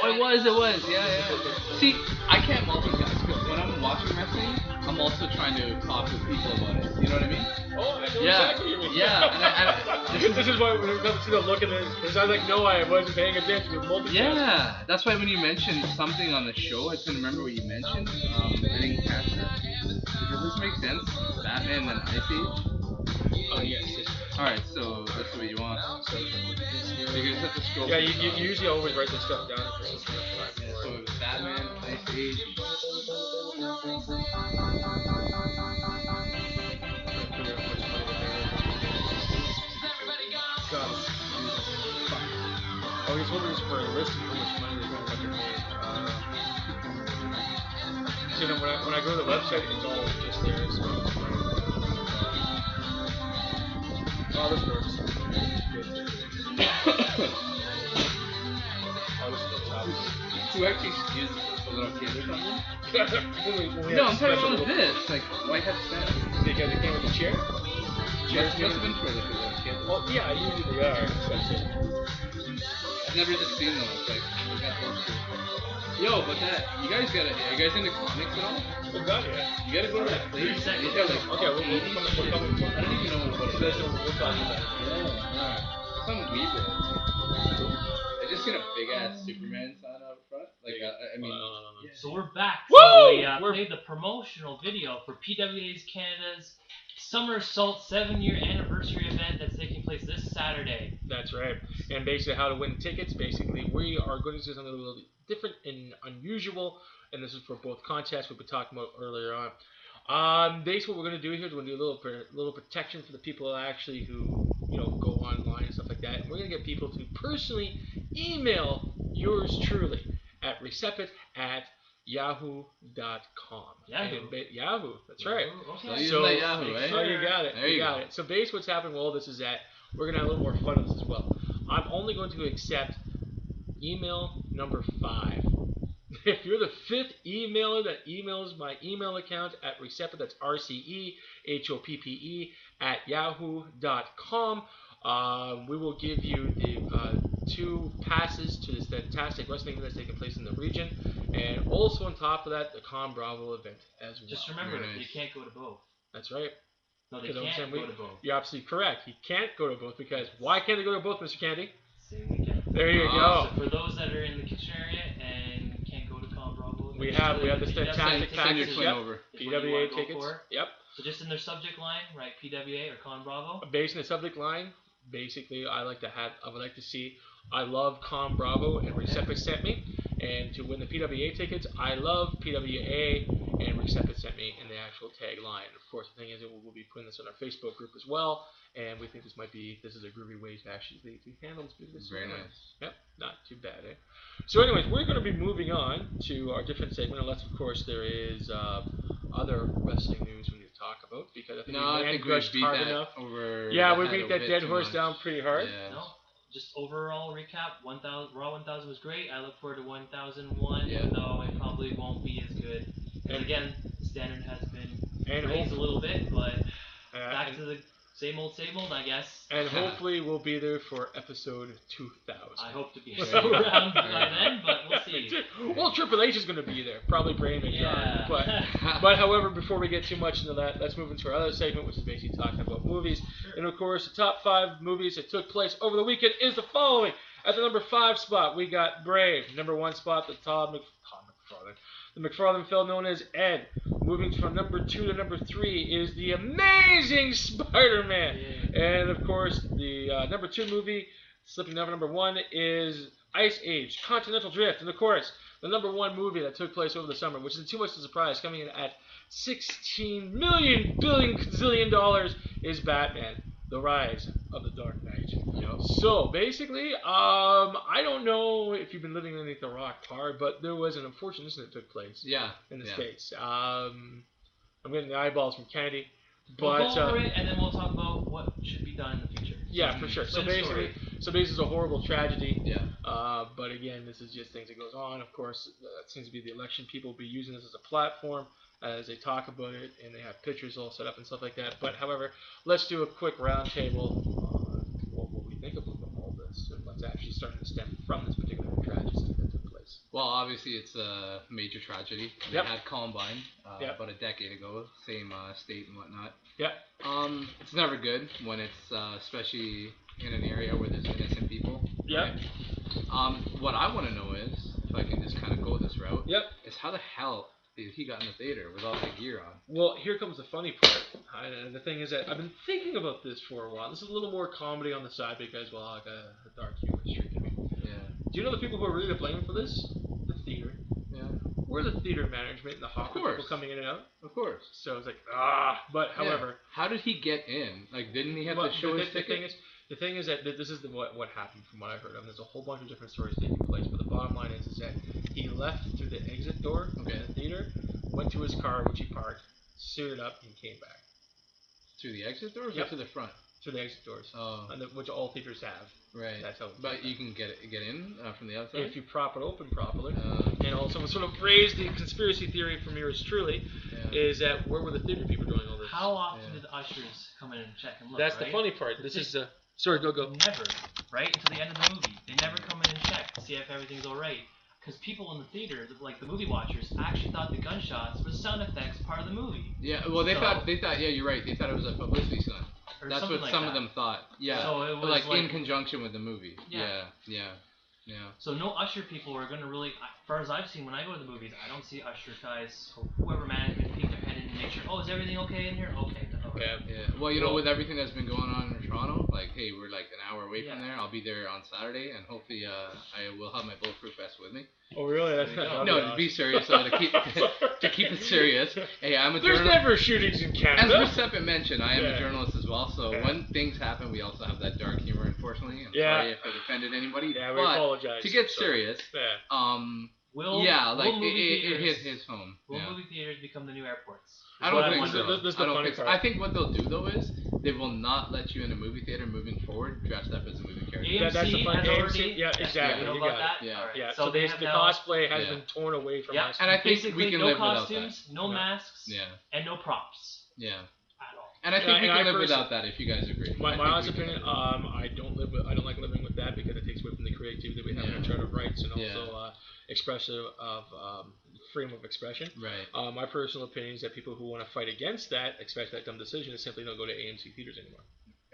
Oh, it was. Yeah. See, I can't multitask. When I'm watching wrestling, I'm also trying to talk with people about it. You know what I mean? Oh, I know exactly what you mean. Yeah. This is why when it comes to the look at this, I was like, no, I wasn't paying attention. Yeah, that's why when you mentioned something on the show, I couldn't remember what you mentioned. I didn't catch it. Does this make sense? Batman and Ice Age? Oh, yes. Alright, so that's what you want. So you just have to scroll. Yeah, you usually always write this stuff down. So it was Batman, Ice Age. Oh, he's looking for a list of how much money they're going to pay. So when I go to the website, it's all just there. So. Oh, this works. Who actually uses this? A little kid or something? No, I'm talking about this. Like, why have that? Because it came with the chair? Must have been for the little kid. Well, yeah, usually they are. I've never just seen them. It's like, we got those too. Yo, but you guys are you guys into comics at all? Oh god, yeah. You gotta go to that place. Okay, we'll come. I don't even know what it is. We'll talk about it. Yeah, it's on Weeble. I just seen a big ass Superman sign out front. Like, I mean. So we're back. Woo! So we played the promotional video for PWA's Canada's Summer Assault 7-year anniversary event that's taking place this Saturday. That's right. And basically how to win tickets. Basically, we are going to do something a little different and unusual. And this is for both contests we've been talking about earlier on. Basically, what we're going to do here is we're going to do a little protection for the people actually who go online and stuff like that. And we're going to get people to personally email yours truly at recepit@yahoo.com. Yahoo, that's right. Okay. So Yahoo, eh? Oh, you got it. There you got it. So basically what's happening with all this is that we're going to have a little more fun with this as well. I'm only going to accept email number 5. If you're the 5th emailer that emails my email account at Recepit, that's RCEHOPPE @yahoo.com, we will give you the 2 passes to this fantastic wrestling event that's taking place in the region, and also on top of that, the Con Bravo event as well. Just remember, you can't go to both. That's right. No, they can't go to both. You're absolutely correct. You can't go to both because why can't they go to both, Mr. Candy? Same weekend. There you go. So for those that are in the Kitchener area and can't go to Con Bravo, we have this fantastic package. PWA tickets. Yep. So just in their subject line, right? PWA or Con Bravo. Based in the subject line, basically, I would like to see, I love Con Bravo and Recepit sent me, and to win the PWA tickets, I love PWA and Recepit sent me in the actual tagline. Of course, the thing is, we'll be putting this on our Facebook group as well, and we think this is a groovy way to actually handle this business. Very nice. Yep, not too bad, eh? So anyways, we're going to be moving on to our different segment, unless of course there is other wrestling news we need to talk about, because I think we beat hard enough. Yeah, we beat that dead horse down pretty hard. Yeah. No, just overall recap, Raw 1000 was great. I look forward to 1001, even though it probably won't be as good. And again, the standard has been raised a little bit, but back to the same old, I guess. And hopefully we'll be there for episode 2000. I hope to be around by then, but we'll see. Well, Triple H is going to be there. Probably Brain and John. But however, before we get too much into that, let's move into our other segment, which is basically talking about movies. Sure. And of course, the top 5 movies that took place over the weekend is the following. At the number 5 spot, we got Brave. Number 1 spot, the the McFarlane film known as Ed. Moving from number 2 to number 3 is The Amazing Spider-Man. Yeah. And of course, the number 2 movie, slipping down number 1, is Ice Age, Continental Drift. And of course, the number 1 movie that took place over the summer, which isn't too much of a surprise, coming in at $16 billion is Batman, The Rise of the Dark Knight. Yep. So basically, I don't know if you've been living underneath a rock hard, but there was an unfortunate incident that took place. In the States. I'm getting the eyeballs from Kennedy. We'll go over it, and then we'll talk about what should be done in the future. Yeah, for sure. So basically, it's a horrible tragedy. Yeah. But again, this is just things that goes on. Of course, that seems to be the election. People will be using this as a platform as they talk about it, and they have pictures all set up and stuff like that. But however, let's do a quick roundtable on what we think about all this, and what's actually starting to stem from this particular tragedy that took place. Well, obviously, it's a major tragedy. They had Columbine about a decade ago, same state and whatnot. Yep. It's never good when it's especially in an area where there's innocent people. Yep. Right? What I want to know is, if I can just kind of go this route, is how the hell did he got in the theater with all that gear on? Well, here comes the funny part. The thing is that I've been thinking about this for a while. This is a little more comedy on the side because, well, like a dark humor streak in me. Yeah. Do you know the people who are really to blame for this? The theater. Yeah. We're the theater management and the Hollywood people coming in and out. Of course. So it's like, but however. How did he get in? Like, didn't he have to show his ticket? The thing is that this is what happened from what I heard of. There's a whole bunch of different stories taking place, but the bottom line is that he left through the exit door in the theater, went to his car, which he parked, suited up, and came back. Through the exit doors or to the front? Through the exit doors, which all theaters have. Right. That's how. But you can get in from the outside if you prop it open properly. And also, sort of raised the conspiracy theory from yours truly is that where were the theater people doing all this? How often did the ushers come in and check and look? That's the funny part. This is sorry, go. Never, right until the end of the movie. They never come in and check to see if everything's all right. Because people in the theater, like the movie watchers, actually thought the gunshots were sound effects part of the movie. Yeah, well, they thought. Yeah, you're right. They thought it was a publicity stunt. That's what some of them thought. Yeah, so it was like in conjunction with the movie. Yeah. So no usher people are going to really, as far as I've seen when I go to the movies, I don't see usher guys, whoever management, peek their head in and make sure, is everything okay in here? Okay. Yeah. Well, you know, with everything that's been going on in Toronto, like, hey, we're like an hour away from there. I'll be there on Saturday, and hopefully I will have my bulletproof vest with me. Oh, really? That's no, to be serious, to keep it serious. Hey, I'm a journalist. There's never shootings in Canada. As Giuseppe mentioned, I am a journalist as well, so when things happen, we also have that dark humor, unfortunately. I'm sorry if it offended anybody. Yeah, we apologize. To get serious, it hit his home. Will movie theaters become the new airports? I don't think so. I think what they'll do, though, is they will not let you in a movie theater moving forward dressed up as a movie character. AMC that's the fun. AMC, exactly. You know about that? Yeah. So the cosplay has been torn away from us. And I think we can live costumes, without that. No masks, and no props. Yeah. And I think we can live without that if you guys agree. My honest opinion, I don't like living with that because it takes away from the creativity that we have in our Charter of Rights and also expressive of freedom of expression. Right. My personal opinion is that people who want to fight against that, especially that dumb decision, is simply don't go to AMC theaters anymore.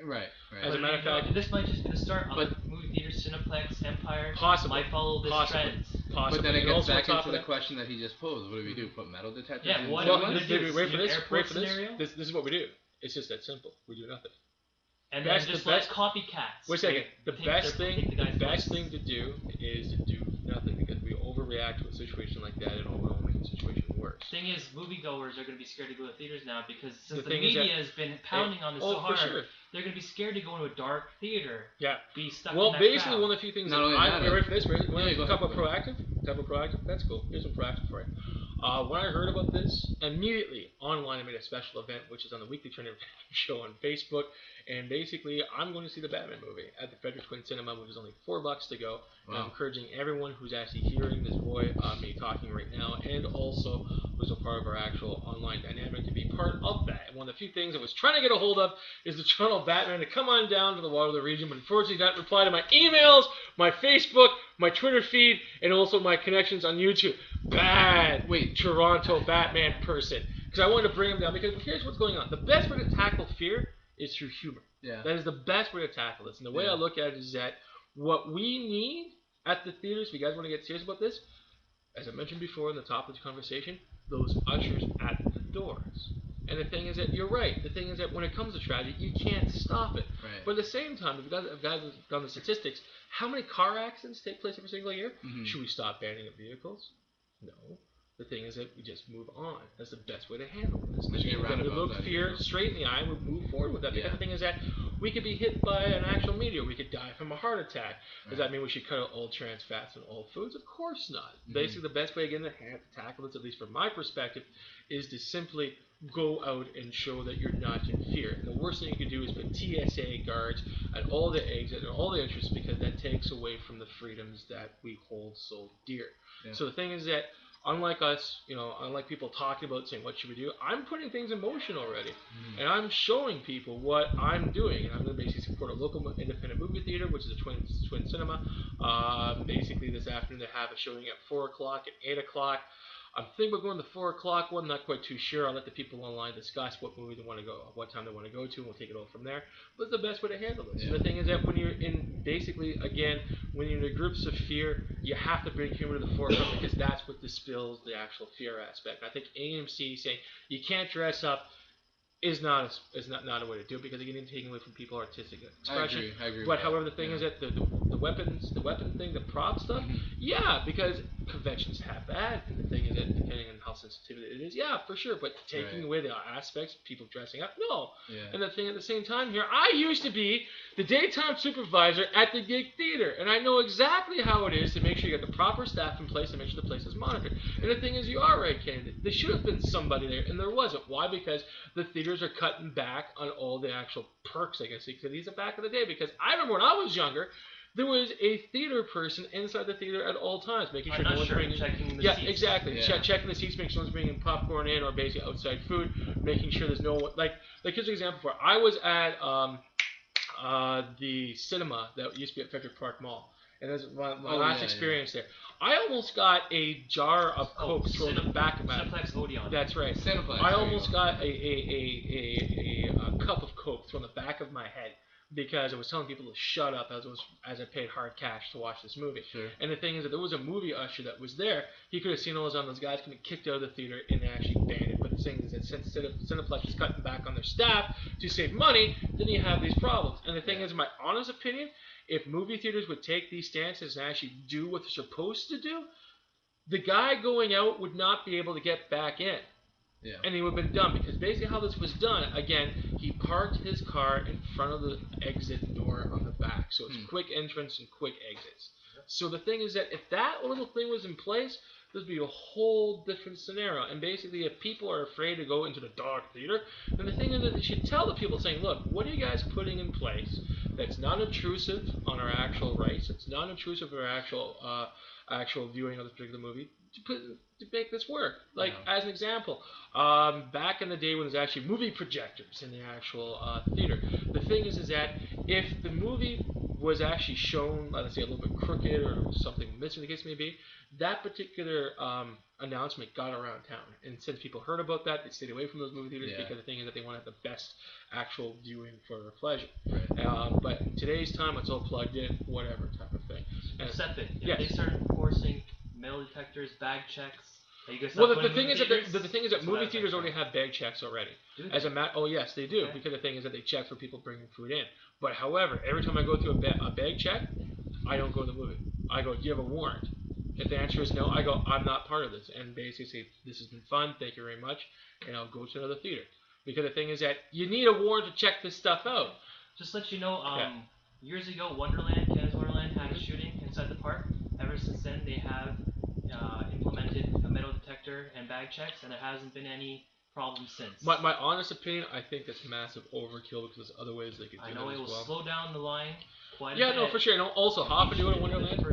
Right. As a matter of fact, this might just be the start. Other movie theaters, Cineplex, Empire, possibly might follow this trend. But then it gets back into the question that he just posed. What do we do? Put metal detectors? Yeah. Wait for this. Wait for this. This is what we do. It's just that simple. We do nothing. And then just let copycats. Wait a second. The best thing to do is to do nothing because we overreact to a situation like that and it will make the situation worse. Thing is, moviegoers are going to be scared to go to theaters now because since the media has been pounding on this so hard, they're going to be scared to go into a dark theater. Yeah. Be stuck in that basically, crowd. one of the few things that I'm ready for this. Talk about proactive. That's cool. Here's some proactive for you. When I heard about this, immediately online I made a special event, which is on the Weekly Trend show on Facebook. And basically, I'm going to see the Batman movie at the Frederick Quinn Cinema, which is only $4 to go. Wow. I'm encouraging everyone who's actually hearing this me talking right now, and also was a part of our actual online dynamic to be part of that. And one of the few things I was trying to get a hold of is the Toronto Batman to come on down to the Waterloo region, but unfortunately not reply to my emails, my Facebook, my Twitter feed, and also my connections on YouTube. Bad. Wait, Toronto Batman person. Because I wanted to bring him down, because here's what's going on. The best way to tackle fear is through humor. Yeah. That is the best way to tackle this. And the way I look at it is that what we need at the theaters, if you guys want to get serious about this, as I mentioned before in the top of the conversation, those ushers at the doors. And the thing is that you're right. The thing is that when it comes to tragedy, you can't stop it. Right. But at the same time, if you guys have done the statistics, how many car accidents take place every single year? Mm-hmm. Should we stop banning up vehicles? No. The thing is that we just move on. That's the best way to handle this. We look fear straight in the eye and we move forward with that. Because the thing is that we could be hit by an actual meteor. We could die from a heart attack. Does that mean we should cut out all trans fats and all foods? Of course not. Mm-hmm. Basically, the best way again to tackle this, at least from my perspective, is to simply go out and show that you're not in fear. And the worst thing you can do is put TSA guards at all the exits and all the entrances, because that takes away from the freedoms that we hold so dear. Yeah. So the thing is that unlike us, unlike people talking about saying what should we do, I'm putting things in motion already, and I'm showing people what I'm doing. And I'm going to basically support a local independent movie theater, which is a Twin Cinema. Basically, this afternoon they have a showing at 4 o'clock and 8 o'clock. I'm thinking about going to the 4 o'clock one. Not quite too sure. I'll let the people online discuss what movie they want to go, what time they want to go to, and we'll take it all from there. But it's the best way to handle this. Yeah. And the thing is that when you're in, basically, again, when you're in the groups of fear, you have to bring humor to the forefront, because that's what dispels the actual fear aspect. And I think AMC saying you can't dress up is not a way to do it, because again, it's taking away from people artistic expression. I agree. But however, the thing is that the weapon thing, the prop stuff, because conventions have that, and the thing is that depending on how sensitive it is, for sure. But taking away the aspects, people dressing up, no. Yeah. And the thing at the same time here, I used to be the daytime supervisor at the Gig Theater, and I know exactly how it is to make sure you get the proper staff in place and make sure the place is monitored. And the thing is, you are right, Kennedy. There should have been somebody there, and there wasn't. Why? Because the theaters are cutting back on all the actual perks, I guess, because these are back in the day. Because I remember when I was younger, there was a theater person inside the theater at all times, making sure no one's bringing... checking the seats. Exactly. Checking the seats, making sure no one's bringing popcorn in or basically outside food, making sure there's no one... Like here's an example for it. I was at the cinema that used to be at Frederick Park Mall, and that's my last experience there. I almost got a jar of Coke thrown in the back of my... Cineplex Odeon. That's right. Cineplex. I almost got a cup of Coke thrown in the back of my head, because I was telling people to shut up as I paid hard cash to watch this movie. Sure. And the thing is that there was a movie usher that was there. He could have seen all those guys getting kicked out of the theater and actually banned it. But the thing is that since Cineplex is cutting back on their staff to save money, then you have these problems. And the thing is, in my honest opinion, if movie theaters would take these stances and actually do what they're supposed to do, the guy going out would not be able to get back in. Yeah. And he would have been done, because basically how this was done, again, he parked his car in front of the exit door on the back. So it's quick entrance and quick exits. So the thing is that if that little thing was in place, there'd be a whole different scenario. And basically, if people are afraid to go into the dark theater, then the thing is that they should tell the people saying, look, what are you guys putting in place that's not intrusive on our actual rights, it's not intrusive on our actual viewing of this particular movie, to make this work. Like, as an example, back in the day when there was actually movie projectors in the actual theater, the thing is that if the movie was actually shown, let's say, a little bit crooked or something missing, the case may be, that particular announcement got around town. And since people heard about that, they stayed away from those movie theaters, because the thing is that they want to have the best actual viewing for their pleasure. Right. But in today's time, it's all plugged in, whatever type of thing. Except that they started enforcing metal detectors, bag checks. Well, the thing is that movie theaters already have bag checks already. As a matter, yes, they do. Okay. Because the thing is that they check for people bringing food in. But however, every time I go through a bag check, I don't go to the movie. I go, do you have a warrant? If the answer is no, I go, I'm not part of this. And basically say, this has been fun, thank you very much, and I'll go to another theater. Because the thing is that you need a warrant to check this stuff out. Just to let you know, years ago, Canada's Wonderland had a shooting inside the park. Ever since then, they have implemented a metal detector and bag checks, and there hasn't been any problem since. My honest opinion, I think that's massive overkill, because there's other ways they could do it as well. I know it will slow down the line quite a bit. Yeah, no, for sure. And also, how often do you go to Wonderland?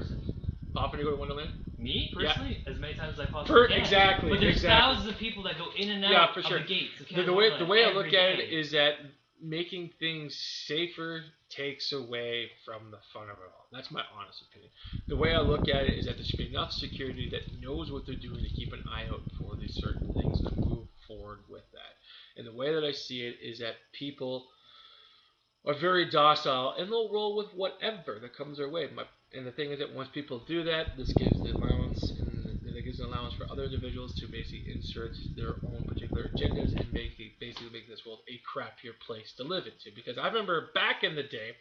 How often do you go to Wonderland? Me, personally, as many times as I possibly can. Exactly. But there's thousands of people that go in and out of the gates. The way I look at it is that making things safer takes away from the fun of it all. That's my honest opinion. The way I look at it is that there should be enough security that knows what they're doing to keep an eye out for these certain things and move forward with that. And the way that I see it is that people are very docile and they'll roll with whatever that comes their way. And the thing is that once people do that, this gives the allowance and it gives an allowance for other individuals to basically insert their own particular agendas and basically make this world a crappier place to live into. Because I remember back in the day,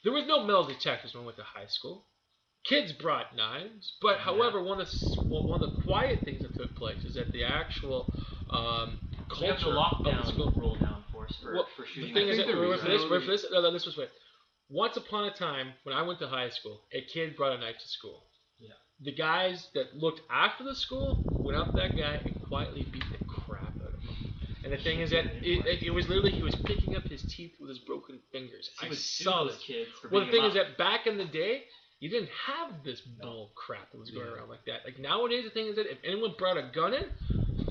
there was no metal detectors when we went to high school. Kids brought knives, but however, one of the quiet things that took place is that the actual culture of the school roll down for shooting. The thing is that this was once upon a time when I went to high school, a kid brought a knife to school. Yeah. The guys that looked after the school went up to that guy and quietly beat the crap out of him. And the thing is that it was literally he was picking up his teeth with his broken fingers. I saw this. Well, the thing is that back in the day, you didn't have this bull crap that was going around like that. Like nowadays, the thing is that if anyone brought a gun in,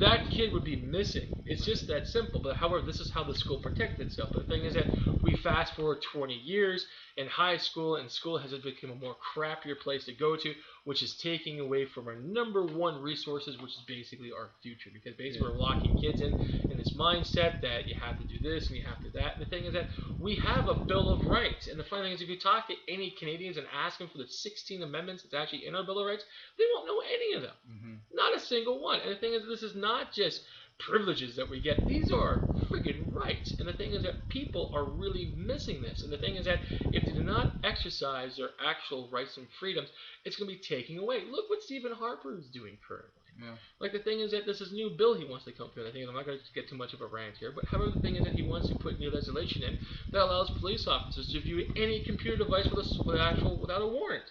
that kid would be missing. It's just that simple. But however, this is how the school protected itself. But the thing is that we fast forward 20 years in high school, and school has become a more crappier place to go to, which is taking away from our number one resources, which is basically our future. Because basically we're locking kids in this mindset that you have to do this and you have to do that. And the thing is that we have a Bill of Rights. And the funny thing is, if you talk to any Canadians and ask them for the 16 amendments that's actually in our Bill of Rights, they won't know any of them. Mm-hmm. Not a single one. And the thing is, this is not just privileges that we get. These are friggin' rights. And the thing is that people are really missing this. And the thing is that if they do not exercise their actual rights and freedoms, it's going to be taken away. Look what Stephen Harper is doing currently. Yeah. Like the thing is that this is new bill he wants to come through. I think I'm not going to get too much of a rant here, but however, the thing is that he wants to put new legislation in that allows police officers to view any computer device without a warrant.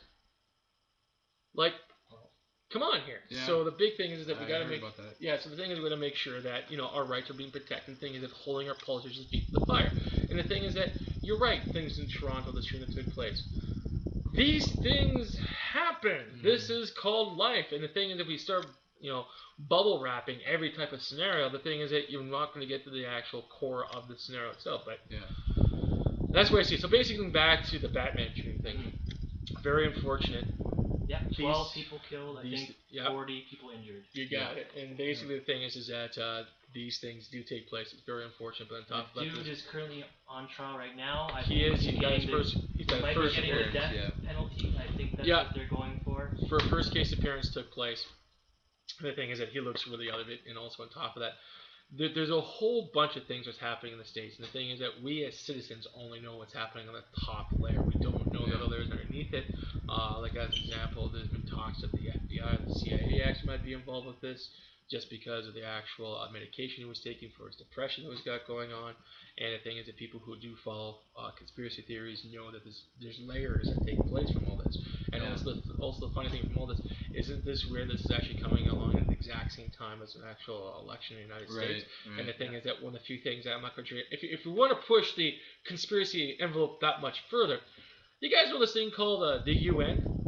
Like, come on here. Yeah. So the big thing is that we got to make. So the thing is we got to make sure that our rights are being protected. The thing is that holding our politicians' feet to the fire. And the thing is that you're right. Things in Toronto this year that took place. These things happen. Mm-hmm. This is called life. And the thing is, if we start bubble wrapping every type of scenario, the thing is that you're not going to get to the actual core of the scenario itself. But that's what I see. So basically, back to the Batman shooting thing. Mm-hmm. Very unfortunate. Yeah, 12 people killed, I think 40 people injured. You got it. And basically the thing is that these things do take place. It's very unfortunate, but on top of that, dude is currently on trial right now. He is. He's got his first getting the death penalty. I think that's what they're going for. For first case appearance took place. The thing is that he looks really out of it, and also on top of that, there's a whole bunch of things that's happening in the States. And the thing is that we as citizens only know what's happening on the top layer. We don't know that others underneath it. Like as an example, there's been talks that the FBI, the CIA actually might be involved with this, just because of the actual medication he was taking for his depression that he's got going on. And the thing is that people who do follow conspiracy theories know that there's layers that take place from all this. And also the funny thing from all this, isn't this weird this is actually coming along at the exact same time as an actual election in the United States? Right. And the thing is that one of the few things that I'm not going to... If we want to push the conspiracy envelope that much further, you guys know this thing called the UN?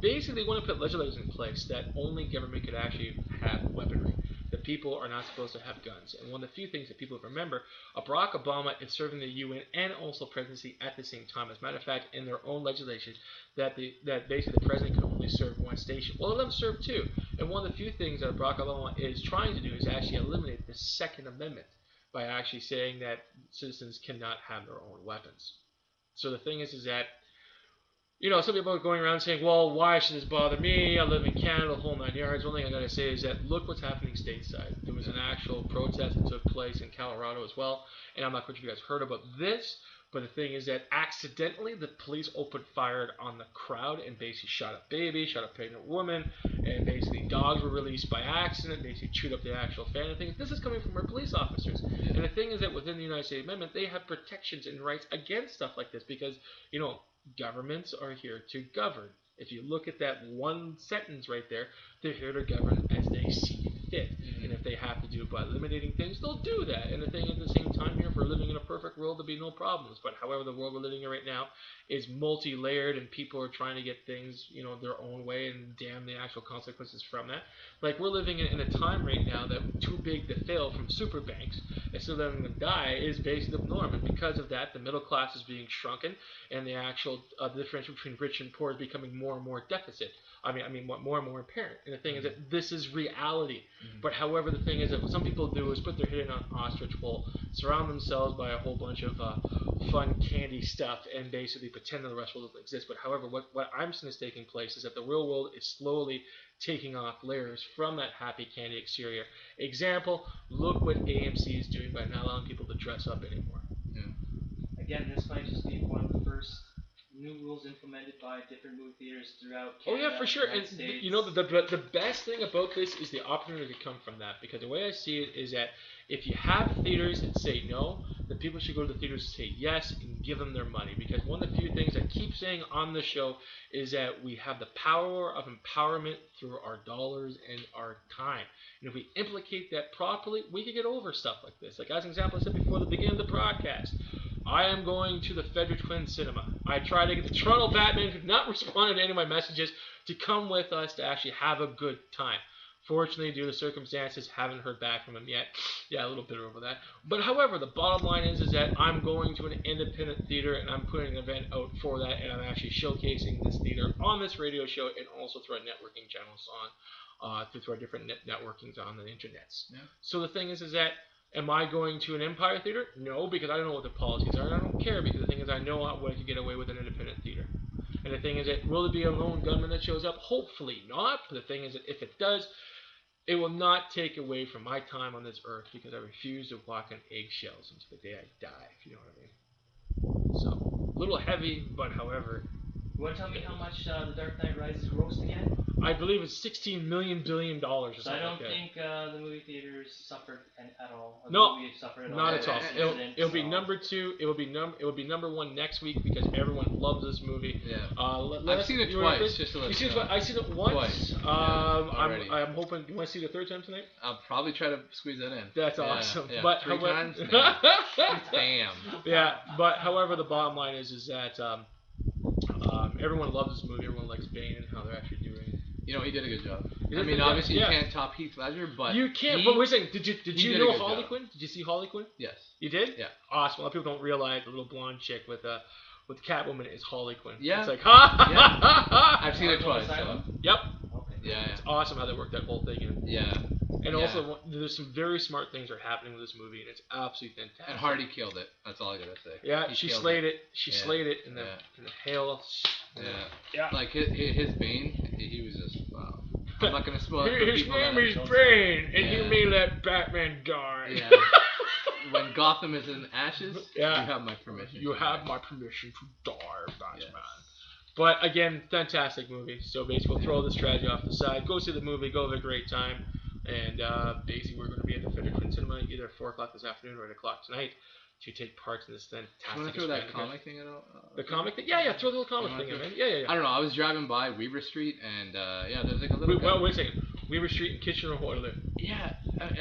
Basically, they want to put legislation in place that only government could actually have weaponry. That people are not supposed to have guns. And one of the few things that people remember, Barack Obama is serving the UN and also presidency at the same time. As a matter of fact, in their own legislation, that basically the president can only serve one station. Well, let them serve two. And one of the few things that Barack Obama is trying to do is actually eliminate the Second Amendment by actually saying that citizens cannot have their own weapons. So the thing is that some people are going around saying, well, why should this bother me? I live in Canada, the whole 9 yards. One thing I got to say is that look what's happening stateside. There was an actual protest that took place in Colorado as well. And I'm not sure if you guys heard about this, but the thing is that accidentally the police opened fire on the crowd and basically shot a baby, shot a pregnant woman, and basically dogs were released by accident, basically chewed up the actual family. Things. This is coming from our police officers. Yeah. And the thing is that within the United States Amendment, they have protections and rights against stuff like this because, governments are here to govern. If you look at that one sentence right there, they're here to govern as they see fit. Mm-hmm. And if they have to do do by eliminating things, they'll do that. And the thing at the same time here, if we're living in a perfect world, there'll be no problems. But however, the world we're living in right now is multi-layered, and people are trying to get things, their own way, and damn the actual consequences from that. Like, we're living in a time right now that too big to fail from super banks, and so letting them die is basically the norm. And because of that, the middle class is being shrunken, and the actual differential between rich and poor is becoming more and more deficit. More and more apparent. And the thing is that this is reality. But however, the thing is that what some people do is put their head in an ostrich hole, surround themselves by a whole bunch of fun candy stuff, and basically pretend that the rest doesn't exist. But however, what I'm seeing is taking place is that the real world is slowly taking off layers from that happy candy exterior. Example, look what AMC is doing by not allowing people to dress up anymore. Yeah. Again, this might just be one of the first new rules implemented by different movie theaters throughout Canada. Oh yeah, for sure. And the best thing about this is the opportunity to come from that, because the way I see it is that if you have theaters that say no, then people should go to the theaters and say yes and give them their money. Because one of the few things I keep saying on the show is that we have the power of empowerment through our dollars and our time. And if we implicate that properly, we can get over stuff like this. Like, as an example, I said before the beginning of the broadcast, I am going to the Frederick Quinn Cinema. I tried to get the Toronto Batman, who have not responded to any of my messages, to come with us to actually have a good time. Fortunately, due to circumstances, haven't heard back from him yet. Yeah, a little bitter over that. But however, the bottom line is that I'm going to an independent theater, and I'm putting an event out for that, and I'm actually showcasing this theater on this radio show, and also through our networking channels through our different networkings on the internets. Yeah. So the thing is that, am I going to an Empire Theater? No, because I don't know what the policies are, and I don't care, because the thing is I know what I can get away with in an independent theater. And the thing is that, will there be a lone gunman that shows up? Hopefully not. But the thing is that if it does, it will not take away from my time on this earth, because I refuse to walk on eggshells until the day I die, if you know what I mean. So, a little heavy, but however. You want to tell me how much The Dark Knight Rises grossed again? I believe it's $16 million billion or something. So I don't like that. think the movie theaters suffered at all. Not at all. It'll be number 2. It will be number 1 next week, because everyone loves this movie. Yeah. I've seen it twice. Just to let you know. I've seen it once. Twice. I'm hoping. You want to see it a third time tonight? I'll probably try to squeeze that in. That's awesome. Yeah. But 3 times. Damn. Yeah. But however, the bottom line is that everyone loves this movie. Everyone likes Bane and how they're actually doing. He did a good job. Obviously you can't top Heath Ledger, but you can't. But wait a second. Did you know Harley Quinn? Did you see Harley Quinn? Yes. You did? Yeah. Awesome. A lot of people don't realize the little blonde chick with Catwoman is Harley Quinn. Yeah. It's like, I've seen it twice. So. Yep. Okay. Yeah. It's awesome how they worked that whole thing in. Yeah. And also, there's some very smart things are happening with this movie, and it's absolutely fantastic. And Hardy killed it. That's all I gotta say. Yeah, she slayed it. She slayed it in the hail. Yeah. Like his Bane, he was just wow. I'm not gonna spoil it. His name is Bane, and he may let Batman die. Yeah. When Gotham is in ashes, you have my permission. You have my permission to die, Batman. Yes. But again, fantastic movie. So basically, we'll throw this tragedy off the side. Go see the movie. Go have a great time. And basically, we're going to be at the Frederick Quinn Cinema either 4 o'clock this afternoon or 8 o'clock tonight to take part in this fantastic. You want to throw that comic thing at all? The comic thing? Yeah, throw the little comic thing in, man. Yeah. I don't know. I was driving by Weaver Street, and there's like a little. Wait a second. Weaver Street in Kitchener-Waterloo. Yeah,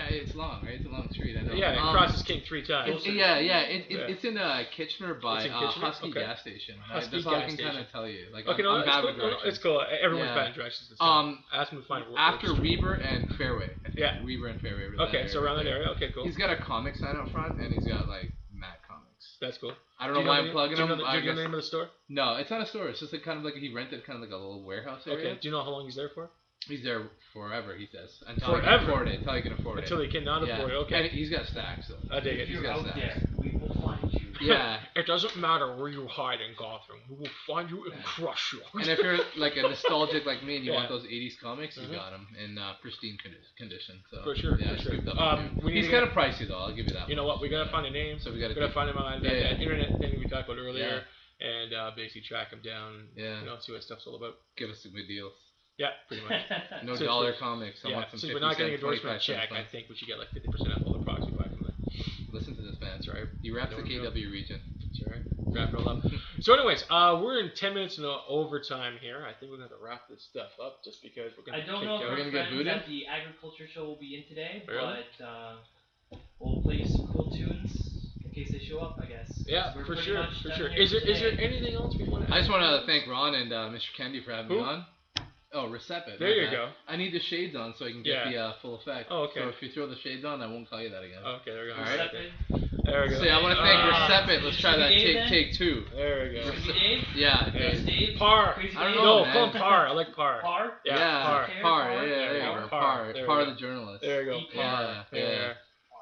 it's long, right? It's a long street. I know. Yeah, it crosses King 3 times. It's in Kitchener by Husky gas station. That's all I can kind of tell you. Like, okay, I'm bad with directions. It's cool. Everyone's bad in directions. Ask them to find after Weaver and Fairway. Yeah. Weaver and Fairway. Okay, so around that area. Okay, cool. He's got a comic sign out front, and he's got like Mad Comics. That's cool. I don't know why I'm plugging him. Do you know the name of the store? No, it's not a store. It's just like kind of like he rented kind of like a little warehouse area. Okay. Do you know how long he's there for? He's there forever, he says. Until he can afford it. Until he cannot afford it, okay. And he's got stacks, though. I dig it. He's got stacks. There, we will find you. Yeah. It doesn't matter where you hide in Gotham. We will find you and crush you. And if you're like a nostalgic like me and you want those 80s comics, you got them in pristine condition. So, for sure. Yeah, for sure. He's kind of pricey, though. I'll give you that. You know what? We got to find a name. So we got to find him on that internet thing we talked about earlier. Yeah. And basically track him down. Yeah. See what stuff's all about. Give us some good deals. Yeah, pretty much. No dollar comics. I want some 50 we're not getting a endorsement check, I think we should get like 50% off all the products we buy from them. Listen to this, man. That's right. He raps the KW region. That's right. wrap it all up. So anyways, we're in 10 minutes in overtime here. I think we're going to wrap this stuff up just because we're going to I don't know if our friends at the agriculture show will be in today, but we'll play some cool tunes in case they show up, I guess. Yeah, for sure. Is there anything else we want to I just want to thank Ron and Mr. Candy for having me on. Oh, Recep. There you go. I need the shades on so I can get the full effect. Oh, okay. So if you throw the shades on, I won't call you that again. Okay, there we go. All right. There we go. See, I want to thank Recep. Let's try that take two. There we go. Dave? Yeah. Dave? Par. I don't know, call him Par. I like Par. Par? Yeah. Par. Yeah, there you go. Par the journalist. There you go. Par. Yeah.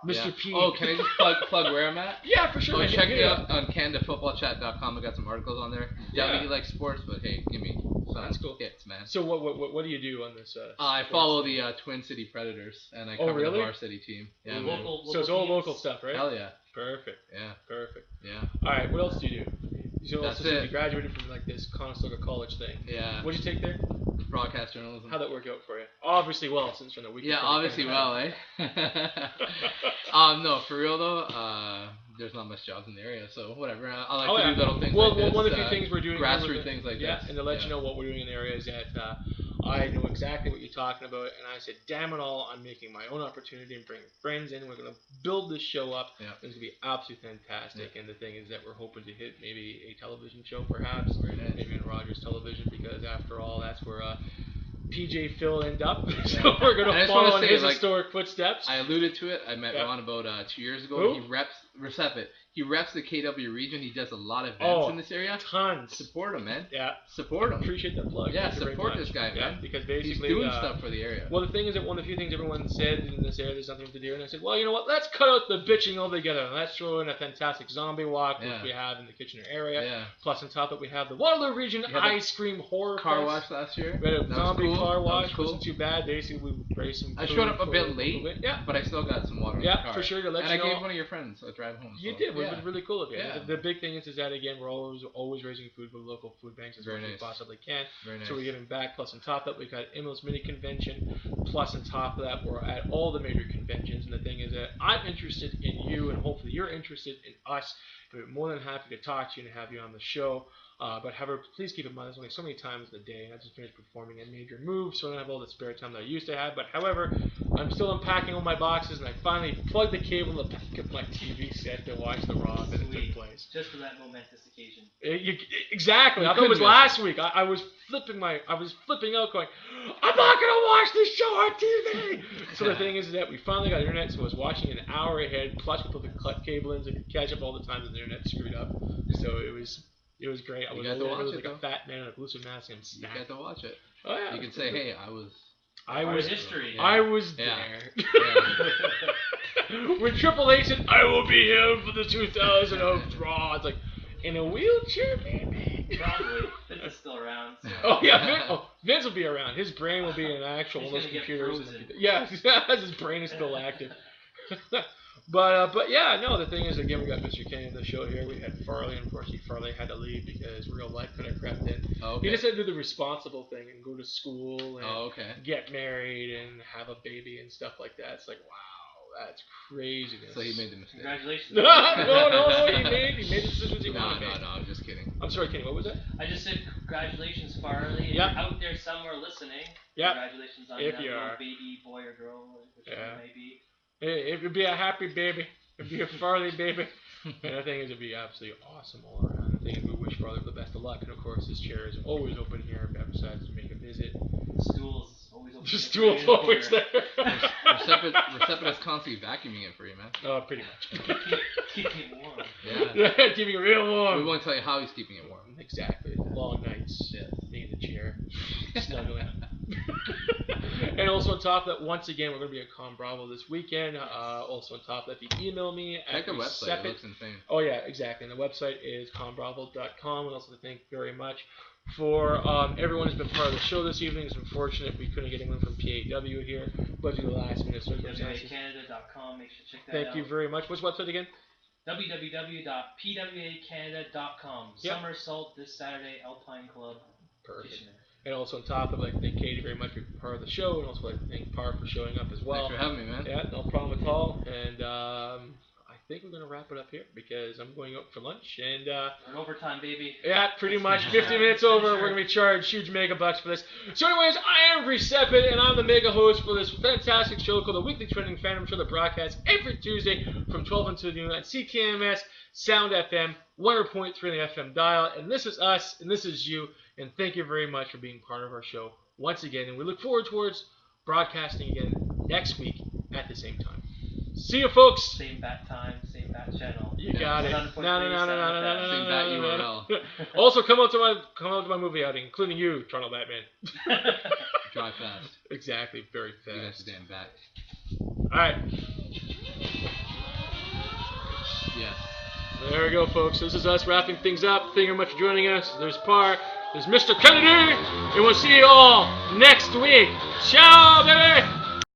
Mr. P. Oh, can I just plug where I'm at? Yeah, for sure. Oh, check me out on CanadaFootballChat.com. I got some articles on there. Yeah, you like sports, but hey, give me some That's cool. hits, man. So what do you do on this? I follow the Twin City Predators, and I cover the varsity team. Yeah, so it's all local stuff, right? Hell yeah. Perfect. Yeah. Perfect. Yeah. All right. What else do you do? That's it. You graduated from like this Conestoga College thing. Yeah. What'd you take there? Broadcast journalism. How'd that work out for you? Obviously well, since you're in the week. Yeah, obviously well, eh? No, for real though, there's not much jobs in the area, so whatever. I like to do little things like this. Well, one of the few things we're doing. Grassroots things like this. Yeah, and to let you know what we're doing in the area is that I know exactly what you're talking about, and I said, damn it all, I'm making my own opportunity and bringing friends in. We're going to build this show up. Yeah. It's going to be absolutely fantastic, and the thing is that we're hoping to hit maybe a television show perhaps, maybe on Rogers Television, because after all, that's where PJ Phil end up. So we're going to follow in his historic footsteps. I alluded to it. I met Ron about 2 years ago. He reps Recep. He reps the KW region. He does a lot of events in this area. Tons. Support him, man. Yeah. Support him. Appreciate that plug. Yeah, support this guy, man. Because basically he's doing stuff for the area. Well, the thing is that one of the few things everyone said in this area, there's nothing to do, and I said, well, you know what? Let's cut out the bitching altogether, and let's throw in a fantastic zombie walk, which we have in the Kitchener area. Yeah. Plus, on top of it, we have the Waterloo Region Ice Cream Horror car wash last year. We had a zombie car wash. Wasn't too bad. Basically, we raised some. I showed up a bit late. But I still got some water in the car. Yeah, for sure. And I gave one of your friends a drive home. You did. It was really cool of you. Yeah. The big thing is that again, we're always raising food for the local food banks as much as we possibly can. Very nice. So we're giving back. Plus on top of that, we've got Imos Mini Convention. Plus on top of that, we're at all the major conventions. And the thing is that I'm interested in you, and hopefully you're interested in us. We're more than happy to talk to you and have you on the show. But however, please keep in mind there's only so many times in the day, and I just finished performing a major move, so I don't have all the spare time that I used to have. But however, I'm still unpacking all my boxes, and I finally plugged the cable in the back of my TV set to watch the Raw that took place. Just for that momentous occasion. Exactly. I thought it was last week. I was flipping out, going, I'm not gonna watch this show on TV. So the thing is that we finally got internet, so I was watching an hour ahead. Plus, we put the cable in to catch up all the times the internet screwed up. So it was great. I was like a fat man in a blue suit mask and snapped. You got to watch it. Oh yeah. You can say, hey, I was history. Yeah. I was there. When Triple H said, I will be here for the 2000 of Raw, it's like, in a wheelchair, maybe? Probably. Vince is still around. So. Oh yeah, Vince will be around. His brain will be in actual one of those computers. Yeah, his brain is still active. But yeah, no, the thing is, again, we got Mr. Kenny on the show here. We had Farley. Unfortunately, Farley had to leave because real life could have crept in. Oh, okay. He just had to do the responsible thing and go to school and get married and have a baby and stuff like that. It's like, wow, that's craziness. So he made the mistake. Congratulations. No, he made the decisions he wanted to make. No, I'm just kidding. I'm sorry, Kenny, what was that? I just said congratulations, Farley. If you're out there somewhere listening, congratulations on that little baby, boy or girl, whichever it may be. It would be a happy baby. It'd be a Farley baby. And the thing is, it'd be absolutely awesome all around. The thing is, we wish Farley the best of luck. And of course, his chair is always open here if ever decides to make a visit. The stool's always open. The stool's always there. Recep is constantly vacuuming it for you, man. Oh, pretty much. Keeping it warm. Yeah. Keeping it real warm. We won't tell you how he's keeping it warm. Exactly. Long nights. Being in the chair. Snuggling. And also on top of that, once again, we're going to be at Con Bravo this weekend. Also on top of that, if you email me check the website. It looks insane. Oh yeah, exactly. And the website is conbravo.com. And also to thank very much for everyone who's been part of the show this evening. It's unfortunate we couldn't get anyone from PAW here, but due to the last minute circumstances. PWAcanada.com. Make sure to check that out. Thank you very much. What's the website again? www.pwacanada.com. Summer Assault this Saturday, Alpine Club. Perfect. Kitchener. And also on top of it, I'd like to thank Katie very much for being part of the show, and also like to thank Par for showing up as well. Thanks for having me, man. Yeah, no problem at all. And I think we're going to wrap it up here because I'm going out for lunch. And we're in overtime, baby. Yeah, pretty much. 50 minutes over. We're going to be charged huge mega bucks for this. So anyways, I am Recepit, and I'm the mega host for this fantastic show called the Weekly Trending Fandom Show that broadcasts every Tuesday from 12 until noon at CKMS, Sound FM, 100.3 on the FM dial. And this is us, and this is you. And thank you very much for being part of our show once again. And we look forward towards broadcasting again next week at the same time. See you, folks. Same bat time, same bat channel. You got it. No. Same bat URL. Also, come out to my movie outing, including you, Toronto Batman. Drive fast. Exactly, very fast. You guys are damn back. All right. Yes. There we go, folks. This is us wrapping things up. Thank you very much for joining us. There's Parr. There's Mr. Kennedy. And we'll see you all next week. Ciao, baby.